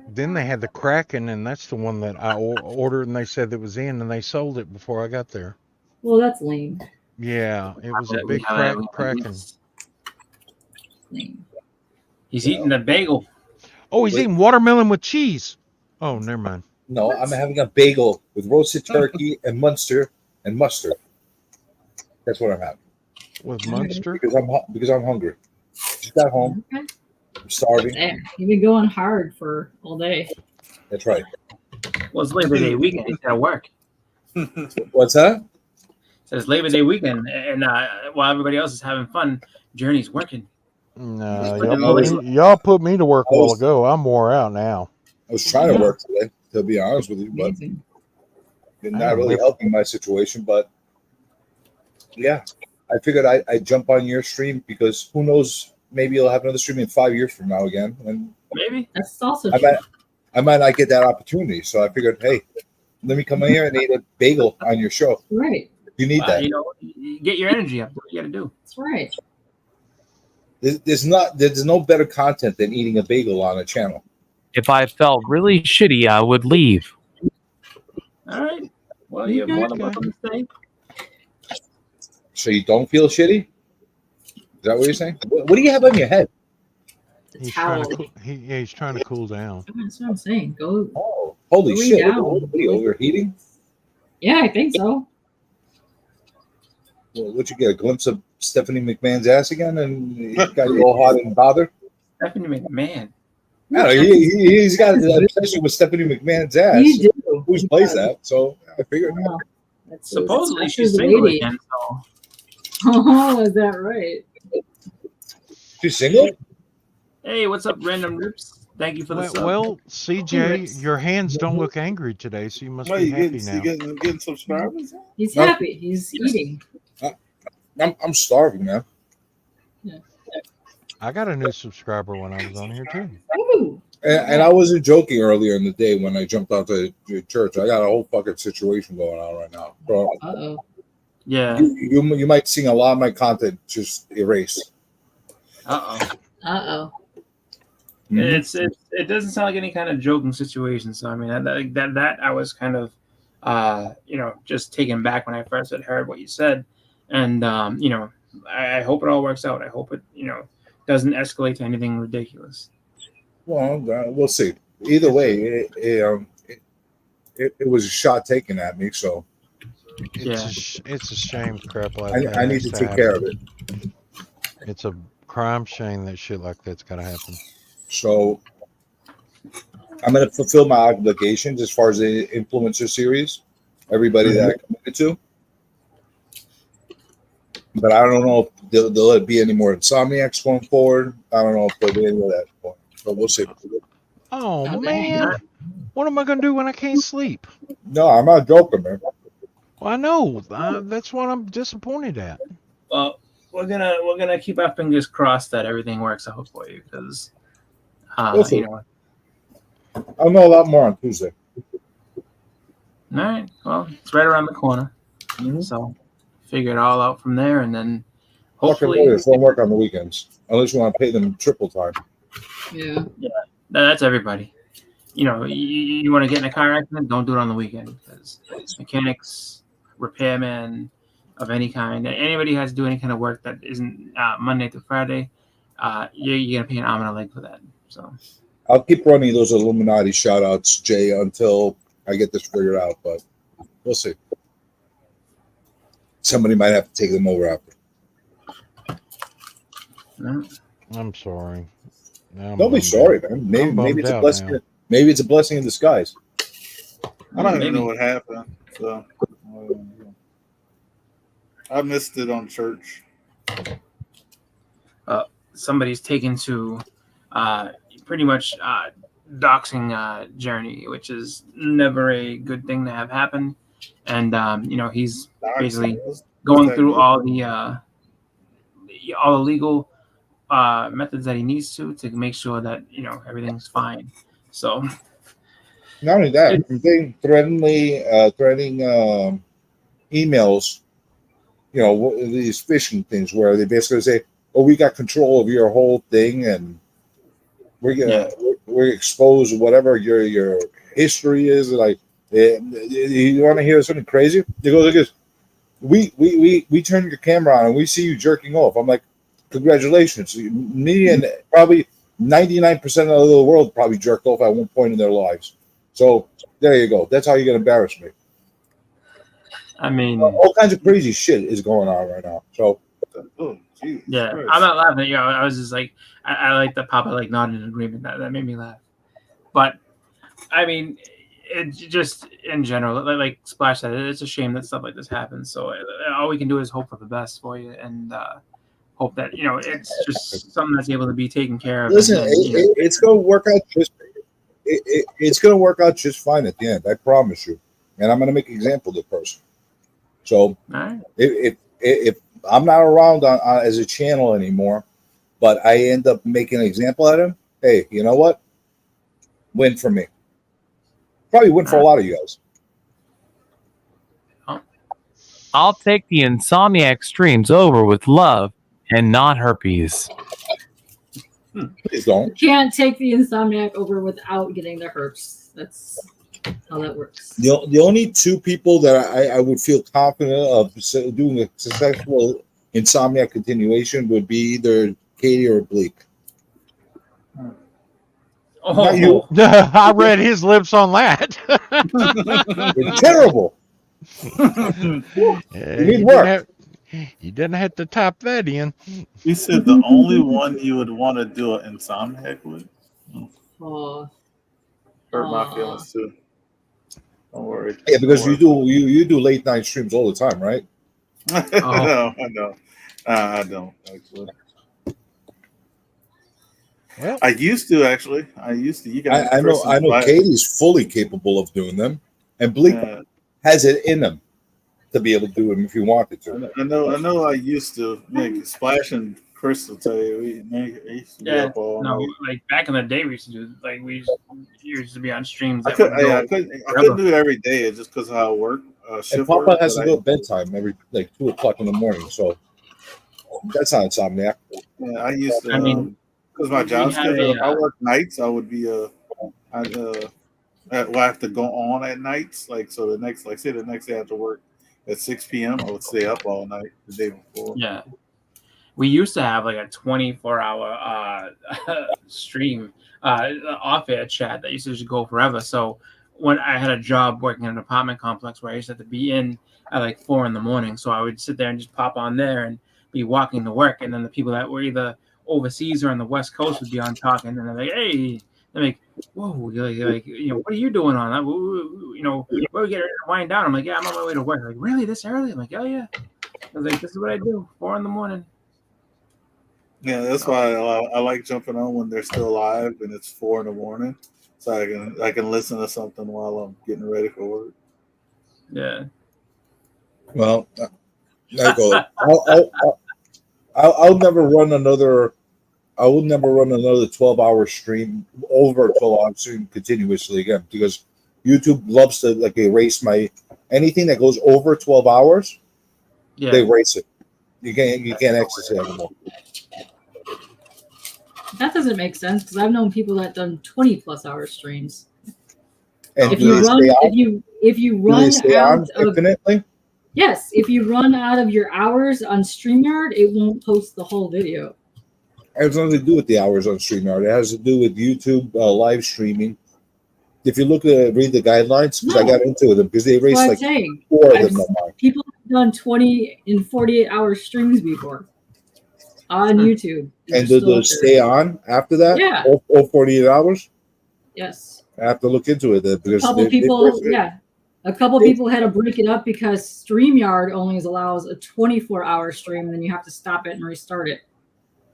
Then they had the Kraken, and that's the one that I ordered, and they said it was in, and they sold it before I got there. Well, that's lame. Yeah, it was a That big we have- Kraken. Lame. He's eating a bagel. Oh, he's eating watermelon with cheese. Oh, never mind. No, I'm having a bagel with roasted turkey and Munster and mustard. That's what I'm having With Munster. because I'm hungry. Just got home. Okay. I'm starving. Damn, you've been going hard for all day. That's right. Well, it's Labor Day weekend. He's got to work. What's that? So it's Labor Day weekend, and while everybody else is having fun, Journey's working. No, y'all put me to work a while ago. I'm wore out now. I was trying to work today, to be honest with you, but Amazing. you're not really helping my situation. But yeah, I figured I'd jump on your stream because who knows, maybe you'll have another stream in 5 years from now again. And Maybe. That's also I true. might not get that opportunity. So I figured, hey, let me come in here and eat a bagel on your show. Right. You need that. You get your energy up. What you got to do? That's right. There's no better content than eating a bagel on a channel. If I felt really shitty, I would leave. All right. Well, you're more than welcome to stay. So you don't feel shitty? Is that what you're saying? What do you have on your head? The He's towel. trying to he's trying to cool down. That's what I'm saying. Go. Oh, holy Lay shit! down. What are you overheating? Yeah, I think so. what you get, a glimpse of Stephanie McMahon's ass again, and he got you all hot and bothered. Stephanie McMahon. I don't know, he's got an obsession with Stephanie McMahon's ass. You do. Who plays that? So I figured. Wow. That's Supposedly that's she's the single lady. again. So Oh, is that right? She's single. hey, what's up, Random Rips? Thank you for the sub. Well, CJ, your hands don't look angry today, so you must Well, be you happy now. getting subscribers? He's No. happy. He's eating. I'm starving, man. I got a new subscriber when I was on here too. Ooh. And I wasn't joking earlier in the day when I jumped out to church. I got a whole fucking situation going on right now. So Uh-oh. Yeah. you might see a lot of my content just erased. Uh-oh. Uh-oh. Mhm. It doesn't sound like any kind of joking situation. So I mean that I was kind of just taken back when I first had heard what you said, and I hope it all works out. I hope it doesn't escalate to anything ridiculous. Well, we'll see. Either way, it was a shot taken at me, so It's a shame crap like I that. need has to take care of happen. it. It's a crime shame that shit like that's gotta happen. So I'm going to fulfill my obligations as far as the influencer series. Everybody that I committed to. But I don't know if there'll let it be any more Insomniacs going forward. I don't know if there'll be any of that point. But we'll see. Oh Okay. man, what am I gonna do when I can't sleep? No, I'm not joking, man. Well, I know that's what I'm disappointed at. Well, we're gonna keep our fingers crossed that everything works out for you, because We'll see. I'll know a lot more on Tuesday. All right. Well, it's right around the corner, Mhm. so figure it all out from there, and then Fucking hopefully lawyers don't work on the weekends unless you want to pay them triple time. Yeah. that's everybody. You want to get in a car accident, don't do it on the weekend, because mechanics, repairmen of any kind, anybody who has to do any kind of work that isn't Monday through Friday, you're gonna pay an arm and a leg for that. So I'll keep running those Illuminati shout outs, Jay, until I get this figured out, but we'll see. Somebody might have to take them over after. yeah. I'm sorry. Now I'm Don't be bummed sorry, out. man. Maybe bummed it's a out blessing. now. Maybe it's a blessing in disguise. I don't even Maybe. know what happened. So I missed it on church. Somebody's taken to pretty much doxing journey, which is never a good thing to have happen. And he's basically going through all the legal methods that he needs to make sure that everything's fine. So Not only that, they threatening emails. These phishing things where they basically say, "Oh, we got control of your whole thing, and we're exposed whatever your history is." Like, you want to hear something crazy? They go, "Look at this. We turn your camera on and we see you jerking off." I'm like, "Congratulations!" Me and probably 99% of the world probably jerked off at one point in their lives. So there you go. That's how you're gonna embarrass me. I mean, All kinds of crazy shit is going on right now. So Oh, Jesus yeah, Christ. I'm not laughing at you. I was just like, I like that Papa nodded in agreement. That made me laugh. But I mean, it just in general, like Splash said, it's a shame that stuff like this happens. So all we can do is hope for the best for you, and hope that it's just something that's able to be taken care of. listen, and then, it's gonna work out just. It's gonna work out just fine at the end. I promise you. And I'm gonna make an example of the person. So all right. if I'm not around on as a channel anymore, but I end up making an example out of him, hey, you know what? Win for me. Probably win for a lot of you guys. I'll take the Insomniac streams over with love and not herpes. Please don't. Can't take the Insomniac over without getting the herpes. That's how that works. The only two people that I would feel confident of doing a successful Insomniac continuation would be either Katie or Bleak. Not you. I read his lips on that. They're terrible. Yeah, You need you're work. gonna You didn't have to type that in. You said the only one you would want to do an insomniac with. Oh, Hurt my Aw. feelings too. Don't worry. Yeah, because Don't you do late night streams all the time, right? worry. No, I don't. I don't actually. Well, I used to actually. I used to. You can. I know. I know. Katie's fully capable of doing them, and Bleak has it in him to be able to do them if you wanted to. I know. I used to make Splash and Chris will tell you. I used to be up all No, night. like back in the day, we used to do like used to be on streams. I That would couldn't. Yeah, go I couldn't do it every day just because of how I work. And Shift Papa work, has to but go to bedtime every like 2:00 in the morning, so that's not insomniac. I used to. I mean, because my job we had schedule, if I a, work nights, I would be I have to go on at nights. Like so, the next, like say the next day I have to work at 6 p.m. I would stay up all night the day before. yeah, we used to have like a 24-hour stream off-air chat that used to just go forever. So when I had a job working in an apartment complex where I used to have to be in at like 4 a.m, so I would sit there and just pop on there and be walking to work, and then the people that were either overseas or on the West Coast would be on talking, and they're like, "Hey," they're like, "Whoa, you're like, you know, what are you doing on that? You know, we're getting ready to wind down." I'm like, "Yeah, I'm on my way to work." They're like, "Really, this early?" I'm like, "Oh yeah." I was like, "This is what I do, 4 a.m." Yeah, that's why I like jumping on when they're still alive and it's 4 a.m, so I can listen to something while I'm getting ready for work. Yeah. Well, I'll never run another. I will never run another 12-hour stream over a 12-hour stream continuously again because YouTube loves to like erase my anything that goes over 12 hours. Yeah. They erase it. You can't access it anymore. That doesn't make sense because I've known people that done 20+ hour streams. And If do you they run, stay on? if you Do run they stay out on of infinitely? yes, if you run out of your hours on StreamYard, it won't post the whole video. It has nothing to do with the hours on StreamYard. It has to do with YouTube live streaming. If you look at read the guidelines, because I No. got into them because they That's erased what I'm like saying. 4 of I've them on mine. People have done 20 and 48-hour streams before on YouTube. They're And do still they up there. stay on after that? Yeah. All 48 hours? Yes. I have to look into it then because A couple people had to break it up because StreamYard only allows a 24-hour stream, then you have to stop it and restart it.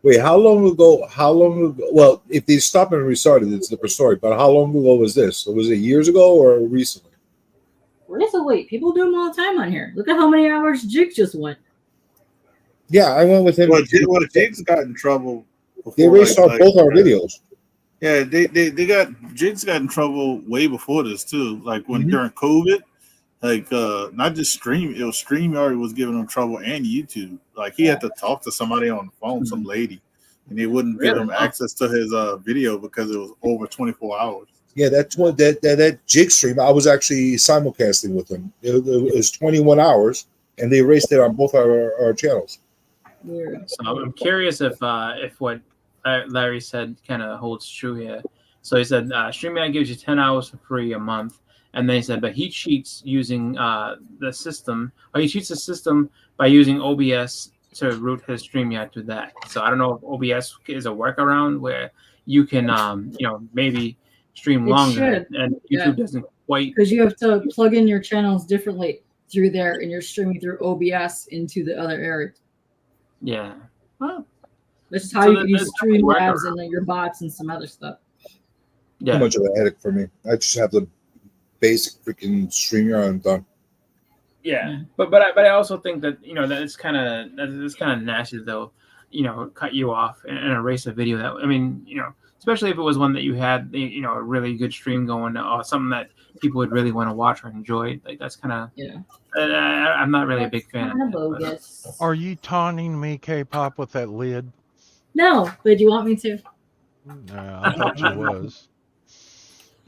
Wait, how long ago? Well, if they stop and restart it, it's a different story. But how long ago was this? Was it years ago or recently? Wait, people do them all the time on here. Look at how many hours Jig just went. Yeah, I went with him. Well, Jigs got in trouble. They erased both our videos. Yeah, Jigs got in trouble way before this too. Like when Mhm. during COVID, like not just it was StreamYard was giving him trouble and YouTube. Like he had to talk to somebody on the phone, some lady, and they wouldn't give him access to his video because it was over 24 hours. Yeah, that Jig stream, I was actually simulcasting with him. It was 21 hours, and they erased it on both our channels. Weird. So I'm curious if what Larry said kind of holds true here. So he said StreamYard gives you 10 hours for free a month, and then he said, but he cheats using the system, or he cheats the system by using OBS to route his StreamYard to that. So I don't know if OBS is a workaround where you can maybe stream It longer, should, and YouTube yeah. doesn't quite. Because you have to plug in your channels differently through there, and you're streaming through OBS into the other area. Yeah. Well, This is how So you then can use there's definitely Streamlabs workaround. and your bots and some other stuff. yeah. Too much of a headache for me. I just have the basic freaking StreamYard and done. Yeah, but I also think that that it's kind of nasty though, cut you off and erase a video that especially if it was one that you had a really good stream going or something that people would really want to watch or enjoy. Like that's kind of I'm not really a big fan of Kinda that, but- bogus. are you taunting me, K-pop, with that lid? No, but do you want me to? No, I thought you was.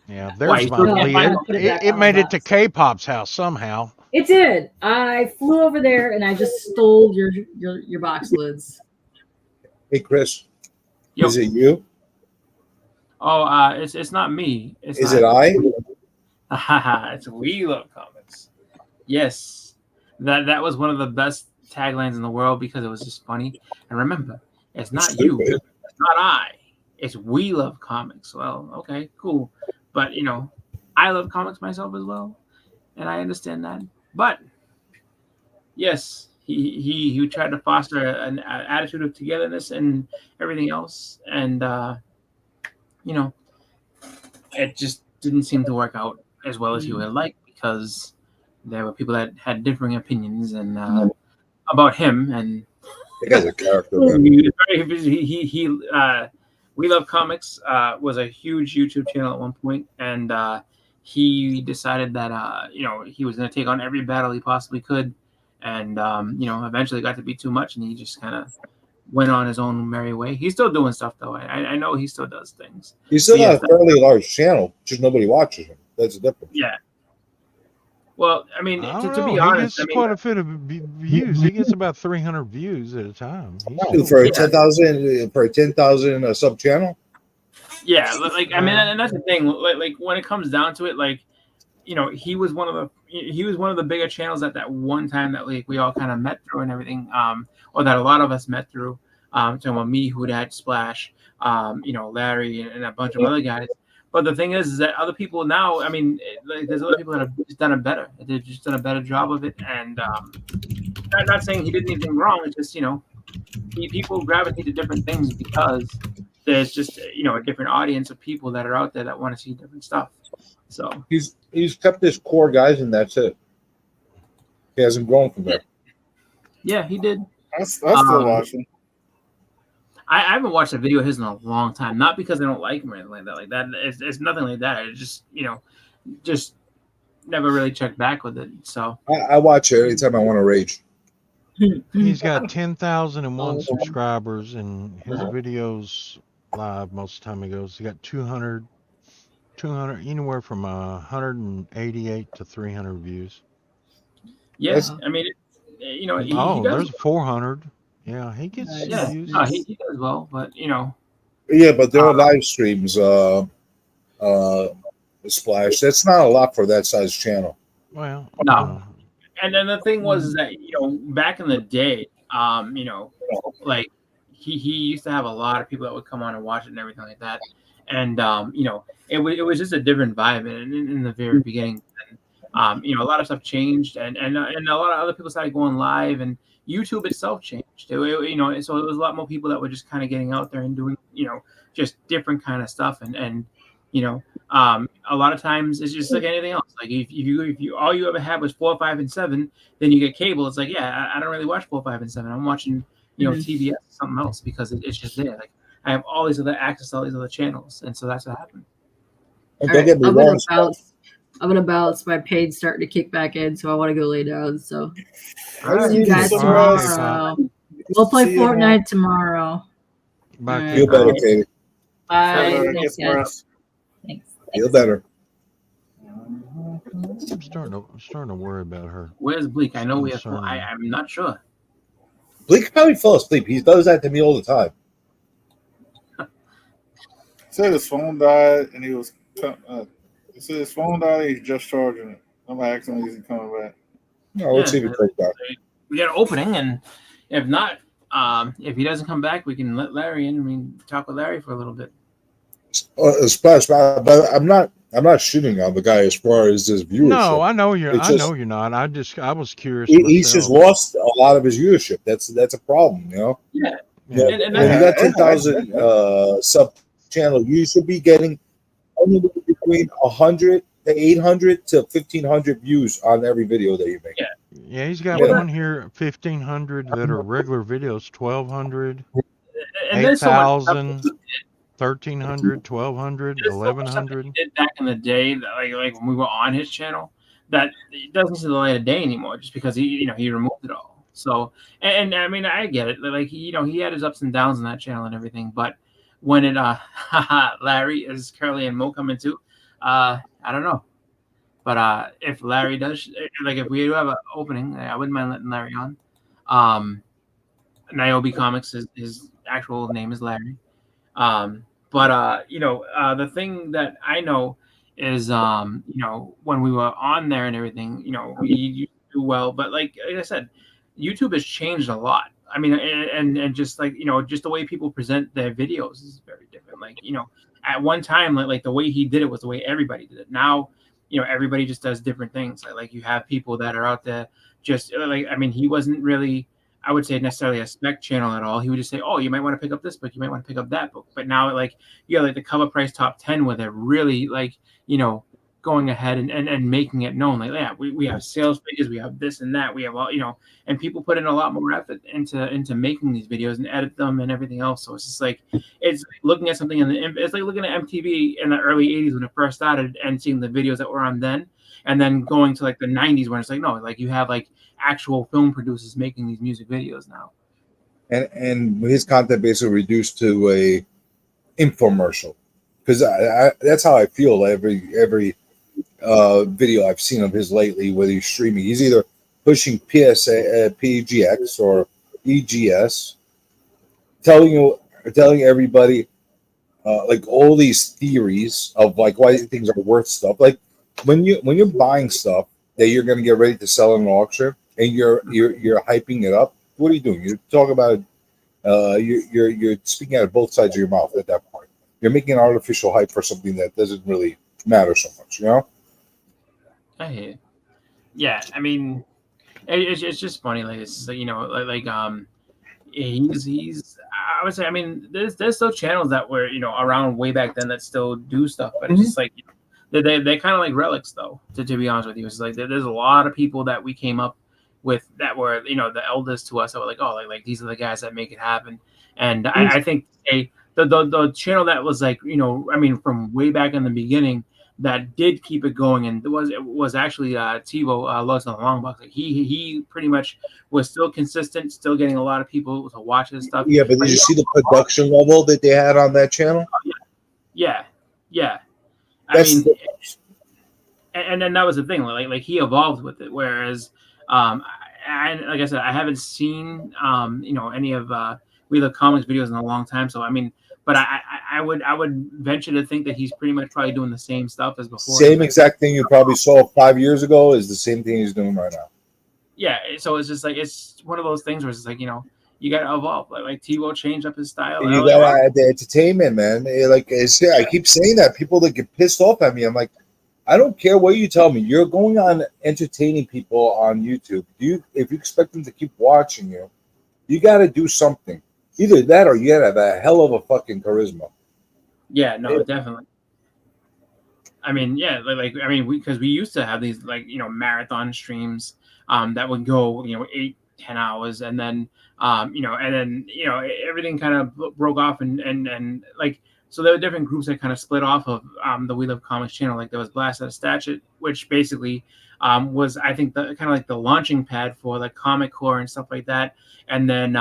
Yeah, Why, there's my No, lid. I put it back It on made the it to box. K-pop's house somehow. It did. I flew over there and I just stole your box lids. Hey, Chris, Yo. is it you? Oh, it's not me. Is it I? It's We Love Comics. Yes, that was one of the best taglines in the world because it was just funny. And remember, it's not you, it's not I, it's we love comics. Well, okay, cool, but you know, I love comics myself as well, and I understand that. But yes, he tried to foster an attitude of togetherness and everything else, and you know, it just didn't seem to work out as well as he would like because there were people that had differing opinions and about him, and The guy's a character, man. We Love Comics was a huge YouTube channel at one point, and he decided that you know, he was going to take on every battle he possibly could, and you know, eventually got to be too much, and he just kind of went on his own merry way. He's still doing stuff though. I know he still does things. He's still But got a fairly large channel, just nobody watches him. That's the difference. Yeah. Well, I mean, I to don't be know. honest, He I gets mean, quite a bit of views. He gets about 300 views at a time. He's For a Yeah. 10,000 sub channel. yeah, like I mean, and that's the thing. Like when it comes down to it, like, you know, he was one of the bigger channels at that one time that like we all kind of met through and everything, or that a lot of us met through. Talking about me, Hudat, Splash, you know, Larry, and a bunch of other guys. But the thing is that other people now, I mean, like, there's other people that have just done it better. They've just done a better job of it. And I'm not saying he did anything wrong. It's just, you know, people gravitate to different things because there's just, you know, a different audience of people that are out there that want to see different stuff. So He's kept his core guys, and that's it. He hasn't grown from there. yeah, he did. I still watch him. I haven't watched a video of his in a long time. Not because I don't like him or anything like that. Like that, it's nothing like that. It's just, you know, just never really checked back with it. So I watch it anytime I want to rage. He's got 10,001 subscribers, and his videos live most of the time he goes. He got 200, anywhere from 188 to 300 views. yeah, I mean, you know, he does. There's 400. Yeah, he gets Yeah, views. no, he does well, but you know, Yeah, but there are live streams. Splash. That's not a lot for that size channel. Well, No. And then the thing was that, you know, back in the day, you know, like he used to have a lot of people that would come on and watch it and everything like that, and you know, it was just a different vibe in the very beginning. And, you know, a lot of stuff changed, and a lot of other people started going live, and YouTube itself changed. You know, so it was a lot more people that were just kind of getting out there and doing, you know, just different kind of stuff, and you know, a lot of times it's just like anything else. Like if you all you ever had was 4, 5, and 7, then you get cable. It's like, yeah, I don't really watch 4, 5, and 7. I'm watching, you know, TBS or something else because it's just there. Like I have all these other access to all these other channels, and so that's what happened. And All don't right, get me I'm wrong. gonna bounce. My pain's starting to kick back in, so I want to go lay down. So All right, see you guys so tomorrow. We'll play See you, Fortnite man. tomorrow. Bye, All Feel right. better, Katie. Bye. Get Thanks, some guys. rest. Thanks. Feel better. I'm starting to worry about her. Where's Bleak? I know we have. Concerning. I'm not sure. Blake probably fell asleep. He does that to me all the time. Said his phone died, and he was. He said his phone died. He's just charging it. I'm asking him, is he coming back? No, let's see if he comes back. We got an opening, and if not, if he doesn't come back, we can let Larry in. I mean, talk with Larry for a little bit. Splash, but I'm not shooting on the guy as far as his viewership. No, I know you're. It's I just- know you're not. I was curious. He's just myself. lost a lot of his viewership. That's a problem, you know. Yeah. Yeah. And When you got 10,000 sub channel, you should be getting anywhere between 100 to 800 to 1,500 views on every video that you make. Yeah. Yeah, he's got Yeah. one here, 1,500 that are regular videos, 1,200, And there's so much stuff 8,000, 1,300, 1,200, there's so much stuff that 1,100. he did back in the day, that, like when we were on his channel, that it doesn't see the light of day anymore, just because he removed it all. So, and I mean, I get it. Like he had his ups and downs on that channel and everything, but when it Larry, as Curly and Mo come into, I don't know. But if Larry does, like if we do have an opening, I wouldn't mind letting Larry on. Niobe Comics, his actual name is Larry. But the thing that I know is, when we were on there and everything, we used to do well. But like I said, YouTube has changed a lot. I mean, and just like, just the way people present their videos is very different. Like, at one time, like the way he did it was the way everybody did it. Now, everybody just does different things. Like you have people that are out there just like, I mean, he wasn't really, I would say, necessarily a spec channel at all. He would just say, oh, you might want to pick up this book, you might want to pick up that book. But now, like, you got like the cover price top 10 where they're really like, going ahead and making it known. Like, yeah, we have sales figures, we have this and that, we have all, and people put in a lot more effort into making these videos and edit them and everything else. So it's just like, it's like looking at something it's like looking at MTV in the early 80s when it first started and seeing the videos that were on then, and then going to like the 90s when it's like, no, like you have like actual film producers making these music videos now. And his content basically reduced to a infomercial, because that's how I feel every video I've seen of his lately, whether he's streaming, he's either pushing PGX or EGS, telling everybody like all these theories of like why things are worth stuff. Like when you're buying stuff that you're going to get ready to sell in an auction and you're hyping it up, what are you doing? You're talking about you're speaking out of both sides of your mouth at that point. You're making an artificial hype for something that doesn't really matter so much, I hear you. Yeah, I mean, it's just funny. Like it's like, he's I would say, I mean, there's still channels that were around way back then that still do stuff, but it's just like they're kind of like relics though. To be honest with you, it's like there's a lot of people that we came up with that were the eldest to us that were like, oh, like these are the guys that make it happen. And I think the channel that was like, I mean, from way back in the beginning that did keep it going, and it was actually TiVo Loves on the Long Box. Like he pretty much was still consistent, still getting a lot of people to watch his stuff. Yeah, but did you see the production level that they had on that channel? Yeah. I mean, and then that was the thing. Like he evolved with it, whereas and like I said, I haven't seen any of We Love Comics videos in a long time. So I mean, but I would venture to think that he's pretty much probably doing the same stuff as before. Same exact thing you probably saw 5 years ago is the same thing he's doing right now. Yeah, so it's just like it's one of those things where it's like you got to evolve. Like TiVo changed up his style. And you got to add the entertainment, man. I keep saying that people that get pissed off at me. I'm like, I don't care what you tell me. You're going on entertaining people on YouTube. If you expect them to keep watching you, you got to do something. Either that or you got to have a hell of a fucking charisma. Yeah, no, definitely. I mean, yeah, because we used to have these marathon streams that would go 8-10 hours, and then everything kind of broke off and like. So there were different groups that kind of split off of the We Love Comics channel. Like there was Blast Out of Statute, which basically was, I think, the kind of like the launching pad for like Comic Core and stuff like that. And then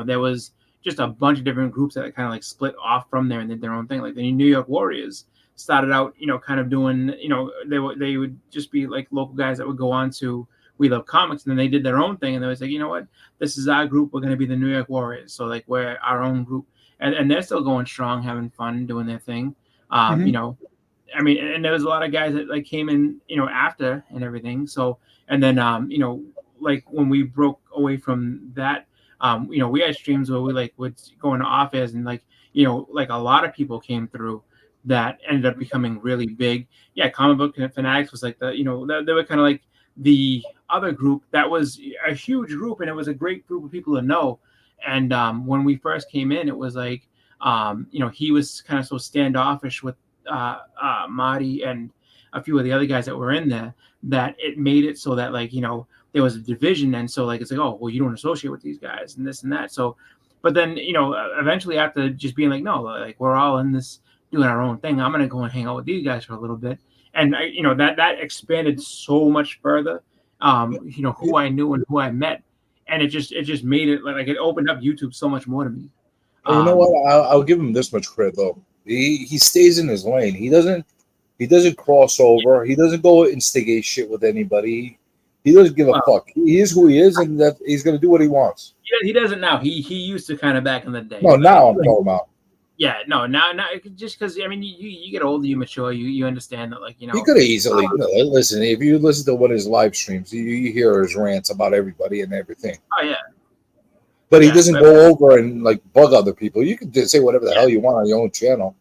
there was just a bunch of different groups that kind of like split off from there and did their own thing. Like the New York Warriors started out, kind of doing, they would just be like local guys that would go on to We Love Comics, and then they did their own thing, and they was like, you know what, this is our group. We're going to be the New York Warriors. So like we're our own group. And they're still going strong, having fun, doing their thing. I mean, and there was a lot of guys that like came in, after and everything. So, and then, like when we broke away from that, we had streams where we like would go into off airs and like a lot of people came through that ended up becoming really big. Yeah, Comic Book Fanatics was like they were kind of like the other group that was a huge group, and it was a great group of people to know. And when we first came in, it was like, he was kind of so standoffish with Marty and a few of the other guys that were in there that it made it so that like, there was a division. And so like, it's like, oh, well, you don't associate with these guys and this and that. So, but then, eventually after just being like, no, like we're all in this doing our own thing. I'm going to go and hang out with these guys for a little bit. And that expanded so much further, who I knew and who I met. And it just made it like it opened up YouTube so much more to me. You know what? I'll give him this much credit though. He stays in his lane. He doesn't cross over. He doesn't go instigate shit with anybody. He doesn't give a fuck. He is who he is, and that he's gonna do what he wants. Yeah, he doesn't now. He used to kind of back in the day. No, now I'm talking about. Yeah, no, now just because I mean you get older, you mature, you understand that like He could have easily listen. If you listen to one of his live streams, you hear his rants about everybody and everything. Oh yeah, But he Yeah, doesn't but- go over and like bug other people. You can just say whatever the hell you want on your own channel.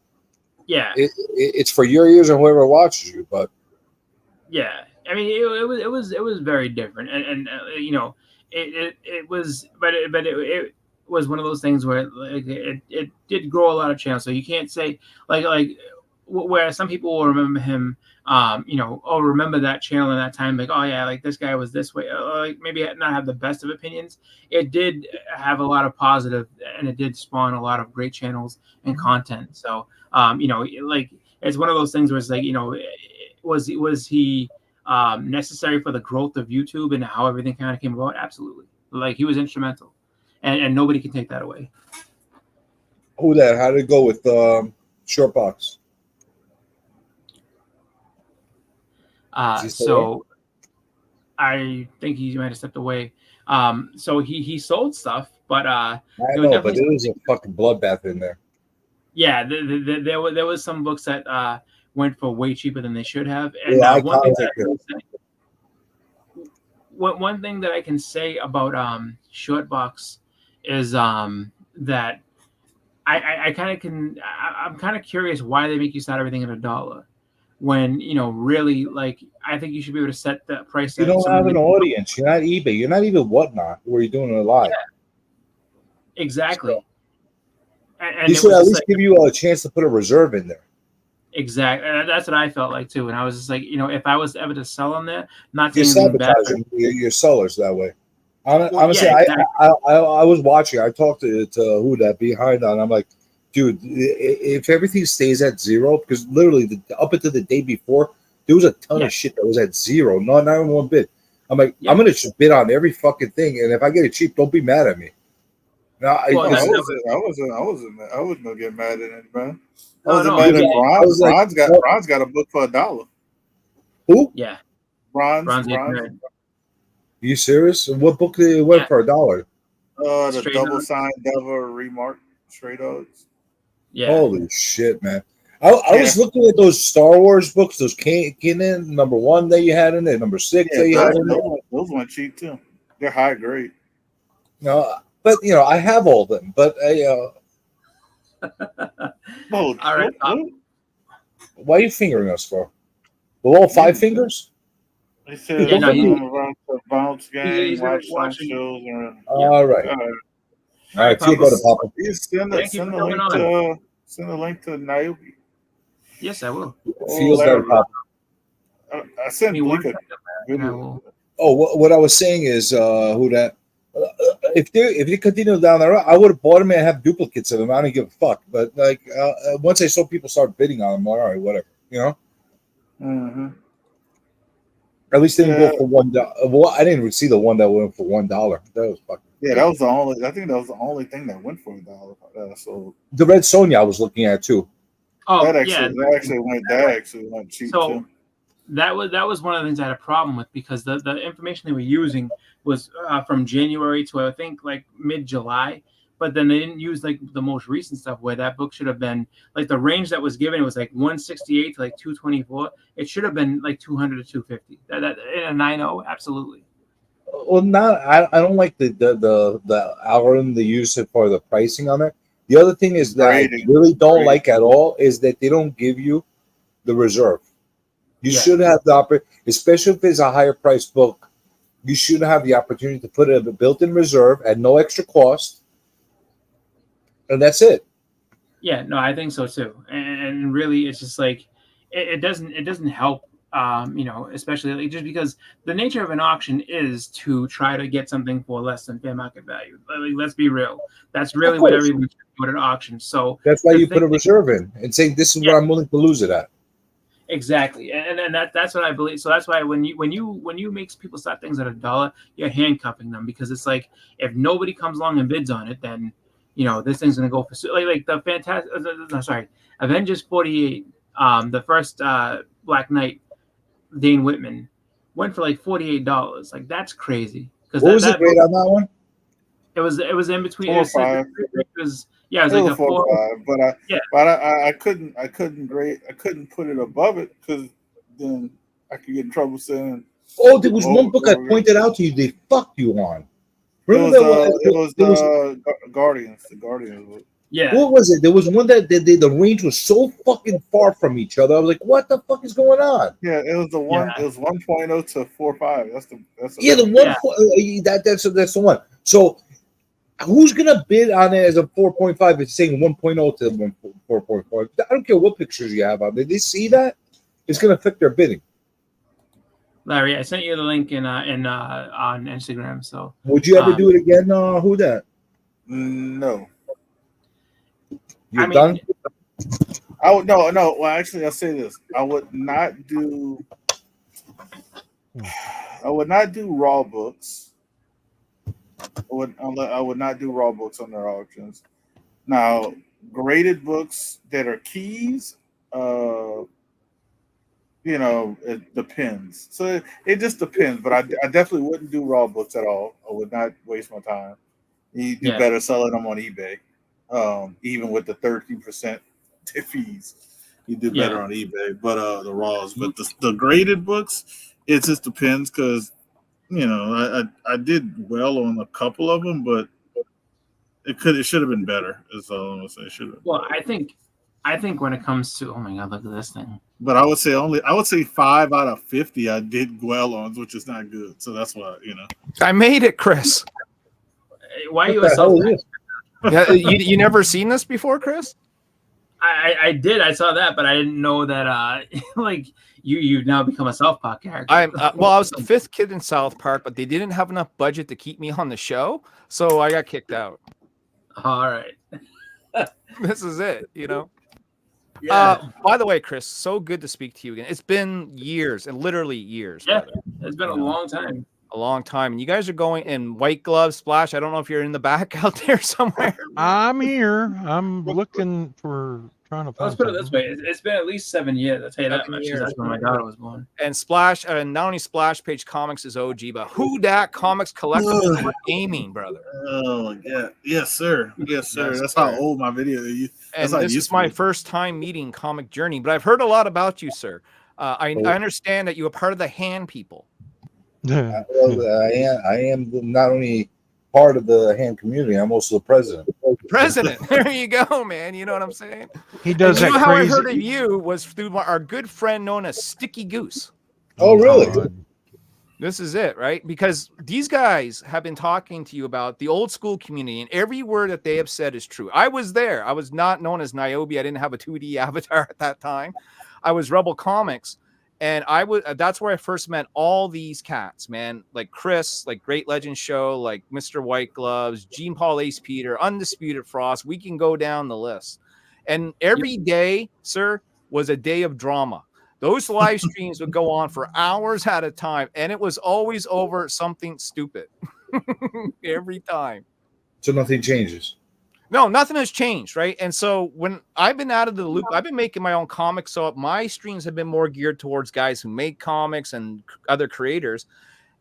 yeah, It's for your ears and whoever watches you. But yeah. I mean it was very different, and you know it was, but it was one of those things where like, it did grow a lot of channels. So you can't say like where some people will remember him, you know, oh, remember that channel in that time, like, oh yeah, like this guy was this way, like maybe not have the best of opinions. It did have a lot of positive, and it did spawn a lot of great channels and content. So, you know, like it's one of those things where it's like, you know, was he necessary for the growth of YouTube and how everything kind of came about? Absolutely. Like he was instrumental, and nobody can take that away. who that? How did it go with Shortbox? Is he still So I think he might have stepped away. So he sold stuff, but I there were know, but definitely there was a fucking bloodbath in there. yeah, there was some books that went for way cheaper than they should have. And Yeah, I one thing that I contacted can say, one thing that I can say about Shortbox is that I kind of can I'm kind of curious why they make you start everything at $1 when you know really like I think you should be able to set that price. You at don't some have an reasonable- audience. You're not eBay. You're not even Whatnot, where you're doing it live. Exactly. And They it should was at just least like, give you a chance to put a reserve in there. exactly. That's what I felt like too. And I was just like, you know, if I was ever to sell on there, not You're saying anything bad. sabotaging your sellers that way. Well, Honestly, yeah, exactly. I was watching. I talked to who that behind on. I'm like, dude, if everything stays at zero, because literally up until the day before, there was a ton Yeah. of shit that was at zero, not even one bid. I'm like, Yeah. I'm gonna just bid on every fucking thing, and if I get it cheap, don't be mad at me. Now, Well, I that's- wasn't gonna get mad at anybody. I No, wasn't no, mad at I Bronze. was like, Bronze got a book for $1. who? Yeah. Bronze. Bronze Red. You serious? What book did it went Yeah. for $1? The Stray double Dogs. signed Devil remark Stray Dogs. Yeah. Holy shit, man! I was looking at those Star Wars books, those Kanan #1 that you had in there, #6 that you had in there. Those went cheap too. They're high grade. No, but you know, I have all of them. But Oh, All right. why are you fingering us for? With all 5 fingers? They said Yeah, no, around the bounce He's game, watch some watching- shows, and All right, all right. Feel Papa. better, Papa. send Thank you send for the link coming send the link to Niobe. Yes, I will. Feel better, Papa. I sent Give me one Blink a second, and I video. will. Oh, what I was saying is, who that? If they continue down the road, I would have bought them and have duplicates of them. I don't give a fuck. But like, once I saw people start bidding on them, all right, whatever. You know. Mm-hmm. At least they didn't Yeah. go for $1. Well, I didn't even see the one that went for $1. That was fucking. Yeah, that was the only. I think that was the only thing that went for $1. So The Red Sonja I was looking at too. Oh, that yeah. actually went cheap So too. that was one of the things I had a problem with because the information they were using was from January to I think like mid-July, but then they didn't use like the most recent stuff where that book should have been like the range that was given was like 168 to like 224. It should have been like 200 to 250. That in a 9.0, absolutely. Well, I don't like the algorithm they use for the pricing on it. The other thing is that Grading. I really don't Grading. like at all is that they don't give you the reserve. You Yeah. should have the opportunity, especially if it's a higher price book. You should have the opportunity to put a built-in reserve at no extra cost, and that's it. Yeah, no, I think so too. And really, it's just like it doesn't help. You know, especially like, just because the nature of an auction is to try to get something for less than fair market value. Like, let's be real. That's really what course. everyone should do at an auction. So That's why the you put a thing- reserve in and say, "This is Yeah. what I'm willing to lose it at." exactly, and that's what I believe. So that's why when you make people start things at $1, you're handcuffing them because it's like if nobody comes along and bids on it, then you know this thing's gonna go for like the fantastic. Sorry, Avengers 48. The first Black Knight. Dane Whitman went for like $48. Like that's crazy. Because What was the grade on that one? It was in between. 4 or 5. It was yeah, it was It was like a a 4 4. or 5, but Yeah. I couldn't put it above it because then I could get in trouble saying Oh, there was one Oh, book I okay. pointed out to you. They fucked you on. it Remember that one? was There was- Guardians. The Guardians. Yeah. What was it? There was one that the range was so fucking far from each other. I was like, what the fuck is going on? Yeah, it was the one. Yeah. It was 1.0 to 4.5. That's the Yeah, the one Yeah. that's the one. So who's gonna bid on it as a 4.5? It's saying 1.0 to 4.5. I don't care what pictures you have on. Did they see that? It's gonna affect their bidding. Larry, I sent you the link in on Instagram. So Would you ever do it again? Who that? No. You're I mean, done? I would no. Well, actually, I'll say this: I would not do raw books. I would not do raw books on their auctions. Now, graded books that are keys, it depends. So it just depends. But I definitely wouldn't do raw books at all. I would not waste my time. You do better selling them on eBay. Even with the 13% fees, you do better on eBay. But the raws, but the graded books, it just depends because I did well on a couple of them, but it should have been better. Is all I'm gonna say. Should have. Well, I think when it comes to, oh my God, look at this thing. But I would say 5 out of 50 I did well on, which is not good. So that's why I made it, Chris. Why are you What the hell a is this? Yeah, you never seen this before, Chris? I did. I saw that, but I didn't know that. Like you've now become a South Park character. I was the 5th kid in South Park, but they didn't have enough budget to keep me on the show, so I got kicked out. All right. This is it, Yeah. By the way, Chris, so good to speak to you again. It's been years, and literally years. Yeah. brother. It's been a long time. A long time. And you guys are going in White Gloves, Splash. I don't know if you're in the back out there somewhere. I'm here. I'm looking for trying to find. Let's put it this something. way: it's been at least 7 years. I'll tell you that 7 much. years. That's when my daughter was born. And Splash, not only Splash Page Comics is OG, but Who Dat Comics Collectibles for gaming, brother. Oh yeah, yes sir, yes sir. Yes, That's sir. how old my video is. And this is my first time meeting Comic Journey, but I've heard a lot about you, sir. I understand that you are part of the hand people. Well, I am not only part of the hand community. I'm also the president. President, there you go, man. You know what I'm saying? He does And that how I crazy. heard of you was through our good friend known as Sticky Goose. Oh, really? God. This is it, right? Because these guys have been talking to you about the old school community, and every word that they have said is true. I was there. I was not known as Niobe. I didn't have a 2D avatar at that time. I was Rebel Comics, and that's where I first met all these cats, man. Like Chris, like Great Legend Show, like Mr. White Gloves, Gene Paul Ace Peter, Undisputed Frost. We can go down the list. And every day, sir, was a day of drama. Those live streams would go on for hours at a time, and it was always over something stupid. Every time. So nothing changes. No, nothing has changed, right? And so when I've been out of the loop, I've been making my own comics, so my streams have been more geared towards guys who make comics and other creators.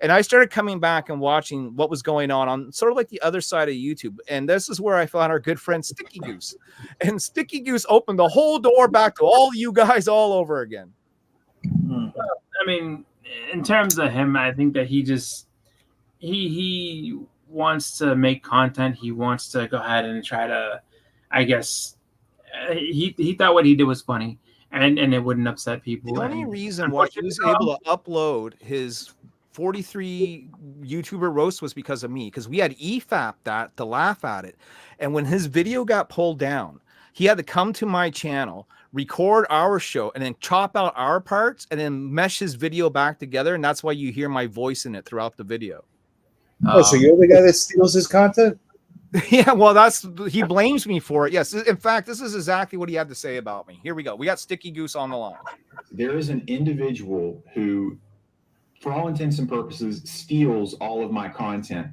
And I started coming back and watching what was going on sort of like the other side of YouTube. And this is where I found our good friend Sticky Goose. And Sticky Goose opened the whole door back to all you guys all over again. I mean, in terms of him, I think that he wants to make content. He wants to go ahead and try to, I guess, he thought what he did was funny, and it wouldn't upset people. The only And reason why he was able to upload his 43 YouTuber roast was because of me, because we had EFAP that to laugh at it. And when his video got pulled down, he had to come to my channel, record our show, and then chop out our parts and then mesh his video back together. And that's why you hear my voice in it throughout the video. Oh, so you're the guy that steals his content? Yeah, well, he blames me for it. Yes. In fact, this is exactly what he had to say about me. Here we go. We got Sticky Goose on the line. There is an individual who, for all intents and purposes, steals all of my content.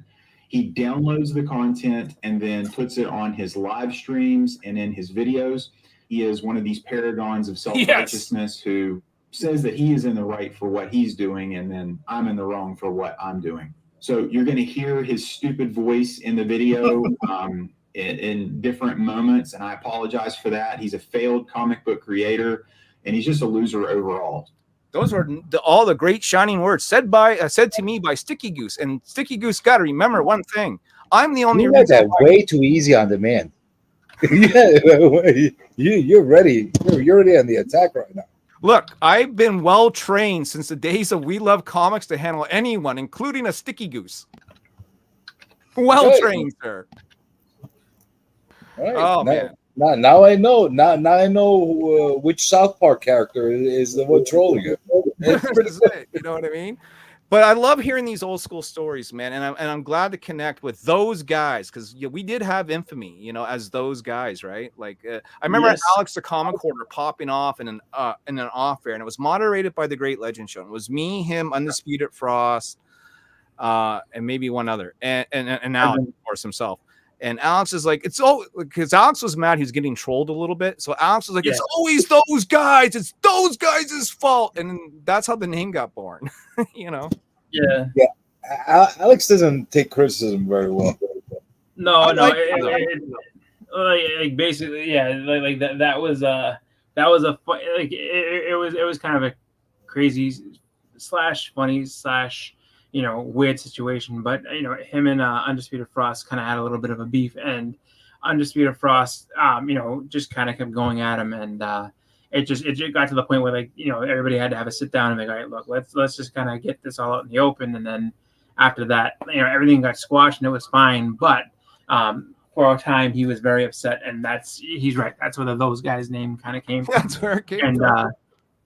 He downloads the content and then puts it on his live streams and in his videos. He is one of these paragons of self-righteousness who says that he is in the right for what he's doing, and then I'm in the wrong for what I'm doing. So you're going to hear his stupid voice in the video in different moments, and I apologize for that. He's a failed comic book creator, and he's just a loser overall. Those were all the great shining words said to me by Sticky Goose. And Sticky Goose got to remember one thing: I'm the only You got that way too easy on the man. You're ready. You're already on the attack right now. Look, I've been well trained since the days of We Love Comics to handle anyone, including a Sticky Goose. Well trained, sir. All right. Oh man. Now I know. Now I know which South Park character is the one trolling you. This is it, you know what I mean? But I love hearing these old school stories, man, and I'm glad to connect with those guys because we did have infamy, you know, as those guys, right? Like I remember Alex the Comic Quarter popping off in an off air, and it was moderated by the Great Legend Show. It was me, him, Undisputed Frost, and maybe one other, and Alex, of course, himself. And Alex is like, because Alex was mad he was getting trolled a little bit. So Alex was like, it's always those guys. It's those guys' fault. And that's how the name got born, you know? Yeah. Alex doesn't take criticism very well. No. Like basically, yeah. Like that was a like it was kind of a crazy / funny / you know, weird situation, but you know, him and Undisputed Frost kind of had a little bit of a beef, and Undisputed Frost, you know, just kind of kept going at him, and it just got to the point where, like, you know, everybody had to have a sit down and be like, all right, look, let's just kind of get this all out in the open, and then after that, you know, everything got squashed and it was fine, but for a time he was very upset, and he's right. That's where those guys' name kind of came from. That's where it came from. And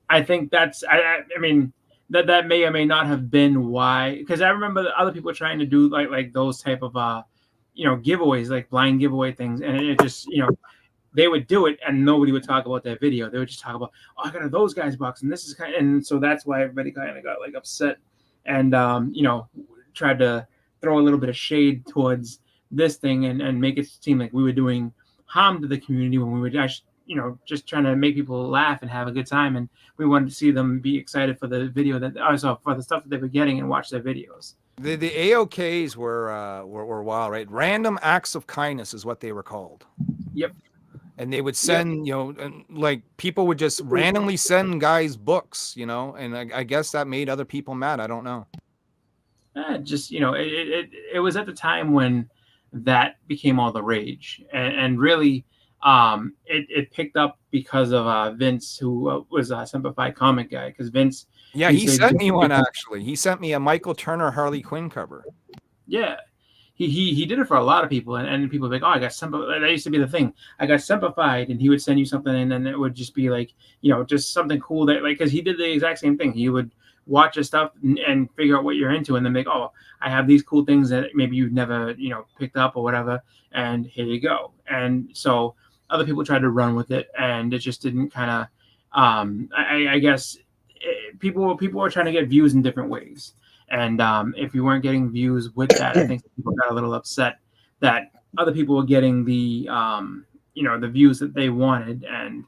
I think that's, I mean. That may or may not have been why, because I remember the other people trying to do like those type of you know, giveaways, like blind giveaway things, and it just, you know, they would do it and nobody would talk about that video. They would just talk about, oh, I got a those guys box, and this is and so that's why everybody kind of got like upset and you know, tried to throw a little bit of shade towards this thing and make it seem like we were doing harm to the community when we were actually, you know, just trying to make people laugh and have a good time, and we wanted to see them be excited for the video for the stuff that they were getting and watch their videos. The AOKs were wild, right? Random acts of kindness is what they were called. Yep. And they would send, you know, and like people would just randomly send guys books, you know, and I guess that made other people mad. I don't know. Just, you know, it was at the time when that became all the rage, and really. It picked up because of Vince, who was a Simplified Comic guy. Because Vince, he sent me one actually. He sent me a Michael Turner Harley Quinn cover. Yeah, he did it for a lot of people, and people were like, oh, I got Simplified. That used to be the thing. I got Simplified, and he would send you something, and then it would just be like, you know, just something cool that, like, because he did the exact same thing. He would watch your stuff and figure out what you're into, and then make, oh, I have these cool things that maybe you've never, you know, picked up or whatever, and here you go. And so other people tried to run with it, and it just didn't kind of. I guess people were trying to get views in different ways, and if you weren't getting views with that, I think people got a little upset that other people were getting the you know, the views that they wanted, and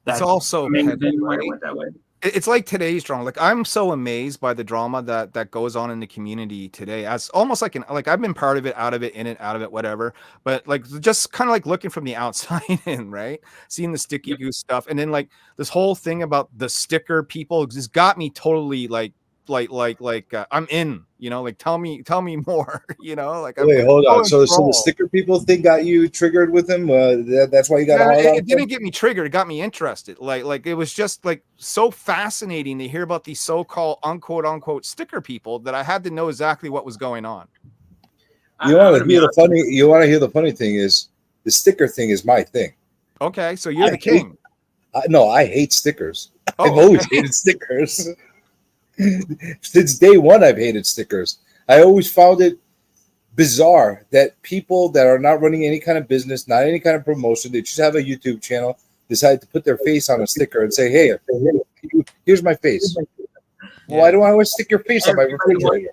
that's also petty, right? It went that way. It's like today's drama. Like, I'm so amazed by the drama that goes on in the community today. As almost like I've been part of it, out of it, in it, out of it, whatever. But like, just kind of like looking from the outside in, right? Seeing the Sticky Goose stuff, and then like this whole thing about the sticker people just got me totally like I'm in, you know, like tell me more, you know, like. Wait, hold on. So the sticker people thing got you triggered with him. That's why you got. It didn't get me triggered. It got me interested. Like it was just like so fascinating to hear about these so-called unquote sticker people that I had to know exactly what was going on. You want to hear the funny? You want to hear the funny thing is the sticker thing is my thing. Okay, so you're the king. No, I hate stickers. Oh, I've always hated stickers. Since day one, I've hated stickers. I always found it bizarre that people that are not running any kind of business, not any kind of promotion, they just have a YouTube channel, decide to put their face on a sticker and say, hey, here's my face. Yeah. Why do I always stick your face on my refrigerator?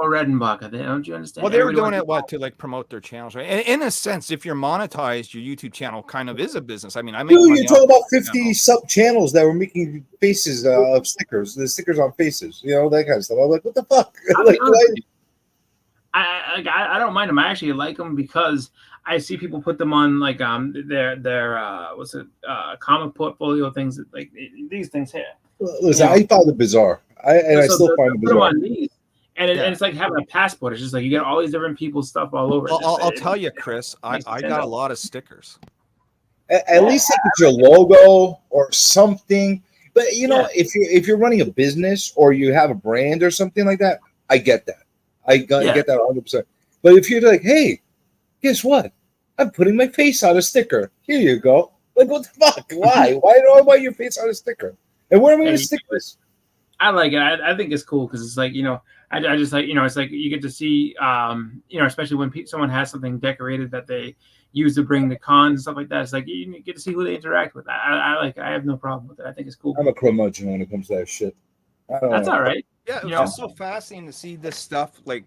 Redenbacher, don't you understand? Well, they were doing it to like promote their channels, right? And in a sense, if you're monetized, your YouTube channel kind of is a business. I mean, I make money. You're talking about 50 sub channels that were making faces of stickers, the stickers on faces, you know, that kind of stuff. I'm like, what the fuck? I don't mind them. I actually like them because I see people put them on like their comic portfolio things like these things here. Listen, I found it bizarre. I still find it put them bizarre. on these, and it's like having a passport. It's just like you get all these different people's stuff all over. I'll tell you, Chris, I got a lot of stickers. At least like it's your logo or something. But you know, if you're running a business or you have a brand or something like that, I get that. I get that 100%. But if you're like, hey, guess what? I'm putting my face on a sticker. Here you go. Like, what the fuck? Why? Why do I want your face on a sticker? And where am I going to stick this? I like it. I think it's cool because it's like, you know, I just like, you know, it's like you get to see, you know, especially when someone has something decorated that they use to bring to cons and stuff like that. It's like you get to see who they interact with. I have no problem with it. I think it's cool. I'm a curmudgeon when it comes to that shit. That's all right. Yeah, it's just so fascinating to see this stuff, like,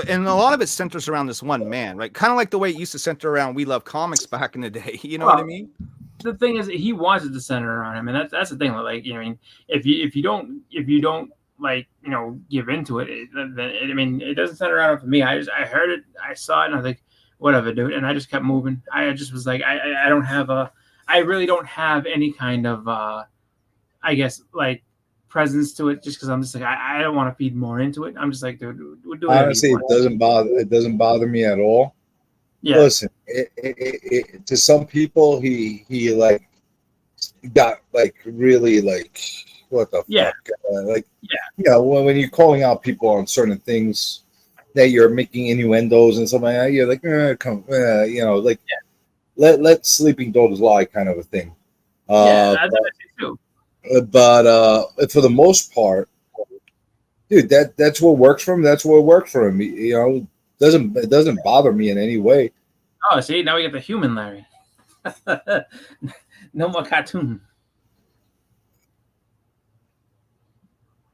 and a lot of it centers around this one man, right? Kind of like the way it used to center around We Love Comics back in the day. You know what I mean? The thing is, he wants it to center around him, and that's the thing. Like, you know, I mean, if you don't like, you know, give into it, then I mean, it doesn't center around for me. I heard it, I saw it, and I was like, whatever, dude, and I just kept moving. I just was like, I really don't have any kind of, I guess, like, presence to it, just because I'm just like, I don't want to feed more into it. I'm just like, dude, we'll do it. Honestly, it doesn't bother me at all. Yeah. Listen, to some people, he like got like really like what the fuck, you know, when you're calling out people on certain things that you're making innuendos and something like that, you're like, you know, like let sleeping dogs lie, kind of a thing. I think too. But for the most part, dude, that's what works for him. That's what worked for him. You know, it doesn't bother me in any way. Oh, see, now we get the human Larry. No more cartoon.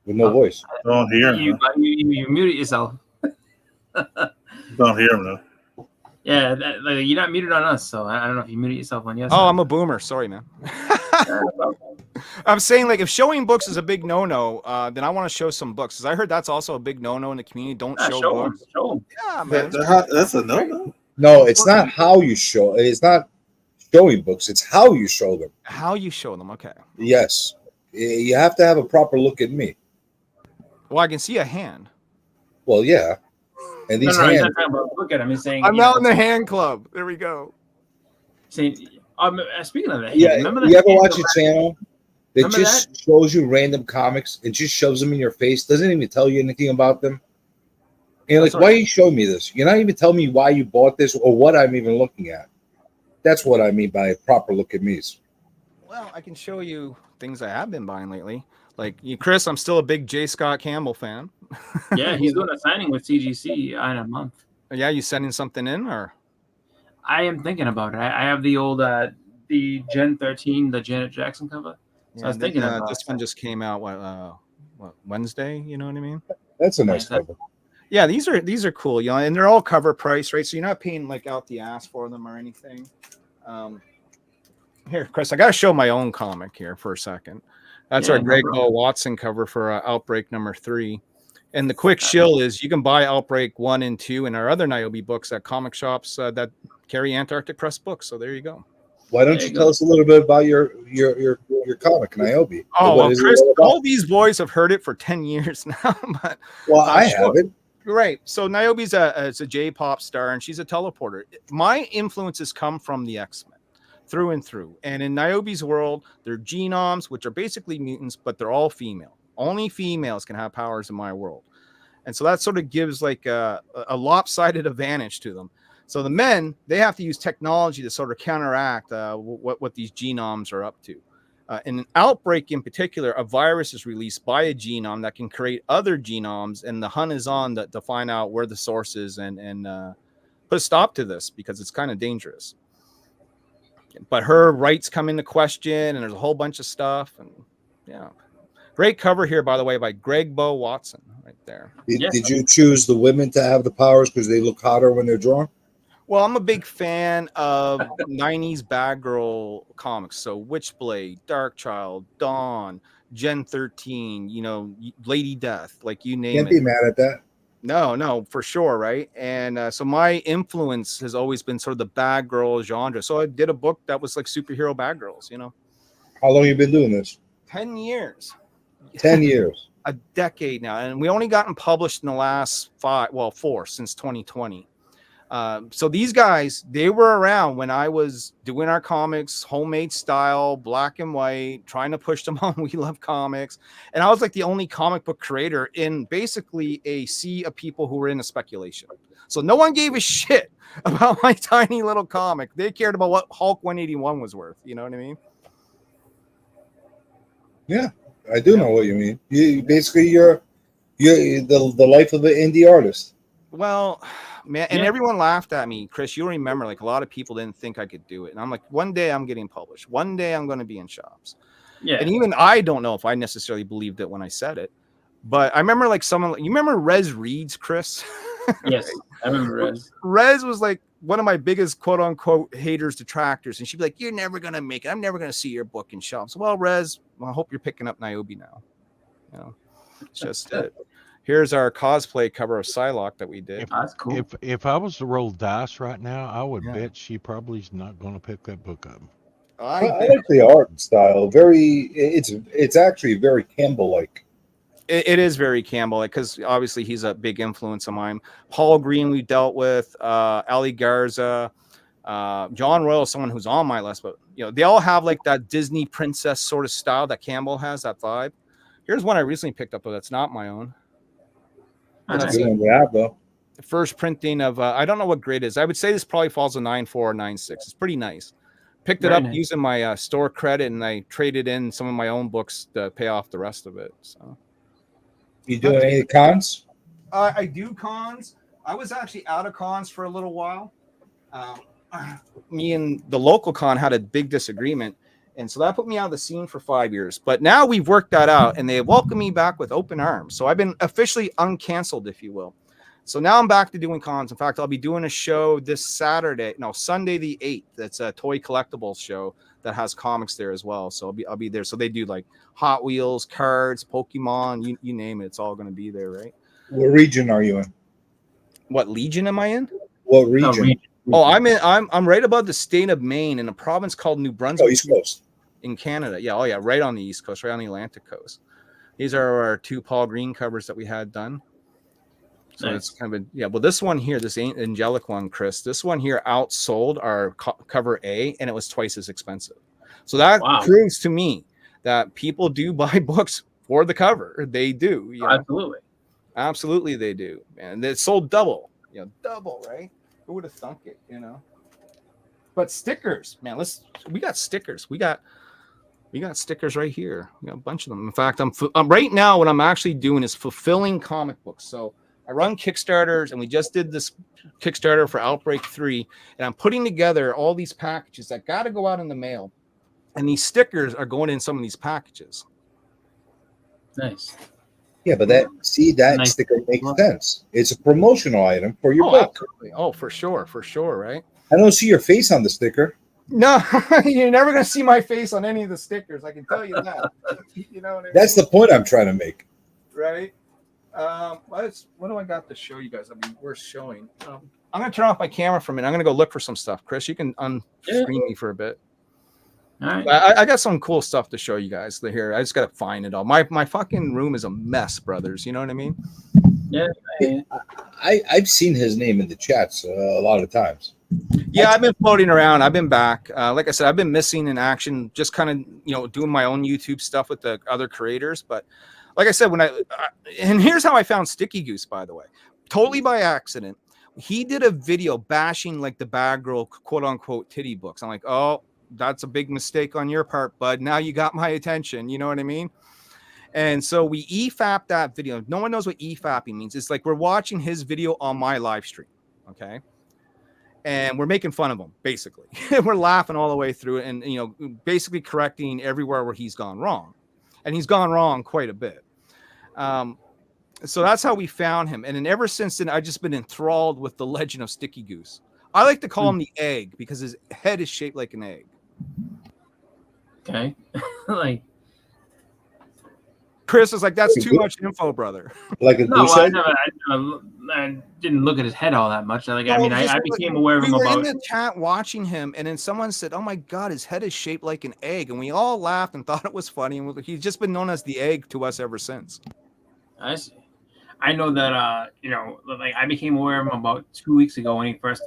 With no voice. Don't hear him. You muted yourself. Don't hear him though. Yeah, like, you're not muted on us, so I don't know if you muted yourself on your side. Oh, I'm a boomer. Sorry, man. I'm saying, like, if showing books is a big no-no, then I want to show some books, because I heard that's also a big no-no in the community. Don't show books. Show them. Yeah, man. That's a no-no. No, it's not how you show. It's not showing books. It's how you show them. How you show them. Okay. Yes, you have to have a proper look at me. Well, I can see a hand. Well, yeah, and these He's hands. not talking about look at him. He's saying I'm now in the hand club. There we go. Saying, speaking of that, Yeah, remember that you ever hand watch club? a channel that Remember just shows you random comics and just shoves them in your face? Doesn't even tell you anything about them. And you're like, That's why right. are you showing me this? You're not even telling me why you bought this or what I'm even looking at. That's what I mean by a proper look at me's. Well, I can show you things I have been buying lately. Like, Chris, I'm still a big J. Scott Campbell fan. Yeah, he's doing a signing with CGC in a month. Yeah, you sending something in, or? I am thinking about it. I have the old the Gen 13, the Janet Jackson cover. So I was thinking about this one just came out what Wednesday, you know what I mean? That's a nice cover. Yeah, these are cool, you know, and they're all cover price, right? So you're not paying like out the ass for them or anything. Here, Chris, I got to show my own comic here for a second. That's our Greg Bo Watson cover for Outbreak #3. And the quick shill is you can buy Outbreak 1 and 2 and our other Niobe books at comic shops that carry Antarctic Press books. So there you go. Why don't you tell us a little bit about your comic, Niobe? Oh, What well, is it Chris, all about? all these boys have heard it for 10 years now. But Well, I haven't. Right. So Niobe's a J-pop star, and she's a teleporter. My influences come from the X-Men through and through. And in Niobe's world, they're genomes, which are basically mutants, but they're all female. Only females can have powers in my world. And so that sort of gives like a lopsided advantage to them. So the men, they have to use technology to sort of counteract what these genoms are up to. In an outbreak in particular, a virus is released by a genome that can create other genomes, and the hunt is on to find out where the source is and put a stop to this because it's kind of dangerous. But her rights come into question, and there's a whole bunch of stuff. And yeah, great cover here, by the way, by Greg Bo Watson, right there. Did you choose the women to have the powers because they look hotter when they're drawn? Well, I'm a big fan of 90s bad girl comics. So Witchblade, Darkchild, Dawn, Gen 13, you know, Lady Death, like you name Can't it. be mad at that. No, for sure, right? And so my influence has always been sort of the bad girl genre. So I did a book that was like superhero bad girls, you know. How long you been doing this? 10 years. 10 years. A decade now, and we only gotten published in the last 4 since 2020. So these guys, they were around when I was doing our comics, homemade style, black and white, trying to push them on We Love Comics. And I was like the only comic book creator in basically a sea of people who were into speculation. So no one gave a shit about my tiny little comic. They cared about what Hulk 181 was worth. You know what I mean? Yeah, I do know what you mean. You're the life of an indie artist. Well, man, and Yeah. everyone laughed at me, Chris. You'll remember, like a lot of people didn't think I could do it, and I'm like, one day I'm getting published. One day I'm going to be in shops. Yeah. And even I don't know if I necessarily believed it when I said it, but I remember like someone. You remember Rez Reeds, Chris? Yes, I remember Rez. Rez was like one of my biggest quote unquote haters, detractors, and she'd be like, "You're never gonna make it. I'm never gonna see your book in shops." Well, Rez, I hope you're picking up Niobe now. You know, it's just it. Here's our cosplay cover of Psylocke that we did. That's cool. If I was to roll dice right now, I would Yeah. bet she probably's not going to pick that book up. I like the art and style. It's actually very Campbell-like. It is very Campbell, because obviously he's a big influence of mine. Paul Green we dealt with, Ali Garza, John Royal, someone who's on my list, but you know they all have like that Disney princess sort of style that Campbell has, that vibe. Here's one I recently picked up, though. That's not my own. That's a good one to have, though. The first printing of I don't know what grade it is. I would say this probably falls a 9.4 or 9.6. It's pretty nice. Picked it Very up nice. using my store credit, and I traded in some of my own books to pay off the rest of it. So You doing any cons? I do cons. I was actually out of cons for a little while. Me and the local con had a big disagreement, and so that put me out of the scene for 5 years. But now we've worked that out, and they welcome me back with open arms. So I've been officially uncanceled, if you will. So now I'm back to doing cons. In fact, I'll be doing a show this Sunday the 8th. That's a toy collectibles show that has comics there as well. So I'll be there. So they do like Hot Wheels, cards, Pokemon, you name it. It's all going to be there, right? What region are you in? What legion am I in? What region? Oh, I'm right above the state of Maine in a province called New Brunswick. Oh, East Coast. In Canada. Yeah. Oh, yeah. Right on the East Coast, right on the Atlantic coast. These are our 2 Paul Green covers that we had done. So Nice. it's kind of well, this one here, this angelic one, Chris, this one here outsold our cover A, and it was twice as expensive. So that Wow. proves to me that people do buy books for the cover. They do. You know? Absolutely. Absolutely, they do. And it sold double. Double, right? Who would have thunk it? But stickers, man. We got stickers. We got stickers right here. We got a bunch of them. In fact, I'm right now. What I'm actually doing is fulfilling comic books. So I run Kickstarters, and we just did this Kickstarter for Outbreak 3, and I'm putting together all these packages that got to go out in the mail, and these stickers are going in some of these packages. Nice. Yeah, but that Nice. sticker makes sense. It's a promotional item for your book. Absolutely. Oh, for sure, right? I don't see your face on the sticker. No, you're never gonna see my face on any of the stickers. I can tell you that. You know what I mean? That's the point I'm trying to make. Right. What do I got to show you guys? I mean, worth showing. I'm gonna turn off my camera for a minute. I'm gonna go look for some stuff. Chris, you can unscreen me for a bit. All right. I got some cool stuff to show you guys here. I just gotta find it all. My fucking room is a mess, brothers. You know what I mean? Yeah. I've seen his name in the chats a lot of times. Yeah, I've been floating around. I've been back. Like I said, I've been missing in action, just kind of, doing my own YouTube stuff with the other creators. But like I said, and here's how I found Sticky Goose, by the way, totally by accident. He did a video bashing like the bad girl, quote unquote, titty books. I'm like, oh, that's a big mistake on your part, bud. Now you got my attention. You know what I mean? And so we EFAP that video. No one knows what EFAPing means. It's like we're watching his video on my live stream. Okay. And we're making fun of him, basically. We're laughing all the way through it and, basically correcting everywhere where he's gone wrong. And he's gone wrong quite a bit. So that's how we found him. And then ever since then, I've just been enthralled with the legend of Sticky Goose. I like to call him the egg because his head is shaped like an egg. Okay. Like, Chris was like, "That's too much info, brother." Like a No, goose well, egg? I didn't look at his head all that much. Like, I No, mean, just I like, became aware of we him were in about. the chat watching him, and then someone said, "Oh my God, his head is shaped like an egg," and we all laughed and thought it was funny. And he's just been known as the egg to us ever since. I see. I know that like I became aware of him about 2 weeks ago when he first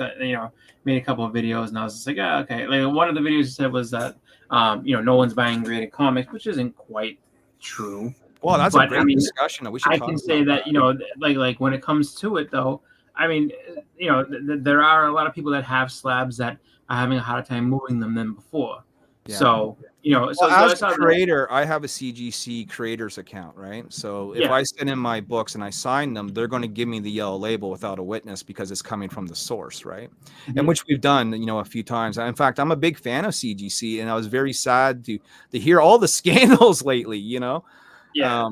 made a couple of videos, and I was just like, oh, okay. Like one of the videos he said was that no one's buying graded comics, which isn't quite true. Well, that's a But, great I mean, discussion. That we should. I talk can about say that like when it comes to it though, I mean, there are a lot of people that have slabs that are having a harder time moving them than before. Yeah. So Well, so as that's a how creator, I have a CGC creators account, right? So if Yeah. I send in my books and I sign them, they're going to give me the yellow label without a witness because it's coming from the source, right? Mhm. And which we've done, a few times. In fact, I'm a big fan of CGC, and I was very sad to hear all the scandals lately. Yeah.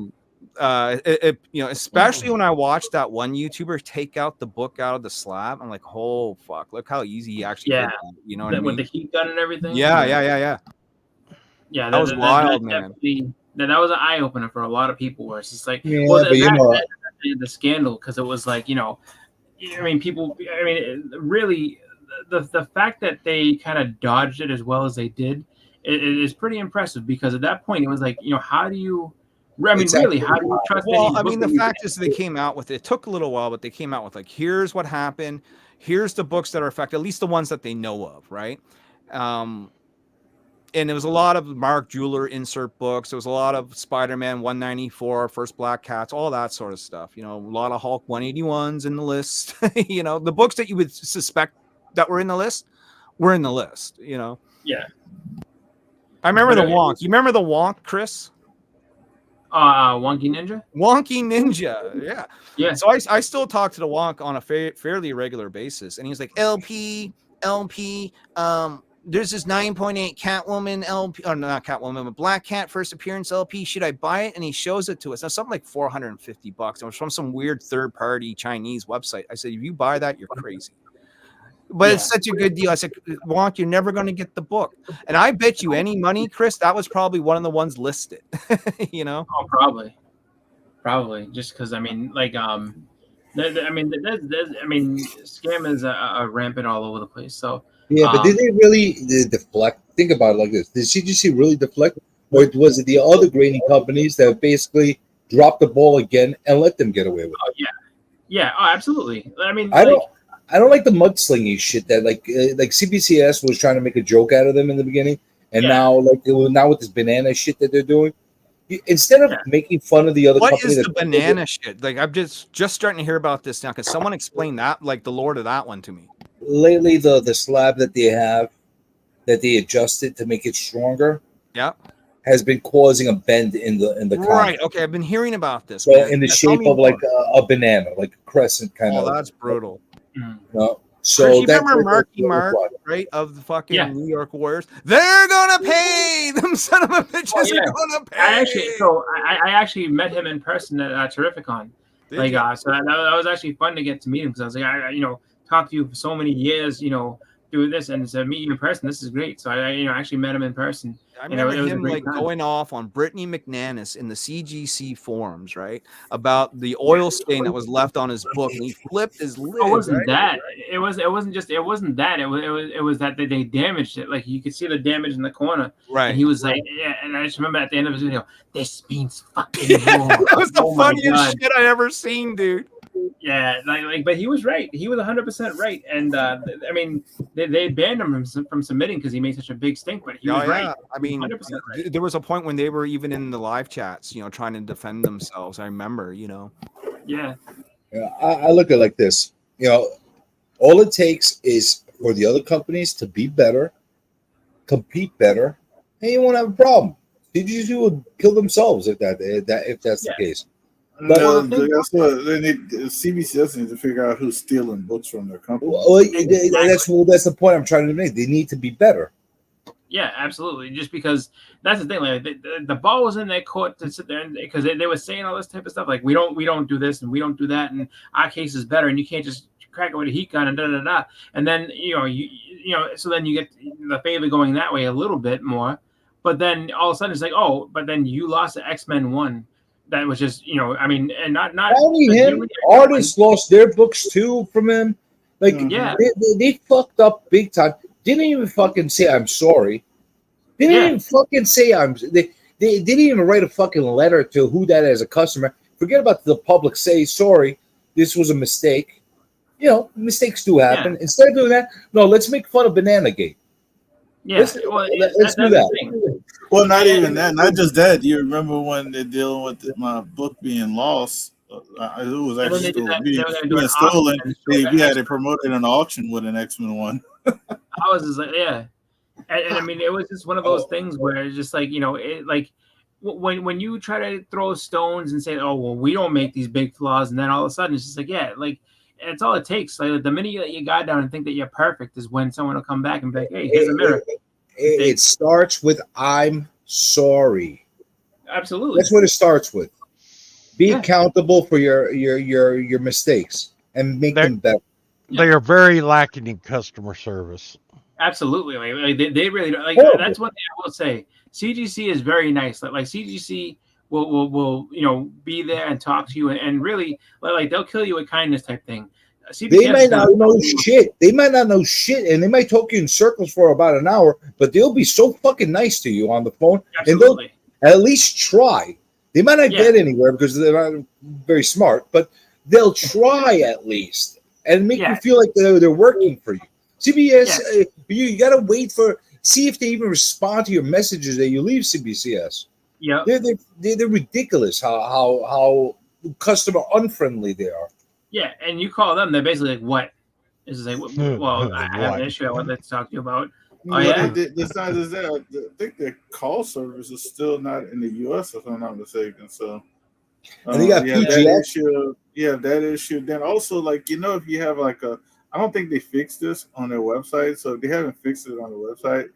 Especially when I watched that one YouTuber take out the book out of the slab, I'm like, oh fuck, look how easy he actually did Yeah. that. You know what I With mean? the heat gun and everything. Yeah. Yeah, That was wild, man. definitely- that was an eye opener for a lot of people. Where it's just like, Yeah, well, but the scandal, because it was like, I mean, people. I mean, really, the fact that they kind of dodged it as well as they did, it is pretty impressive. Because at that point, it was like, how do you? I mean, Exactly. really, how do you trust? Well, any I book mean, that the you- fact is they came out with it. It took a little while, but they came out with like, here's what happened. Here's the books that are affected, at least the ones that they know of, right? And there was a lot of Mark Jeweler insert books. There was a lot of Spider-Man 194, First Black Cats, all that sort of stuff. A lot of Hulk 181s in the list. The books that you would suspect that were in the list were in the list. Yeah. I remember the But, Wonk. You remember the Wonk, Chris? Wonky Ninja. Wonky Ninja. Yeah. Yeah. So I still talk to the Wonk on a fairly regular basis, and he's like, LP. There's this 9.8 Catwoman LP, or not Catwoman, but Black Cat first appearance LP. Should I buy it? And he shows it to us. Now something like $450. It was from some weird third-party Chinese website. I said, if you buy that, you're crazy. But it's such a good deal. I said, Wonk, you're never going to get the book. And I bet you any money, Chris, that was probably one of the ones listed. Oh, probably. Just because, I mean, like, scam is rampant all over the place. So Yeah, but did they really deflect? Think about it like this: did CGC really deflect, or was it the other grading companies that basically dropped the ball again and let them get away with it? yeah, oh, absolutely. I mean, I don't like the mudslinging shit that like CBCS was trying to make a joke out of them in the beginning, and now now with this banana shit that they're doing, instead of making fun of the other What company, is the banana shit? Like, I'm just starting to hear about this now. Because someone explained that, like the lord of that one to me. lately the slab that they have that they adjusted to make it stronger, has been causing a bend in the Right. content. Okay, I've been hearing about this. So man. in the Tell shape me of like more. a banana, like a crescent kind of. Oh, that's brutal. So Chris, you that's remember what Marky Mark, was. right? Of the fucking New York Warriors. They're gonna pay them son of a bitches are gonna pay. I actually met him in person at Terrificon. Did Like, you? so that was actually fun to get to meet him because I was like, I talked to you for so many years, doing this, and to meet you in person, this is great. So I actually met him in person. I and remember it was a him great like time. going off on Brittany McManus in the CGC forums, right? About the oil stain that was left on his book, and he flipped his lid. It wasn't right? that. It wasn't that. It was that they damaged it. Like you could see the damage in the corner. Right. And he was like, yeah. And I just remember at the end of his video, this means fucking wrong. That was the Oh my funniest God. shit I ever seen, dude. Yeah, but he was right. He was 100% right. And I mean, they banned him from submitting because he made such a big stink. But he was right. I mean, 100% right. there was a point when they were even in the live chats, trying to defend themselves. I remember, Yeah. Yeah, I look at it like this. All it takes is for the other companies to be better, compete better, and you won't have a problem. CGC will kill themselves if that's the case. No, that's what they need. CBCS needs to figure out who's stealing books from their company. Well, that's the point I'm trying to make. They need to be better. Yeah, absolutely. Just because that's the thing. Like the ball was in their court to sit there and because they were saying all this type of stuff. Like we don't do this and we don't do that and our case is better and you can't just crack it with a heat gun and da da da. And then so then you get the favor going that way a little bit more. But then all of a sudden it's like, oh, but then you lost to X-Men 1. that was just, I mean, and not Only him. generally- Artists lost their books too from him. Like Yeah. they fucked up big time. Didn't even fucking say I'm sorry. Didn't Yeah. even fucking say they didn't even write a fucking letter to who that as a customer. Forget about the public. Say sorry. This was a mistake. Mistakes do happen. Yeah. Instead of doing that, no, let's make fun of Banana Gate. Yeah, Let's do do that. The thing. Well, not even that. Not just that. You remember when they're dealing with my book being lost? It was And then actually they did still that- being, they were gonna do being an stolen. auction. They promoted an auction with an X-Men one. I was just like, yeah, and I mean, it was just one of those things where it's just like, when you try to throw stones and say, oh well, we don't make these big flaws, and then all of a sudden it's just like, yeah, like it's all it takes. Like the minute you let your guard down and think that you're perfect is when someone will come back and be like, hey, here's a mirror. It starts with I'm sorry. Absolutely. That's what it starts with. Be Yeah. accountable for your mistakes and make them better. They are very lacking in customer service. Absolutely, like they really don't. Like Horrible. that's one thing I will say. CGC is very nice. Like CGC will be there and talk to you and really like they'll kill you with kindness type thing. They CBS might not does- know shit. They might not know shit, and they might talk you in circles for about an hour, but they'll be so fucking nice to you on the phone, and they'll Absolutely. at least try. They might not Yeah. get anywhere because they're not very smart, but they'll try at least and make you Yeah. feel like they're working for you. CBS, you got to wait see if they even respond to your messages that you leave CBCS. Yeah. They're ridiculous how customer unfriendly they are. Yeah, and you call them, they're basically like, what? It's just like, well, I have What? an issue I want to talk to you about. Well, yeah? Besides that, I think their call service is still not in the U.S. if I'm not mistaken. So, And they got that PGX. issue. Yeah, that issue. Then also, like if you have like I don't think they fixed this on their website. So if they haven't fixed it on the website,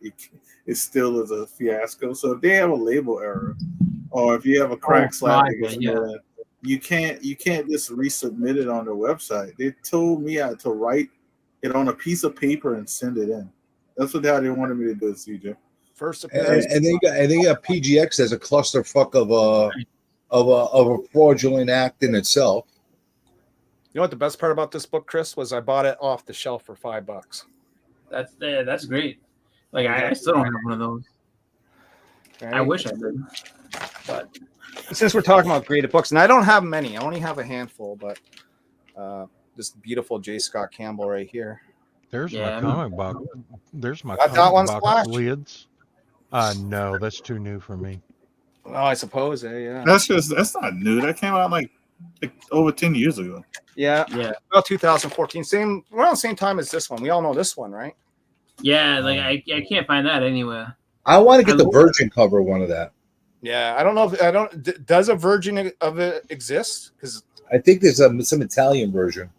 it still is a fiasco. So if they have a label error, or if you have a crack slap, you can't just resubmit it on their website. They told me I had to write it on a piece of paper and send it in. That's how they wanted me to do it, CJ. First And appearance. they got PGX as a clusterfuck of a fraudulent act in itself. You know what the best part about this book, Chris, was I bought it off the shelf for $5. That's great. Like I still don't have one of those. Right? I wish I did. But Since we're talking about graded books, and I don't have many, I only have a handful, but this beautiful J. Scott Campbell right here. There's Yeah, my comic box. There's my That comic one's box Flash? lids. No, that's too new for me. Oh, I suppose, yeah. That's not new. That came out like over 10 years ago. Yeah, yeah, about 2014. Around the same time as this one. We all know this one, right? yeah, like I can't find that anywhere. I want to get I the love- Virgin cover one of that. Yeah, I don't know if does a version of it exist? Because I think there's some Italian version.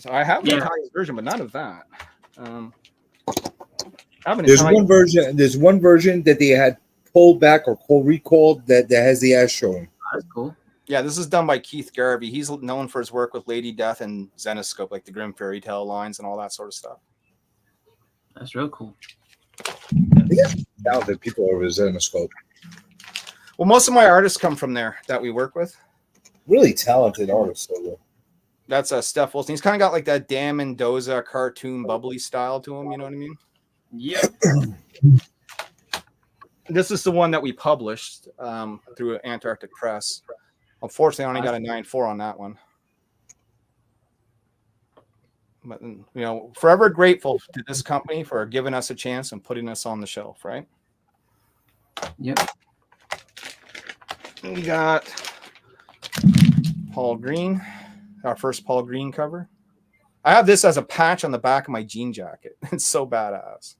I have the Yeah. Italian version, but none of that. I have an There's Italian- one version. There's one version that they had pulled back or recalled that has the ass showing. That's cool. Yeah, this is done by Keith Garvey. He's known for his work with Lady Death and Zenoscope, like the Grim Fairy Tale lines and all that sort of stuff. That's real cool. Talented people over at Zenoscope. Well, most of my artists come from there that we work with. Really talented artists. Over. That's Steph Wilson. He's kind of got like that Dan Mendoza cartoon bubbly style to him. You know what I mean? Yep. This is the one that we published through Antarctic Press. Unfortunately, I only got a 9.4 on that one. But forever grateful to this company for giving us a chance and putting us on the shelf, right? Yep. We got Paul Green, our first Paul Green cover. I have this as a patch on the back of my jean jacket. It's so badass.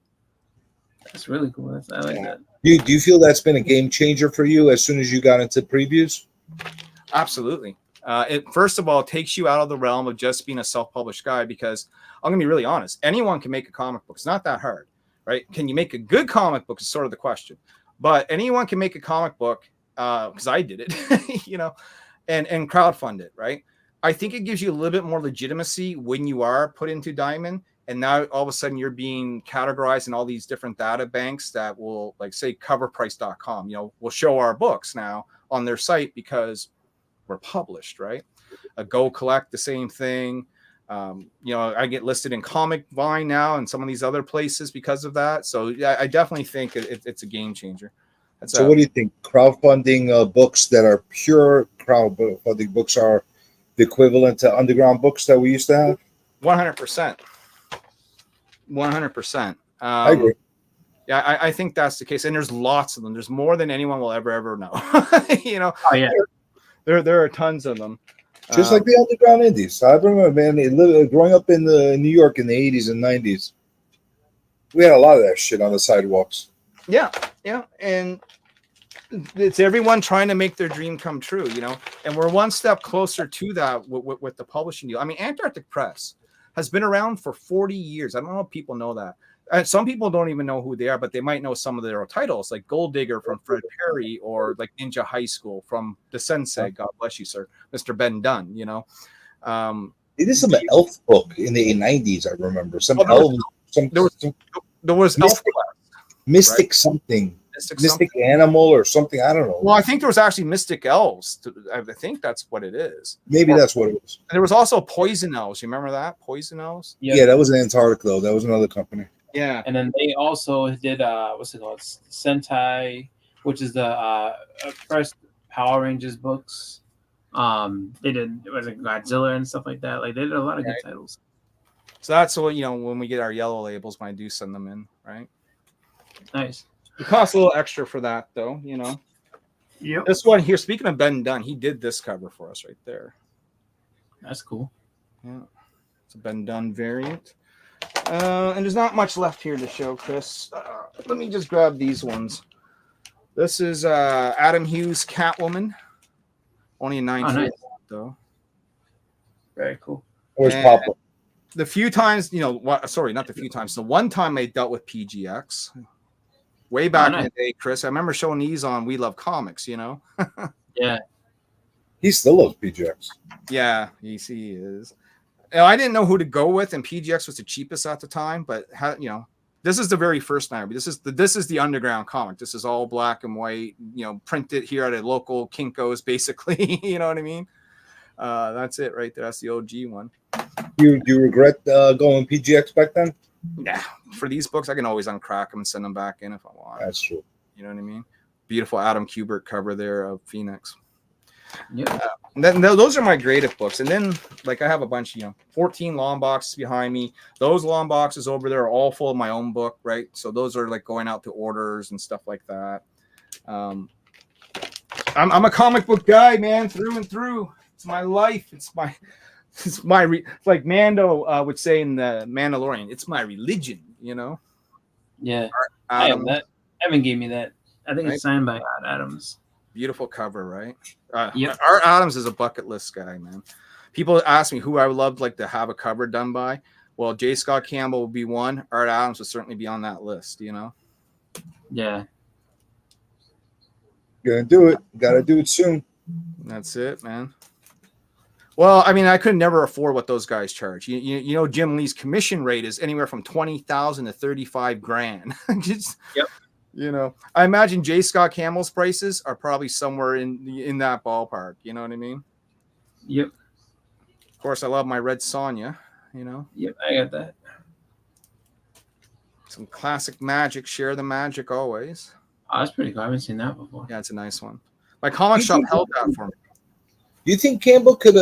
That's really cool. I like that. Do you feel that's been a game changer for you as soon as you got into previews? Absolutely. It first of all takes you out of the realm of just being a self-published guy, because I'm gonna be really honest. Anyone can make a comic book. It's not that hard, right? Can you make a good comic book is sort of the question. But anyone can make a comic book, because I did it, and crowdfund it, right? I think it gives you a little bit more legitimacy when you are put into Diamond, and now all of a sudden you're being categorized in all these different data banks that will, like, say, coverprice.com, will show our books now on their site because were published, right? Go Collect, the same thing. I get listed in Comic Vine now and some of these other places because of that. So yeah, I definitely think it's a game changer. So what do you think? Crowdfunding books that are pure crowdfunding books are the equivalent to underground books that we used to have? 100%. 100%. I agree. Yeah, I think that's the case. And there's lots of them. There's more than anyone will ever know. Oh yeah. There are tons of them. Just like the underground indies. I remember, man, growing up in New York in the 80s and 90s, we had a lot of that shit on the sidewalks. Yeah. And it's everyone trying to make their dream come true, and we're one step closer to that with the publishing deal. I mean, Antarctic Press has been around for 40 years. I don't know if people know that. Some people don't even know who they are, but they might know some of their titles, like Gold Digger from Fred Perry, or like Ninja High School from the Sensei. God bless you, sir, Mr. Ben Dunn. It is some elf book in the 90s. I remember there was Elf Mystic right? something. Mystic Animal or something. I don't know. Well, I think there was actually Mystic Elves. I think that's what it is. Maybe that's what it was. And there was also Poison Elves. You remember that? Poison Elves? Yeah, that was in Antarctic, though. That was another company. Yeah. And then they also did what's it called? Sentai, which is the first Power Rangers books. They did Godzilla and stuff like that. Like they did a lot of good titles. So that's what when we get our yellow labels, when I do send them in, right? Nice. It costs a little extra for that, though. Yep. This one here. Speaking of Ben Dunn, he did this cover for us right there. That's cool. Yeah, it's a Ben Dunn variant. And there's not much left here to show, Chris. Let me just grab these ones. This is Adam Hughes' Catwoman. Only a 9 though. Very cool. Where's Papa? The few times, sorry, not the few times. The one time I dealt with PGX, way back in the day, Chris. I remember showing these on We Love Comics. Yeah. He still loves PGX. Yeah, he is. I didn't know who to go with, and PGX was the cheapest at the time. But this is the very first Nairobi. This is the underground comic. This is all black and white. Printed here at a local Kinko's, basically. You know what I mean? That's it right there. That's the OG one. Do you regret going PGX back then? Yeah. For these books, I can always uncrack them and send them back in if I want. That's true. You know what I mean? Beautiful Adam Kubert cover there of Phoenix. Yeah. Those are my graded books. And then, I have a bunch, 14 long boxes behind me. Those long boxes over there are all full of my own book, right? So those are going out to orders and stuff like that. I'm a comic book guy, man, through and through. It's my life. It's like Mando would say in the Mandalorian. It's my religion, Yeah. Evan gave me that. I think it's signed by Art Adams. Beautiful cover, right? Yep. Art Adams is a bucket list guy, man. People ask me who I would love to have a cover done by. Well, J. Scott Campbell would be one. Art Adams would certainly be on that list, Yeah. Gonna do it. Gotta do it soon. That's it, man. Well, I mean, I could never afford what those guys charge. Jim Lee's commission rate is anywhere from $20,000 to $35,000. Yep. I imagine J. Scott Campbell's prices are probably somewhere in that ballpark. You know what I mean? Yep. Of course, I love my Red Sonja. Yep, I got that. Some classic magic. Share the magic always. Oh, that's pretty cool. I haven't seen that before. Yeah, it's a nice one. My comic shop held that for me. Do you think Campbell could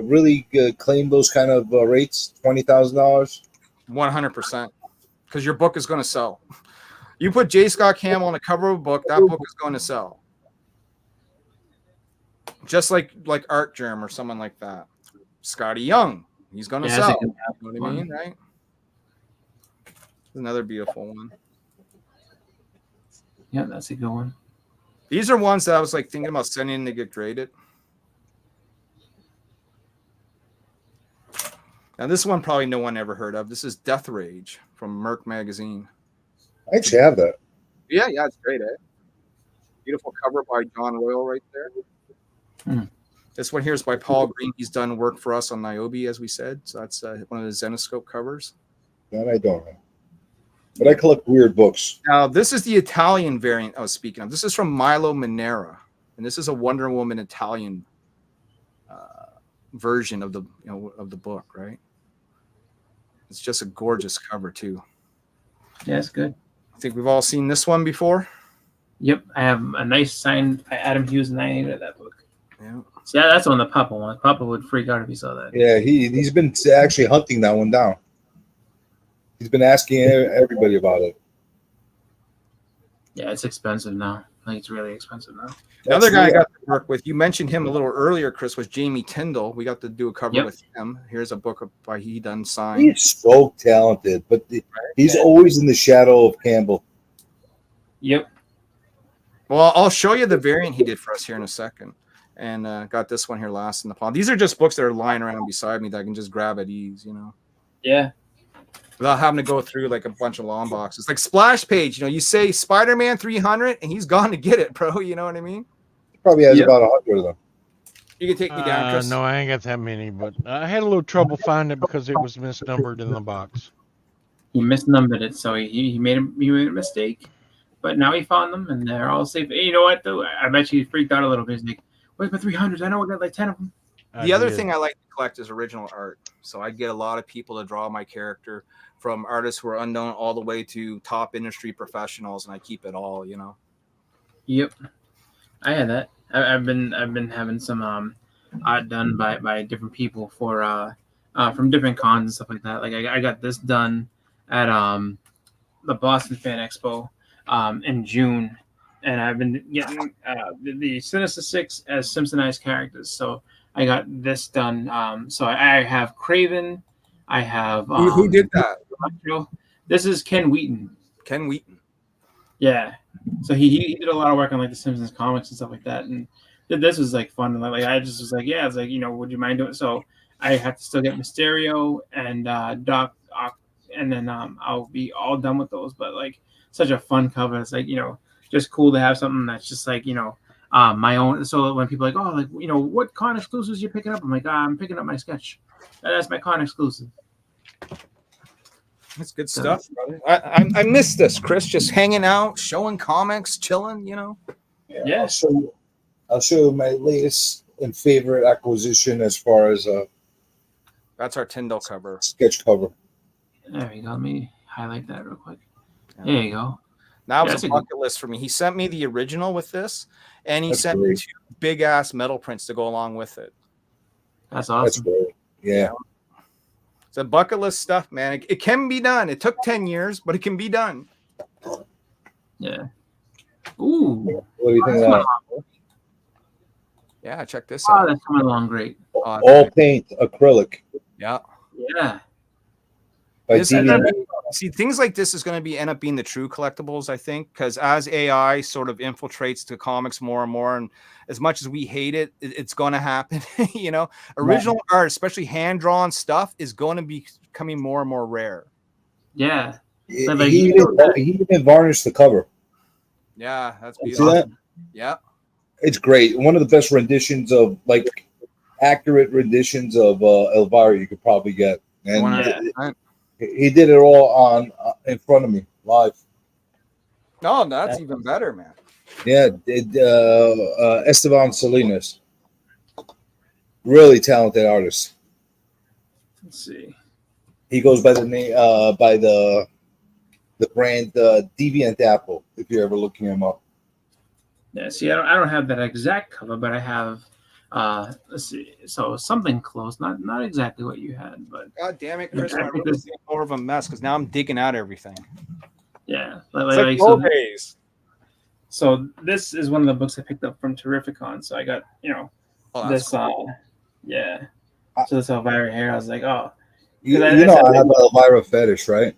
really claim those kind of rates? $20,000. 100%. Because your book is going to sell. You put J. Scott Campbell on the cover of a book, that book is going to sell. Just like Art Germ or someone like that. Scotty Young, he's going to sell. You know what I mean, right? Another beautiful one. Yeah, that's a good one. These are ones that I was thinking about sending in to get graded. Now this one probably no one ever heard of. This is Death Rage from Merc Magazine. I actually have that. Yeah, it's great, eh? Beautiful cover by John Royal right there. This one here is by Paul Green. He's done work for us on Niobe, as we said. So that's one of the Zenoscope covers. That I don't have. But I collect weird books. Now, this is the Italian variant I was speaking of. This is from Milo Manera. and this is a Wonder Woman Italian version of the book, right? It's just a gorgeous cover too. Yeah, it's good. I think we've all seen this one before. Yep, I have a nice signed by Adam Hughes, and I hated that book. Yeah. See, that's the one that Papa wants. Papa would freak out if he saw that. Yeah, he's been actually hunting that one down. He's been asking everybody about it. Yeah, it's expensive now. Like, it's really expensive now. The other guy I got to work with, you mentioned him a little earlier, Chris, was Jamie Tyndall. We got to do a cover with him. Here's a book by he done signed. He's so talented, but he's always in the shadow of Campbell. Yep. Well, I'll show you the variant he did for us here in a second. And got this one here last in the palm. These are just books that are lying around beside me that I can just grab at ease, Yeah. Without having to go through like a bunch of long boxes. Like Splash Page, you say Spider-Man 300 and he's gone to get it, bro. You know what I mean? He probably has about 100 of them. You can take me down, Chris. No, I ain't got that many, but I had a little trouble finding it because it was misnumbered in the box. He misnumbered it, so he made a mistake. But now he found them, and they're all safe. Hey, you know what, though? I bet you he freaked out a little bit. He's like, where's my 300s? I know I got like 10 of them. The other thing I like to collect is original art. So I get a lot of people to draw my character, from artists who are unknown all the way to top industry professionals, and I keep it all, Yep. I had that. I've been having some art done by different people for from different cons and stuff like that. Like I got this done at the Boston Fan Expo in June, and I've been getting the Sinister Six as Simpsonized characters. So I got this done. So I have Craven. I have who did that? This is Ken Wheaton. Ken Wheaton. Yeah. So he did a lot of work on like the Simpsons comics and stuff like that, and this was like fun. And like I just was like, yeah, it's like, would you mind doing it? So I have to still get Mysterio and Doc Ock, and then I'll be all done with those. But like such a fun cover. It's like, just cool to have something that's just like, my own. So when people are like, oh, like, what con exclusives you picking up? I'm like, I'm picking up my sketch. That's my con exclusive. That's good stuff, brother. I miss this, Chris. Just hanging out, showing comics, chilling, Yeah. I'll show you my latest and favorite acquisition as far as that's our Tyndall cover. Sketch cover. There you go. Let me highlight that real quick. There you go. That was a bucket list for me. He sent me the original with this, and he sent me 2 big ass metal prints to go along with it. That's awesome. That's great. Yeah. It's a bucket list stuff, man. It can be done. It took 10 years, but it can be done. Yeah. Ooh. What do you think of that? Yeah, check this Oh, out. that's coming along great. All paint, acrylic. Yeah. Yeah. See, things like this is going to end up being the true collectibles, I think, because as AI sort of infiltrates the comics more and more, and as much as we hate it, it's going to happen. Original art, especially hand-drawn stuff, is going to be becoming more and more rare. Yeah. He even varnished the cover. Yeah, that's beautiful. See that? Yeah. It's great. One of the best renditions of, like, accurate renditions of Elvira you could probably get. And he did it all on in front of me live. No, that's even better, man. Yeah, Esteban Salinas, really talented artist. Let's see. He goes by the name by the brand Deviant Apple. If you're ever looking him up. Yeah. See, I don't have that exact cover, but I have. Let's see. So something close, not exactly what you had, but God damn it, Chris! I'm really more of a mess because now I'm digging out everything. Yeah, like so, days. So this is one of the books I picked up from Terrificon. So I got this. Cool. Yeah. So this Elvira here, I was like, oh, I have an Elvira fetish, right?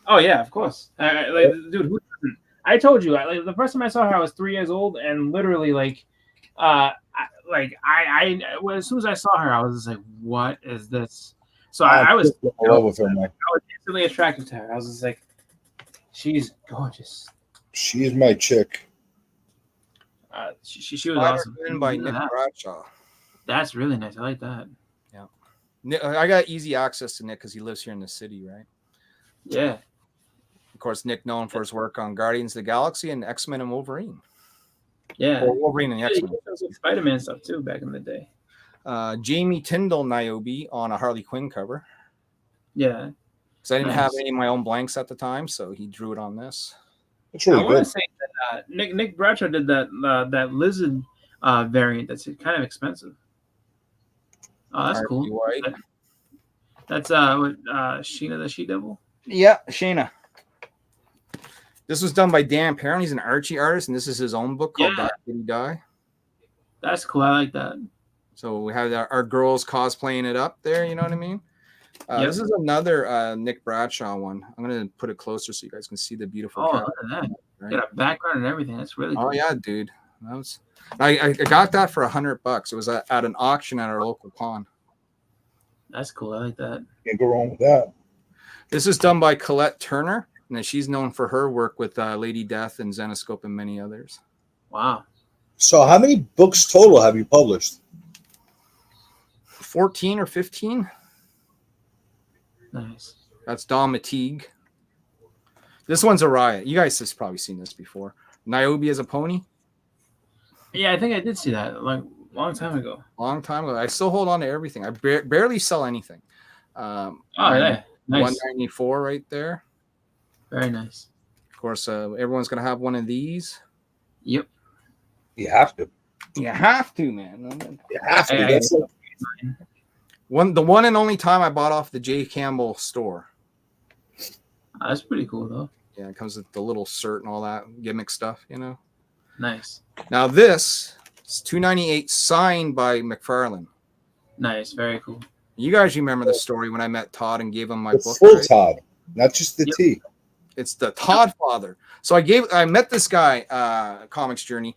Oh yeah, of course. Dude, who doesn't? I told you, like the first time I saw her, I was 3 years old, and literally like, as soon as I saw her, I was just like, "What is this?" So I was instantly attracted to her. I was just like, "She's gorgeous." She's my chick. She was awesome. By Nick Bradshaw. That's really nice. I like that. Yeah, I got easy access to Nick because he lives here in the city, right? Yeah. Of course, Nick known for his work on Guardians of the Galaxy and X-Men and Wolverine. Yeah. Or Wolverine and the Yeah, X-Men. he did some Spider-Man stuff too back in the day. Jamie Tyndall Niobe on a Harley Quinn cover. Yeah. Because I didn't have Nice. any of my own blanks at the time, so he drew it on this. It's I really want to good. say that Nick Bradshaw did that lizard variant. That's kind of expensive. Oh, that's cool. White. That's Sheena the She Devil. Yeah, Shayna. This was done by Dan Perrin. He's an Archie artist, and this is his own book called Yeah. Die Did He Die. That's cool. I like that. So we have our girls cosplaying it up there. You know what I mean? Yep. This is another Nick Bradshaw one. I'm going to put it closer so you guys can see the beautiful. Oh, cover, look at that. right? Got a background and everything. That's really cool. Oh yeah, dude. That was. I got that for $100. It was at an auction at our local pond. That's cool. I like that. Can't go wrong with that. This is done by Colette Turner, and then she's known for her work with Lady Death and Zenoscope and many others. Wow. So, how many books total have you published? 14 or 15. Nice. That's Don Mateague. This one's a riot. You guys have probably seen this before. Niobe as a pony. Yeah, I think I did see that like a long time ago. Long time ago. I still hold on to everything. I barely sell anything. Oh, yeah. Nice. 194 right there. Very nice. Of course, everyone's going to have one of these. Yep. You have to. You have to, man. You have to. Hey, That's like, The one and only time I bought off the J. Campbell store. That's pretty cool, though. Yeah, it comes with the little cert and all that gimmick stuff, you know. Nice. Now this is $298 signed by McFarlane. Nice. Very cool. You guys remember the story when I met Todd and gave him my the book? full right? Todd, not just the Yep. T. It's the Todd father. So I met this guy, Comics Journey,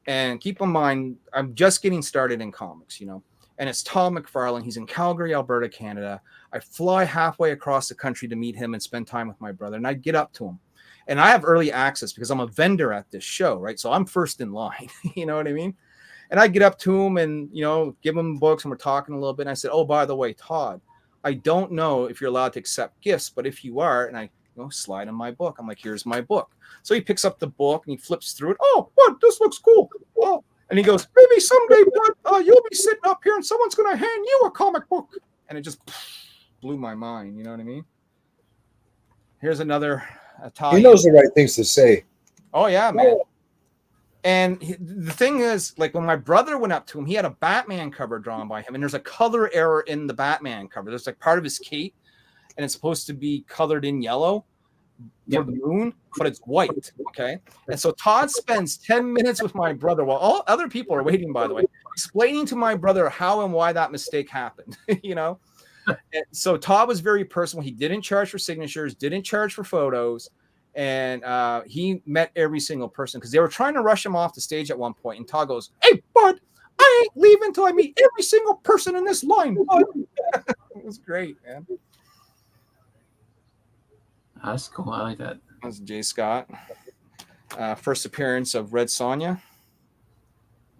and keep in mind, I'm just getting started in comics, you know. And it's Todd McFarlane. He's in Calgary, Alberta, Canada. I fly halfway across the country to meet him and spend time with my brother. And I get up to him. And I have early access because I'm a vendor at this show, right? So I'm first in line. You know what I mean? And I get up to him and, you know, give him books and we're talking a little bit. And I said, oh, by the way, Todd, I don't know if you're allowed to accept gifts, but if you are, and I slide in my book. I'm like, here's my book. So he picks up the book and he flips through it. Oh, what? This looks cool. Oh, and he goes, maybe someday, bud, you'll be sitting up here and someone's going to hand you a comic book. And it just blew my mind. You know what I mean? Here's another Italian. He knows the right things to say. Oh, yeah, man. And the thing is, like when my brother went up to him, he had a Batman cover drawn by him. And there's a color error in the Batman cover. There's like part of his cape. And it's supposed to be colored in yellow for the moon, but it's white. Okay. And so Todd spends 10 minutes with my brother while all other people are waiting, by the way, explaining to my brother how and why that mistake happened, you know? And so Todd was very personal. He didn't charge for signatures, didn't charge for photos. And he met every single person because they were trying to rush him off the stage at one point. And Todd goes, hey, bud, I ain't leaving until I meet every single person in this line, bud. It was great, man. That's cool. I like that. That's Jay Scott. First appearance of Red Sonja.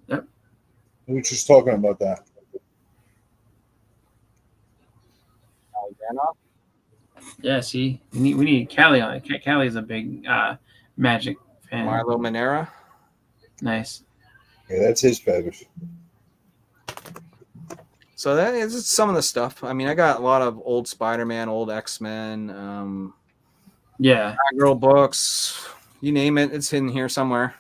Yep. We were just talking about that. Yeah, see, we need Callie on it. Callie is a big Magic fan. Milo Manera. Nice. Yeah, that's his fetish. So that is some of the stuff. I mean, I got a lot of old Spider-Man, old X-Men, Yeah. Girl books, you name it, it's in here somewhere.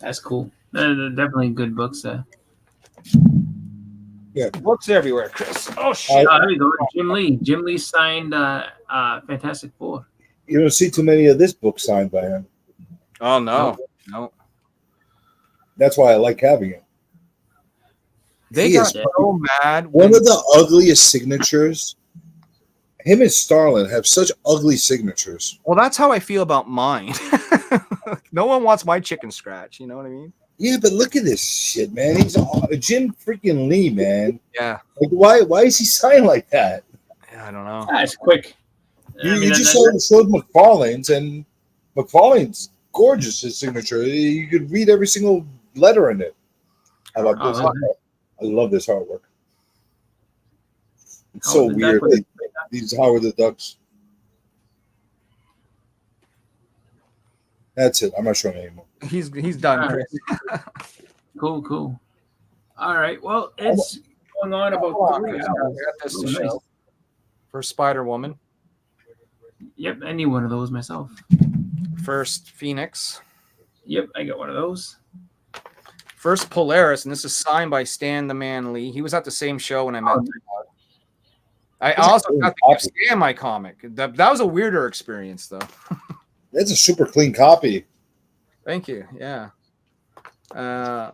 That's cool. They're definitely good books. Yeah. Books everywhere, Chris. Oh shit! There we go. Jim Lee. Jim Lee signed Fantastic Four. You don't see too many of this book signed by him. Oh no, no. That's why I like having it. They He got is so mad. One when- of the ugliest signatures. Him and Starlin have such ugly signatures. Well, that's how I feel about mine. No one wants my chicken scratch. You know what I mean? Yeah, but look at this shit, man. He's Jim freaking Lee, man. Yeah. Like, why is he signed like that? I don't know. It's quick. You just showed McFarlane's, and McFarlane's gorgeous. His signature. You could read every single letter in it. How about this? I love this artwork. It's so weird. These Howard the Ducks. That's it. I'm not showing anymore. He's done, All Chris. right. Cool. All right. Well, it's going on about 3 hours. I got this to Oh, nice. show for Spider Woman. Yep, I need one of those myself. First Phoenix. Yep, I got one of those. First Polaris, and this is signed by Stan the Man Lee. He was at the same show when I met him. I also got to give Stan my comic. That was a weirder experience, though. That's a super clean copy. Thank you. Yeah. And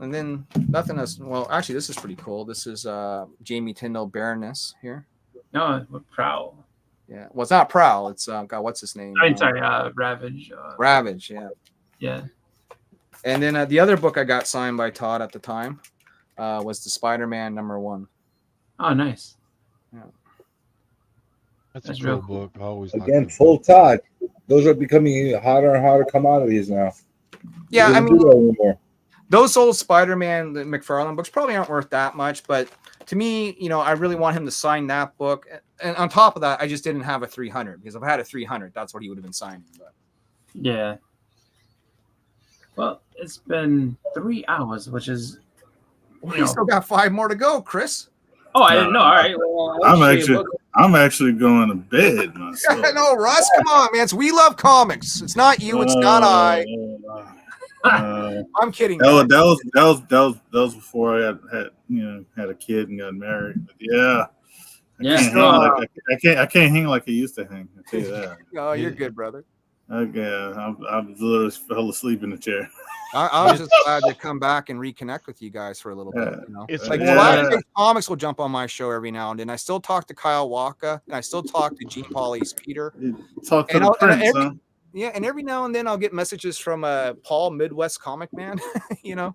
then nothing else. Well, actually, this is pretty cool. This is Jamie Tyndall Baroness here. No, Prowl. Yeah. Well, it's not Prowl. It's God. What's his name? I mean, sorry, Ravage. Ravage. Yeah. Yeah. And then the other book I got signed by Todd at the time was the Spider-Man #1. Oh, nice. Yeah. That's That's a real cool book. I always liked Again, that full book. Todd. Those are becoming hotter and hotter commodities now. Yeah, They I don't mean, do that anymore. those old Spider-Man the McFarlane books probably aren't worth that much, but to me, I really want him to sign that book. And on top of that, I just didn't have a 300 because if I had a 300, that's what he would have been signing. But Yeah. Well, it's been 3 hours, which is. we still got 5 more to go, Chris. Oh, I didn't know. All right. Well, I'm actually going to bed myself. No, Russ, come on, man. We love comics. It's not you. It's not I. I'm kidding. That was before I had a kid and got married. But yeah. I can't hang like I used to hang. I tell you that. Oh, you're good, brother. Okay, I'm literally fell asleep in the chair. I was just glad to come back and reconnect with you guys for a little bit. It's Like more Flash Page Comics will jump on my show every now and then. I still talk to Kyle Walker, and I still talk to Gene Polly's Peter. Talk to the prince, huh? Yeah, and every now and then I'll get messages from Paul Midwest Comic Man. Yeah.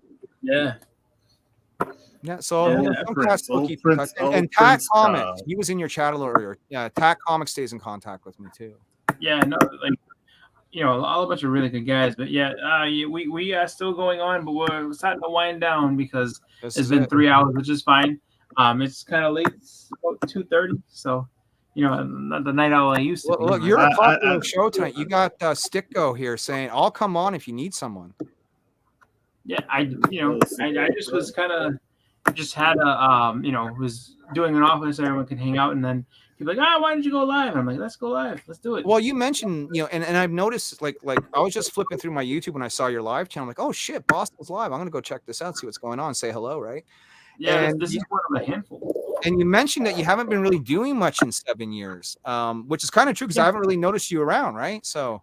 Yeah, so some cats still keep in touch. And Tack Comics, he was in your chat earlier. Yeah, Tack Comics stays in contact with me too. Yeah, no, like all a bunch of really good guys. But we are still going on, but we're starting to wind down because it's been 3 hours, which is fine. It's kind of late. It's about 2:30, so not the night owl I used to. Look, you're a popular show tonight. You got Sticko here saying, "I'll come on if you need someone." Yeah, I just was kind of just had a was doing an office so everyone could hang out, and then people like, why did you go live? And I'm like, let's go live, let's do it. Well, you mentioned and I've noticed like I was just flipping through my YouTube when I saw your live channel. I'm like, oh shit, Boston's live. I'm gonna go check this out, see what's going on, say hello, right? Yeah, and this is one of a handful. And you mentioned that you haven't been really doing much in 7 years, which is kind of true because I haven't really noticed you around, right? So.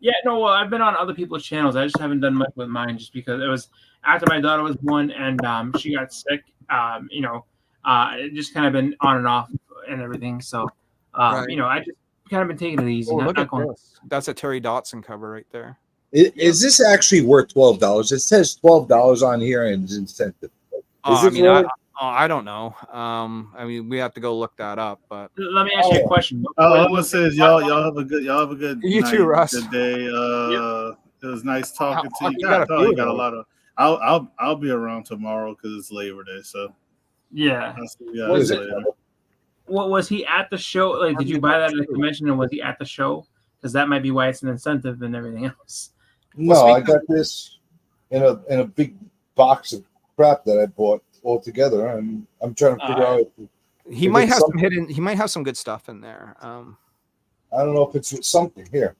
Yeah, no, well, I've been on other people's channels. I just haven't done much with mine just because it was after my daughter was born and she got sick. It just kind of been on and off and everything. So, I just kind of been taking it easy. Oh, look at this. That's a Terry Dotson cover right there. Is this actually worth $12? It says $12 on here and it's incentive. I don't know. We have to go look that up. But let me ask you a question. All it says, y'all have a good you night, too, Russ. good day. It was nice talking to you. You got a lot of. I'll be around tomorrow because it's Labor Day. So yeah. I'll see you guys later. What was he at the show? Like, did you buy that at the convention, and was he at the show? Because that might be why it's an incentive and everything else. No, I got this in a big box of crap that I bought all together, and I'm trying to figure out. He might have some hidden. He might have some good stuff in there. I don't know if it's something here.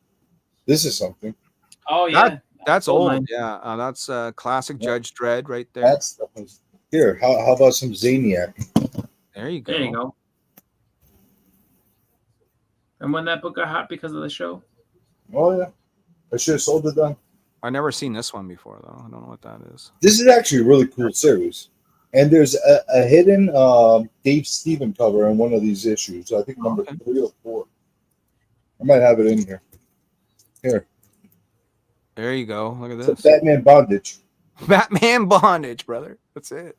This is something. Oh yeah, that's old. Yeah, that's classic Judge Dredd right there. That's here. How about some Zaniac? There you go. There you go. And when that book got hot because of the show. Oh yeah, I should have sold it then. I've never seen this one before though. I don't know what that is. This is actually a really cool series. And there's a hidden Dave Stephen cover in one of these issues. I think number 3 or 4. I might have it in here. Here. There you go. Look at this. It's Batman Bondage. Batman Bondage, brother. That's it.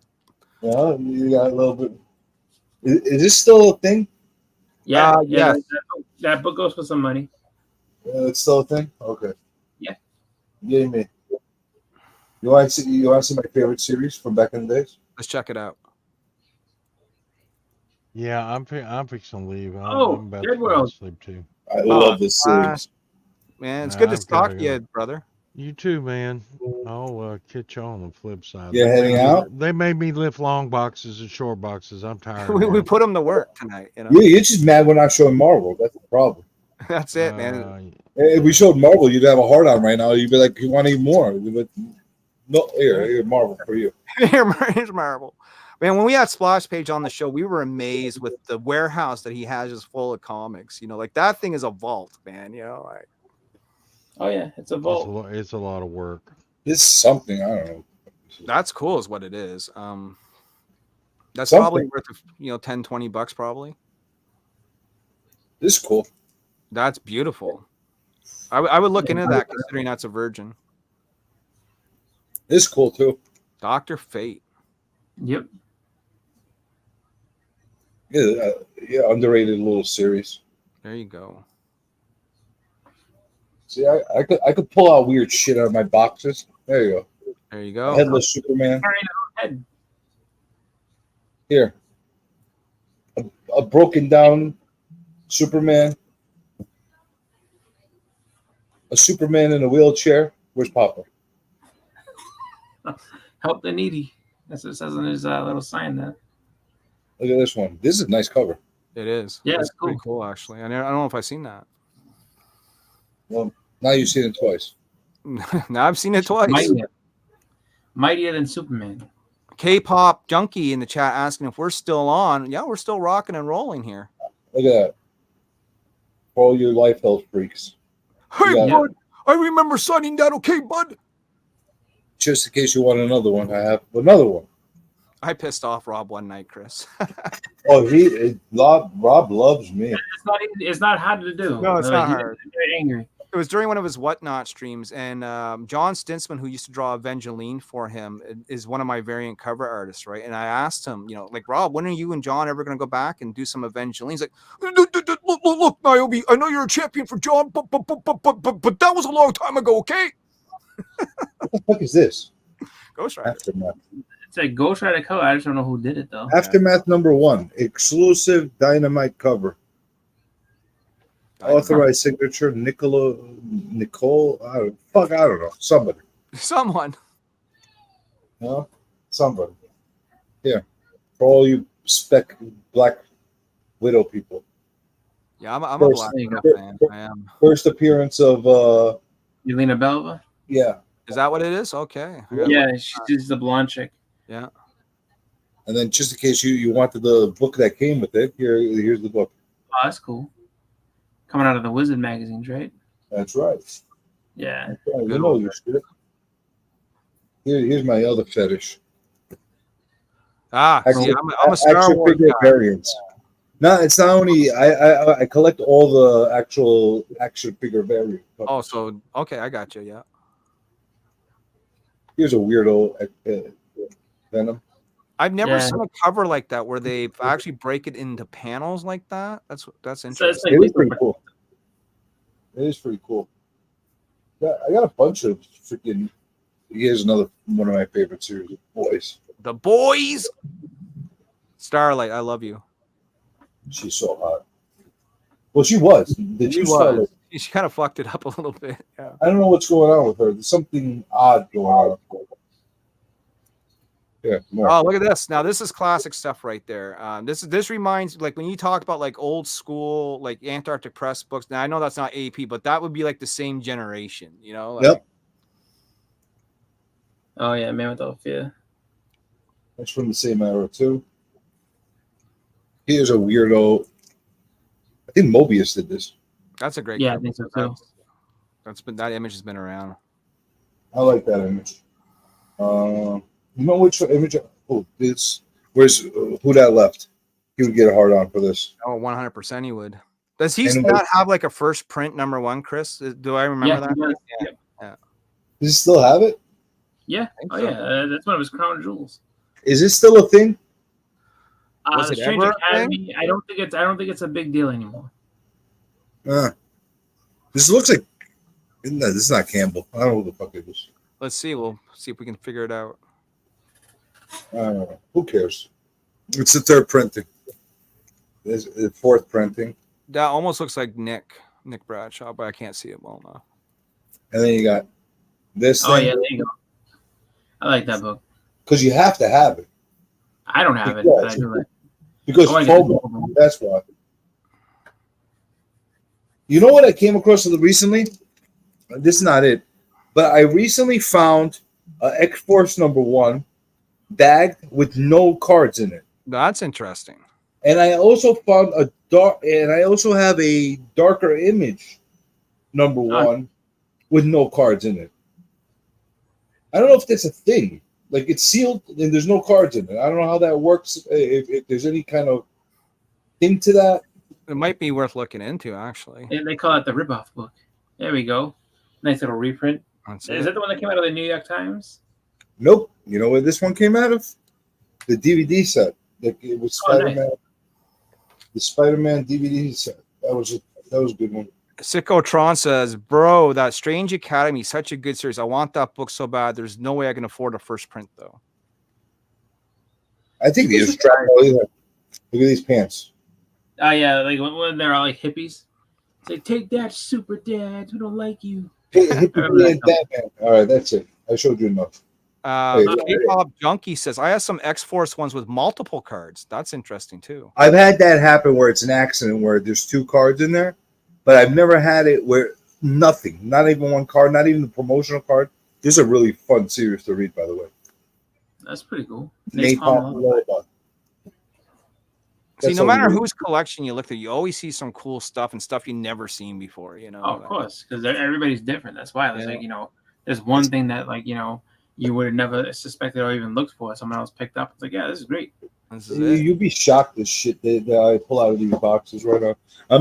Yeah, you got a little bit. Is this still a thing? Yeah, yes. That book goes for some money. It's still a thing? Okay. Yeah. Give me. You want to see my favorite series from back in the days? Let's check it out. Yeah, I'm fixing to leave. Oh, I'm about Dead to go World. to sleep too. I love this series. man. It's good to I've gotta talk to go. you, brother. You too, man. I'll catch you on the flip side. You're heading out? They made me lift long boxes and short boxes. I'm tired. we now. put them to work tonight. You know, You're just mad we're not showing Marvel. That's the problem. that's it, man. If we showed Marvel, you'd have a hard on right now. You'd be like, you want to eat more? But no, here, Marvel for you. Here's Marvel. Man, when we had Splash Page on the show, we were amazed with the warehouse that he has is full of comics. You know, like that thing is a vault, man. You know, like Oh yeah, it's a vault. It's a lot of work. It's something, I don't know. that's cool, is what it is. That's Something. probably worth $10-20 probably. This is cool. That's beautiful. I would look into that considering that's a virgin. This is cool too. Dr. Fate. Yep. Yeah, underrated little series. There you go. See, I could pull out weird shit out of my boxes. There you go. There you go. Headless Superman. Head. Here. A broken down Superman. A Superman in a wheelchair. Where's Papa? Help the needy. That's what it says on his little sign there. Look at this one. This is a nice cover. It is. Yeah, it's it's pretty cool actually. I don't know if I've seen that. Well, now you've seen it twice. Now I've seen it twice. Mightier than Superman. K-pop junkie in the chat asking if we're still on. Yeah, we're still rocking and rolling here. Look at that. For all your life health freaks. Hey, Yeah. bud, I remember signing that. Okay, bud. Just in case you want another one, I have another one. I pissed off Rob one night, Chris. Oh, Rob loves me. It's not hard to do. No, it's not He's hard. very angry. It was during one of his Whatnot streams, and John Stinsman, who used to draw Evangeline for him, is one of my variant cover artists, right? And I asked him, like, Rob, when are you and John ever going to go back and do some Evangeline? He's like, look, Niobe, I know you're a champion for John, but that was a long time ago, okay? What the fuck is this? Ghost Rider. Aftermath. It's a Ghost Rider cover. I just don't know who did it though. Aftermath #1. Exclusive Dynamite cover. Authorized signature Nicole. I don't know. Somebody. Someone. No? Somebody. Here. For all you Black Widow people. Yeah, I'm a First- Black Widow fan. I am. First appearance of Yelena Belova. yeah. Is that what it is? Okay. I gotta Yeah, look. she's the blonde chick. Yeah. And then just in case you wanted the book that came with it, here's the book. Oh, that's cool. Coming out of the Wizard magazines, right? That's right. Yeah. That's right. You Good know one. your shit. Here's my other fetish. See, I'm a Star action Wars figure guy. variants. No, it's not only I collect all the actual action figure variants. Oh, so okay, I got you. Yeah. Here's a weirdo Venom. I've never Yeah. seen a cover like that where they actually break it into panels like that. That's So interesting. it's like It is pretty cool. It is pretty cool. Yeah, I got a bunch of freaking. Here's another one of my favorite series, Boys. The Boys. Starlight, I love you. She's so hot. Well, she was. Did She you start? was. She kind of fucked it up a little bit. Yeah. I don't know what's going on with her. There's something odd going on. Yeah. More. Oh, look at this. Now this is classic stuff right there. This reminds, like, when you talk about like old school like Antarctic Press books. Now I know that's not AP, but that would be like the same generation, you know? Like, Yep. Oh yeah, Man Without Fear. That's from the same era too. Here's a weirdo. I think Mobius did this. That's a great. Yeah, I cover. think so too. That image has been around. I like that image. You know which image? Oh, this. Where's who that left? He would get a hard on for this. Oh, 100% he would. Does he And not have like a first print #1, Chris? Do I remember Yeah, that? he does. Yeah. Yep. Does he still have it? Yeah. think Oh so. yeah, that's one of his crown jewels. Is this still a thing? Was The it Strange ever a Academy. I don't think it's a big deal anymore. This looks like. No, this is not Campbell. I don't know who the fuck it is. Let's see. We'll see if we can figure it out. Who cares? It's the third printing. It's the fourth printing. That almost looks like Nick, Nick Bradshaw, but I can't see it well enough. And then you got this Oh thing yeah, there you go. I like that book. because you have to have it I don't have it, but I do like. because I wanna get FOMO. the- That's why. You know what I came across recently? This is not it, but I recently found X-Force #1 bag with no cards in it, That's interesting. and I also found I also have a darker image #1 with no cards in it. I don't know if that's a thing. Like it's sealed and there's no cards in it. I don't know how that works. If there's any kind of thing to that. It might be worth looking into, actually. They call it the ripoff book. There we go. Nice little reprint. That's Is it. that the one that came out of the New York Times? Nope. You know where this one came out of? The DVD set. Like it was Oh, nice. Spider-Man. The Spider-Man DVD set. That was a good one. Sicko Tron says, "Bro, that Strange Academy, such a good series. I want that book so bad. There's no way I can afford a first print, though." I think they just dropped all either. Look at these pants. Oh yeah, like when they're all like hippies. It's like, take that, super dads. We don't like you. Hey, I remember that Batman. All right, that's it. I showed you enough. Hey, K-pop Junkie says, "I have some X-Force ones with multiple cards. That's interesting too." I've had that happen where it's an accident where there's 2 cards in there, but I've never had it where nothing, not even 1 card, not even the promotional card. This is a really fun series to read, by the way. That's pretty cool. Napalm Lullaby. See, That's no all matter we do. whose collection you look at, you always see some cool stuff and stuff you never seen before. You know. Oh, of course, because everybody's different. That's why. It's Yeah. like, there's one thing that you would have never suspected or even looked for. Someone else picked up. It's like, yeah, this is great. This is it. You'd be shocked at shit that I pull out of these boxes right now. I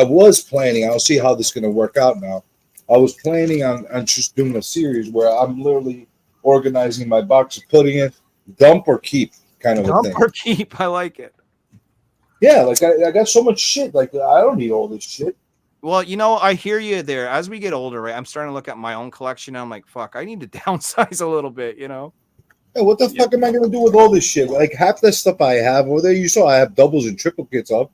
was planning. I'll see how this is going to work out now. I was planning on just doing a series where I'm literally organizing my boxes, putting it dump or keep kind of a Dump thing. or keep. I like it. Yeah, like I got so much shit. Like I don't need all this shit. Well, I hear you there. As we get older, right, I'm starting to look at my own collection. And I'm like, fuck, I need to downsize a little bit. Hey, what the fuck am I gonna do with all this shit? Like half the stuff I have over there, you saw I have doubles and triplicates up.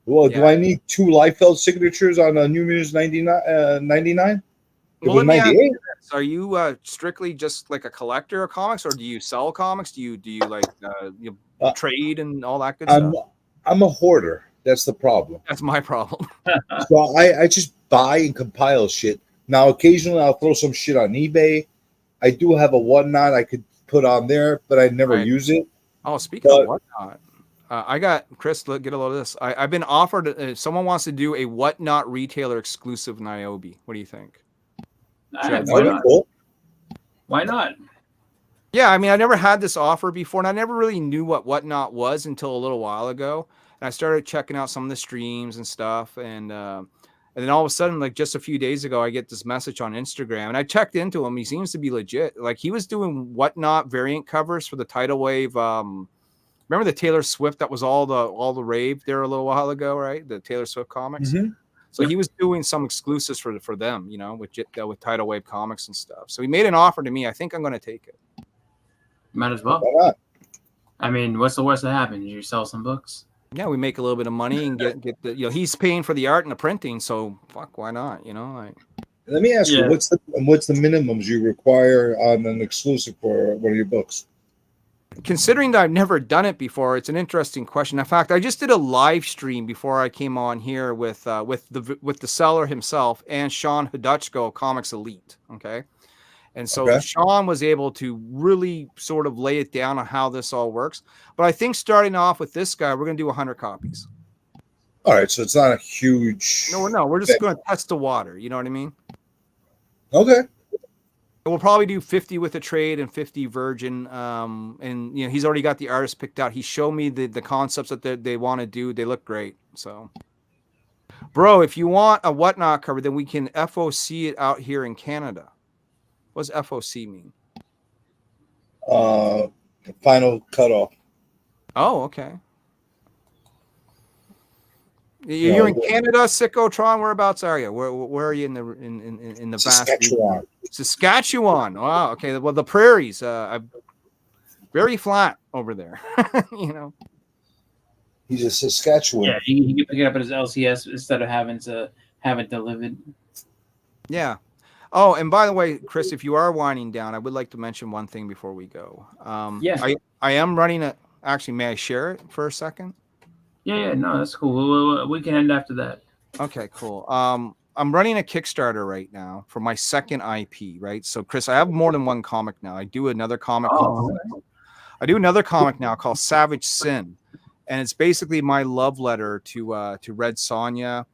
Well, do Yeah. I need 2 Liefeld signatures on a New Mutants 99? It Well, was let me ask 98. you this. Are you strictly just like a collector of comics, or do you sell comics? Do you like trade and all that good stuff? I'm a hoarder. That's the problem. That's my problem. So I just buy and compile shit. Now occasionally I'll throw some shit on eBay. I do have a whatnot I could put on there, but I never Right. use it. Oh, speaking of whatnot, I got Chris. Get a load of this. I've been offered. Someone wants to do a whatnot retailer exclusive Niobe. What do you think? Why That'd not? be cool. Why not? Yeah, I mean, I never had this offer before, and I never really knew what whatnot was until a little while ago. And I started checking out some of the streams and stuff, and then all of a sudden, like just a few days ago, I get this message on Instagram, and I checked into him. He seems to be legit. Like he was doing whatnot variant covers for the tidal wave. Remember the Taylor Swift that was all the rave there a little while ago, right? The Taylor Swift comics. Mhm. So he was doing some exclusives for them, with tidal wave comics and stuff. So he made an offer to me. I think I'm going to take it. Might as well. Why not? I mean, what's the worst that happens? You sell some books. Yeah, we make a little bit of money and get the he's paying for the art and the printing, so fuck, why not? Let me ask Yeah. you, what's the minimums you require on an exclusive for one of your books? Considering that I've never done it before, it's an interesting question. In fact, I just did a live stream before I came on here with the seller himself and Sean Hudutchko of Comics Elite. Okay. And so Okay. Sean was able to really sort of lay it down on how this all works. But I think starting off with this guy, we're going to do 100 copies. All right, so it's not a huge. No, we're just going to test the water. You know what I mean? Okay. We'll probably do 50 with a trade and 50 virgin. And he's already got the artist picked out. He showed me the concepts that they want to do. They look great. So, bro, if you want a whatnot cover, then we can FOC it out here in Canada. What does FOC mean? Final cutoff. Oh, okay. You're in Canada, Sickotron. Whereabouts are you? Where are you in the vast Saskatchewan. Saskatchewan. Wow. Okay. Well, the prairies, very flat over there. He's a Saskatchewan. Yeah, he can pick it up at his LCS instead of having to have it delivered. Yeah. Oh, and by the way, Chris, if you are winding down, I would like to mention one thing before we go. Yeah. I am running a. Actually, may I share it for a second? Yeah, no, that's cool. We can end after that. Okay, cool. I'm running a Kickstarter right now for my second IP, right? So, Chris, I have more than one comic now. I do another comic now called Savage Sin, and it's basically my love letter to Red Sonja,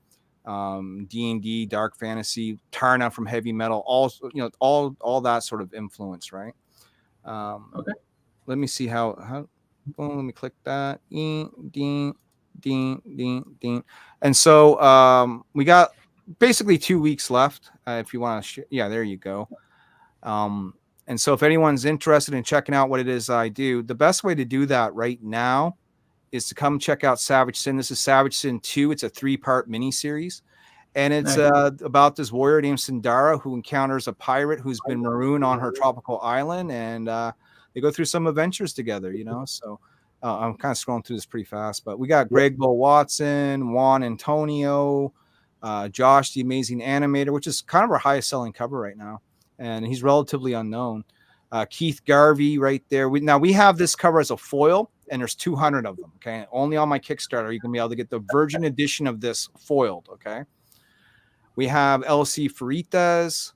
D&D, dark fantasy, Tarna from heavy metal, all that sort of influence, right? Okay. Let me see how. Well, let me click that. Ding. And so we got basically 2 weeks left. If you want to, yeah, there you go. And so if anyone's interested in checking out what it is I do, the best way to do that right now is to come check out Savage Sin. This is Savage Sin 2. It's a 3-part miniseries. And it's about this warrior named Sindara who encounters a pirate who's been marooned on her tropical island. And they go through some adventures together, So I'm kind of scrolling through this pretty fast. But we got Greg Bo Watson, Juan Antonio, Josh, the Amazing Animator, which is kind of our highest selling cover right now. And he's relatively unknown. Keith Garvey right there. We have this cover as a foil, and there's 200 of them. Okay, only on my Kickstarter you can be able to get the virgin edition of this foiled. Okay, we have LC Faritas.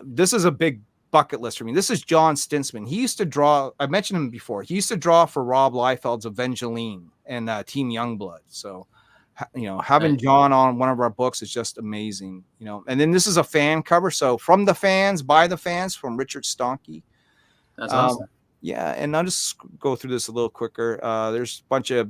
This is a big bucket list for me. This is John Stinsman. He used to draw. I mentioned him before. He used to draw for Rob Liefeld's Evangeline and Team Youngblood. So, having John on one of our books is just amazing. And then this is a fan cover. So from the fans, by the fans, from Richard Stonke. That's awesome. Yeah, and I'll just go through this a little quicker. There's a bunch of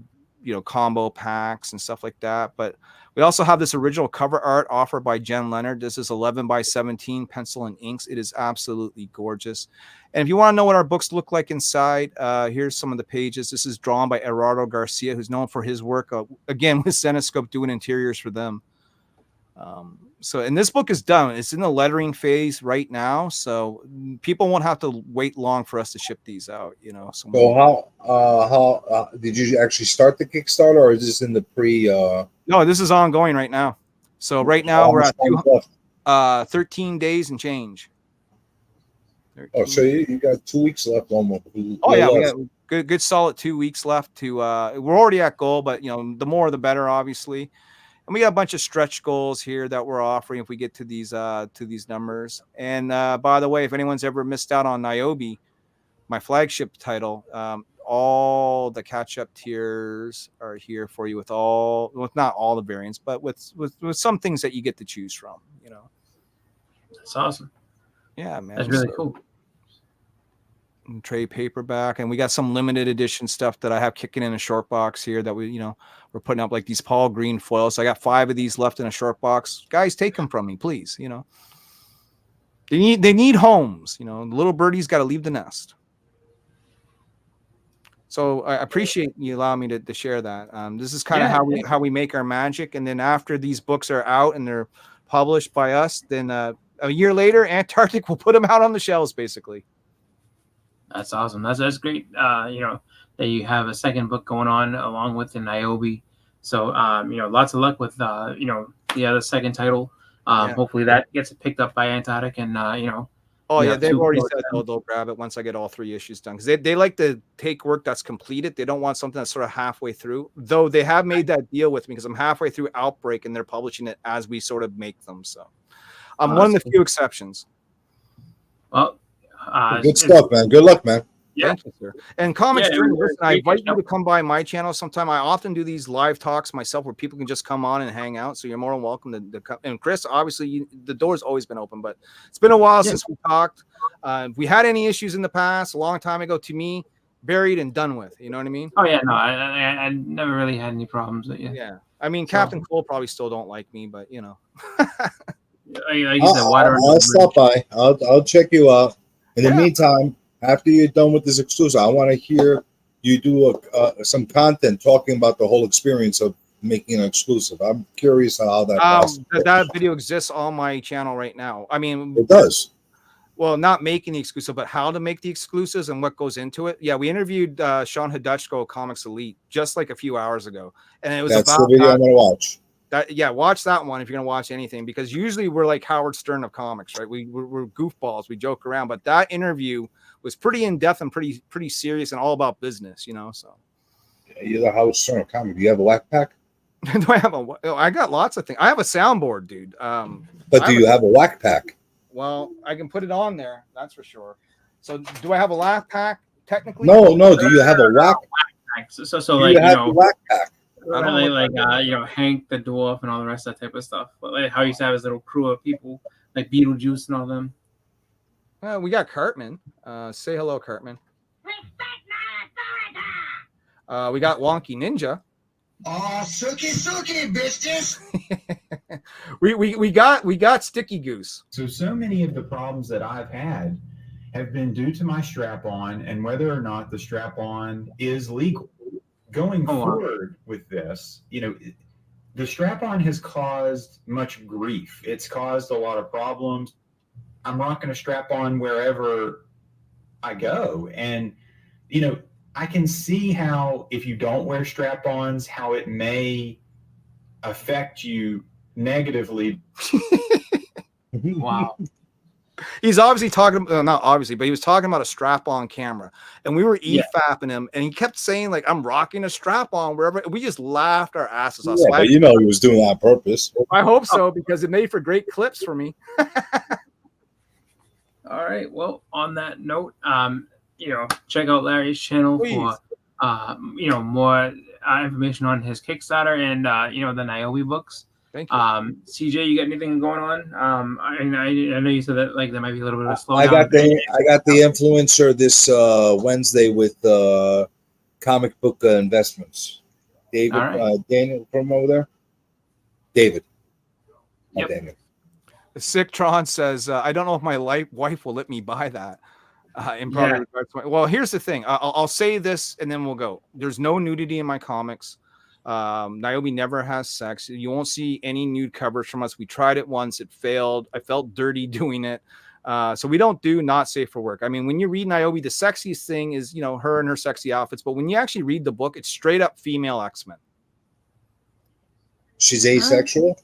combo packs and stuff like that. But we also have this original cover art offered by Jen Leonard. This is 11x17 pencil and inks. It is absolutely gorgeous. And if you want to know what our books look like inside, here's some of the pages. This is drawn by Gerardo Garcia, who's known for his work, again, with Zenescope doing interiors for them. And this book is done. It's in the lettering phase right now. So people won't have to wait long for us to ship these out, So how did you actually start the Kickstarter, or is this in the pre? No, this is ongoing right now. So right now we're at 13 days and change. 13. Oh, so you got 2 weeks left almost. Oh yeah, we got good solid 2 weeks left to. We're already at goal, but the more the better, obviously. And we got a bunch of stretch goals here that we're offering if we get to these numbers. And by the way, if anyone's ever missed out on Niobe, my flagship title, all the catch-up tiers are here for you with not all the variants, but with some things that you get to choose from. That's awesome. Yeah, man, that's really cool. Trade paperback, and we got some limited edition stuff that I have kicking in a short box here that we're putting up, like these Paul Green foils. So I got 5 of these left in a short box. Guys, take them from me, please. They need homes. The little birdie's got to leave the nest. So I appreciate you allowing me to share that. This is kind of how we make our magic. And then after these books are out and they're published by us, then a year later, Antarctic will put them out on the shelves, basically. That's awesome. That's great. That you have a second book going on along with the Niobe. So lots of luck with the other second title. Hopefully that gets picked up by Antarctic and Oh yeah, they've already said they'll grab it once I get all 3 issues done, because they like to take work that's completed. They don't want something that's sort of halfway through. Though they have made that deal with me because I'm halfway through Outbreak and they're publishing it as we sort of make them. So I'm one of the few exceptions. Well. Good stuff, man. Good luck, man. Yeah. Thank you, sir. And comments, listen, I invite you to come by my channel sometime. I often do these live talks myself where people can just come on and hang out. So you're more than welcome to come. And Chris, obviously, the door's always been open, but it's been a while since we talked. If we had any issues in the past, a long time ago, to me, buried and done with. You know what I mean? Oh, yeah. No, I never really had any problems. Yeah. I mean, Captain Cole probably still don't like me, but, I'll stop by. I'll check you out. In the meantime, after you're done with this exclusive, I want to hear you do some content talking about the whole experience of making an exclusive. I'm curious how that that video exists on my channel right now. I mean, it does. well, not making the exclusive, but how to make the exclusives and what goes into it. Yeah, we interviewed Sean Hudutchko, Comics Elite, just like a few hours ago, and it was That's about the video that. I'm gonna watch. Yeah, watch that one if you're gonna watch anything, because usually we're like Howard Stern of comics, right? We're goofballs, we joke around, but that interview was pretty in depth and pretty serious and all about business, you know. So You're the Howard Stern of comedy. Do you have a whack pack? do I have I got lots of things. I have a soundboard, dude. But do you have a whack pack? Well, I can put it on there, that's for sure. So do I have a laugh pack technically? No. Do you have a whack? So Do like you have a know, whack pack? I don't know like Hank the Dwarf and all the rest of that type of stuff. But like how he used to have his little crew of people like Beetlejuice and all them. We got Cartman. Say hello, Cartman. We got Wonky Ninja. Oh, suki, bitches. we got Sticky Goose. So many of the problems that I've had have been due to my strap-on and whether or not the strap-on is legal. Going forward with this, the strap-on has caused much grief. It's caused a lot of problems. I'm rocking a strap-on wherever I go. And, I can see how if you don't wear strap-ons, how it may affect you negatively. Wow. He's obviously talking, not obviously, but he was talking about a strap-on camera, and we were fapping him, and he kept saying like, "I'm rocking a strap-on wherever." We just laughed our asses off. Yeah, but he was doing that on purpose. I hope so, because it made for great clips for me. All right. Well, on that note, check out Larry's channel for more information on his Kickstarter and the Niobe books. Thank you. CJ, you got anything going on? I know you said that like there might be a little bit of a slowdown. I got the influencer this Wednesday with comic book investments. David, Daniel from over there. David. Yep. Daniel. Sicktron says, I don't know if my wife will let me buy that. In probably regards to well, here's the thing. I'll say this and then we'll go. There's no nudity in my comics. Niobe never has sex. You won't see any nude covers from us. We tried it once. It failed. I felt dirty doing it. So we don't do not safe for work. I mean, when you read Niobe, the sexiest thing is, her and her sexy outfits. But when you actually read the book, it's straight up female X-Men. She's asexual?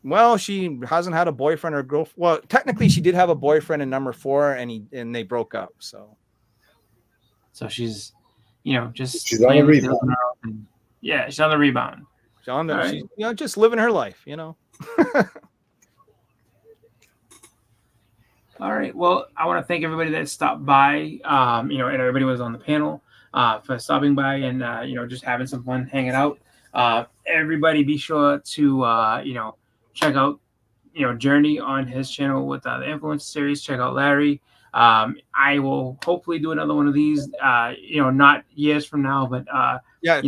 Well, she hasn't had a boyfriend or girlfriend. Well, technically she did have a boyfriend in number 4 and they broke up. So she's, just she's on the rebound. Yeah, she's on the rebound. She's just living her life, All right. Well, I want to thank everybody that stopped by. And everybody was on the panel for stopping by and just having some fun hanging out. Everybody be sure to check out Journey on his channel with the Influence series. Check out Larry. I will hopefully do another one of these. Not years from now, but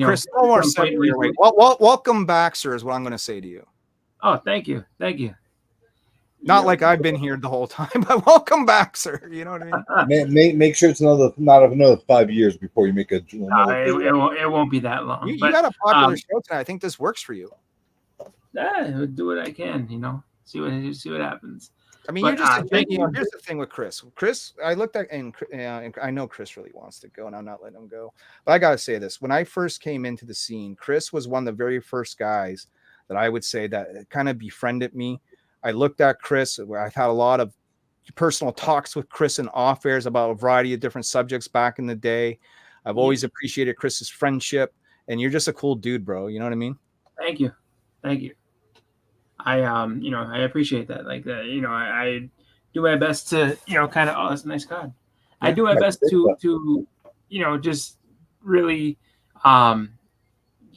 Chris, no more segue. Welcome back, sir, is what I'm going to say to you. Oh, thank you. Not like I've been here the whole time, but welcome back, sir. You know what I mean? Make sure it's not another 5 years before you make a. It won't be that long. You got a popular show tonight. I think this works for you. Yeah, do what I can. See what happens. I mean, you're just here's the thing with Chris. Chris, I looked at and I know Chris really wants to go, and I'm not letting him go. But I gotta say this: when I first came into the scene, Chris was one of the very first guys that I would say that kind of befriended me. I looked at Chris. I've had a lot of personal talks with Chris and off airs about a variety of different subjects back in the day. I've always appreciated Chris's friendship, and you're just a cool dude, bro. You know what I mean? Thank you. I appreciate that. Like, I do my best to, kind of. Oh, that's a nice card. I do my best to, just really,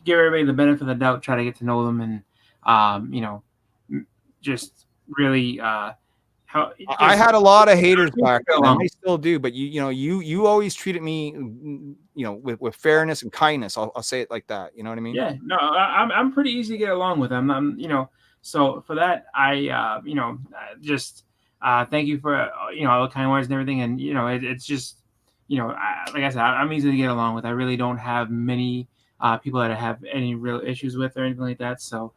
give everybody the benefit of the doubt. Try to get to know them, and, just really. I had a lot of haters back then. I still do, but you always treated me, with fairness and kindness. I'll say it like that. You know what I mean? Yeah. No, I'm pretty easy to get along with. I'm So for that, I just thank you for all the kind words and everything. And it's just like I said, I'm easy to get along with. I really don't have many people that I have any real issues with or anything like that. So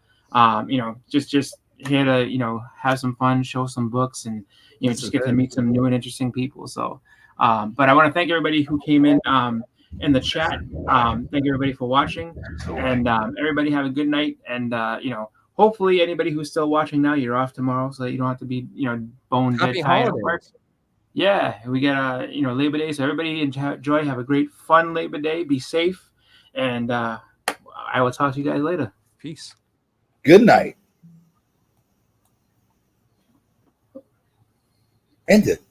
just here to, you know, have some fun, show some books, and, you know, This just is get to it. meet some new and interesting people. So, but I want to thank everybody who came in the chat. Thank everybody for watching, and everybody have a good night. And you know, hopefully anybody who's still watching now, you're off tomorrow, so that you don't have to be, you know, bone dead Happy tired at work. holidays. Yeah, we got you know, Labor Day, so everybody enjoy, have a great fun Labor Day, be safe, and I will talk to you guys later. Peace. Good night. End it.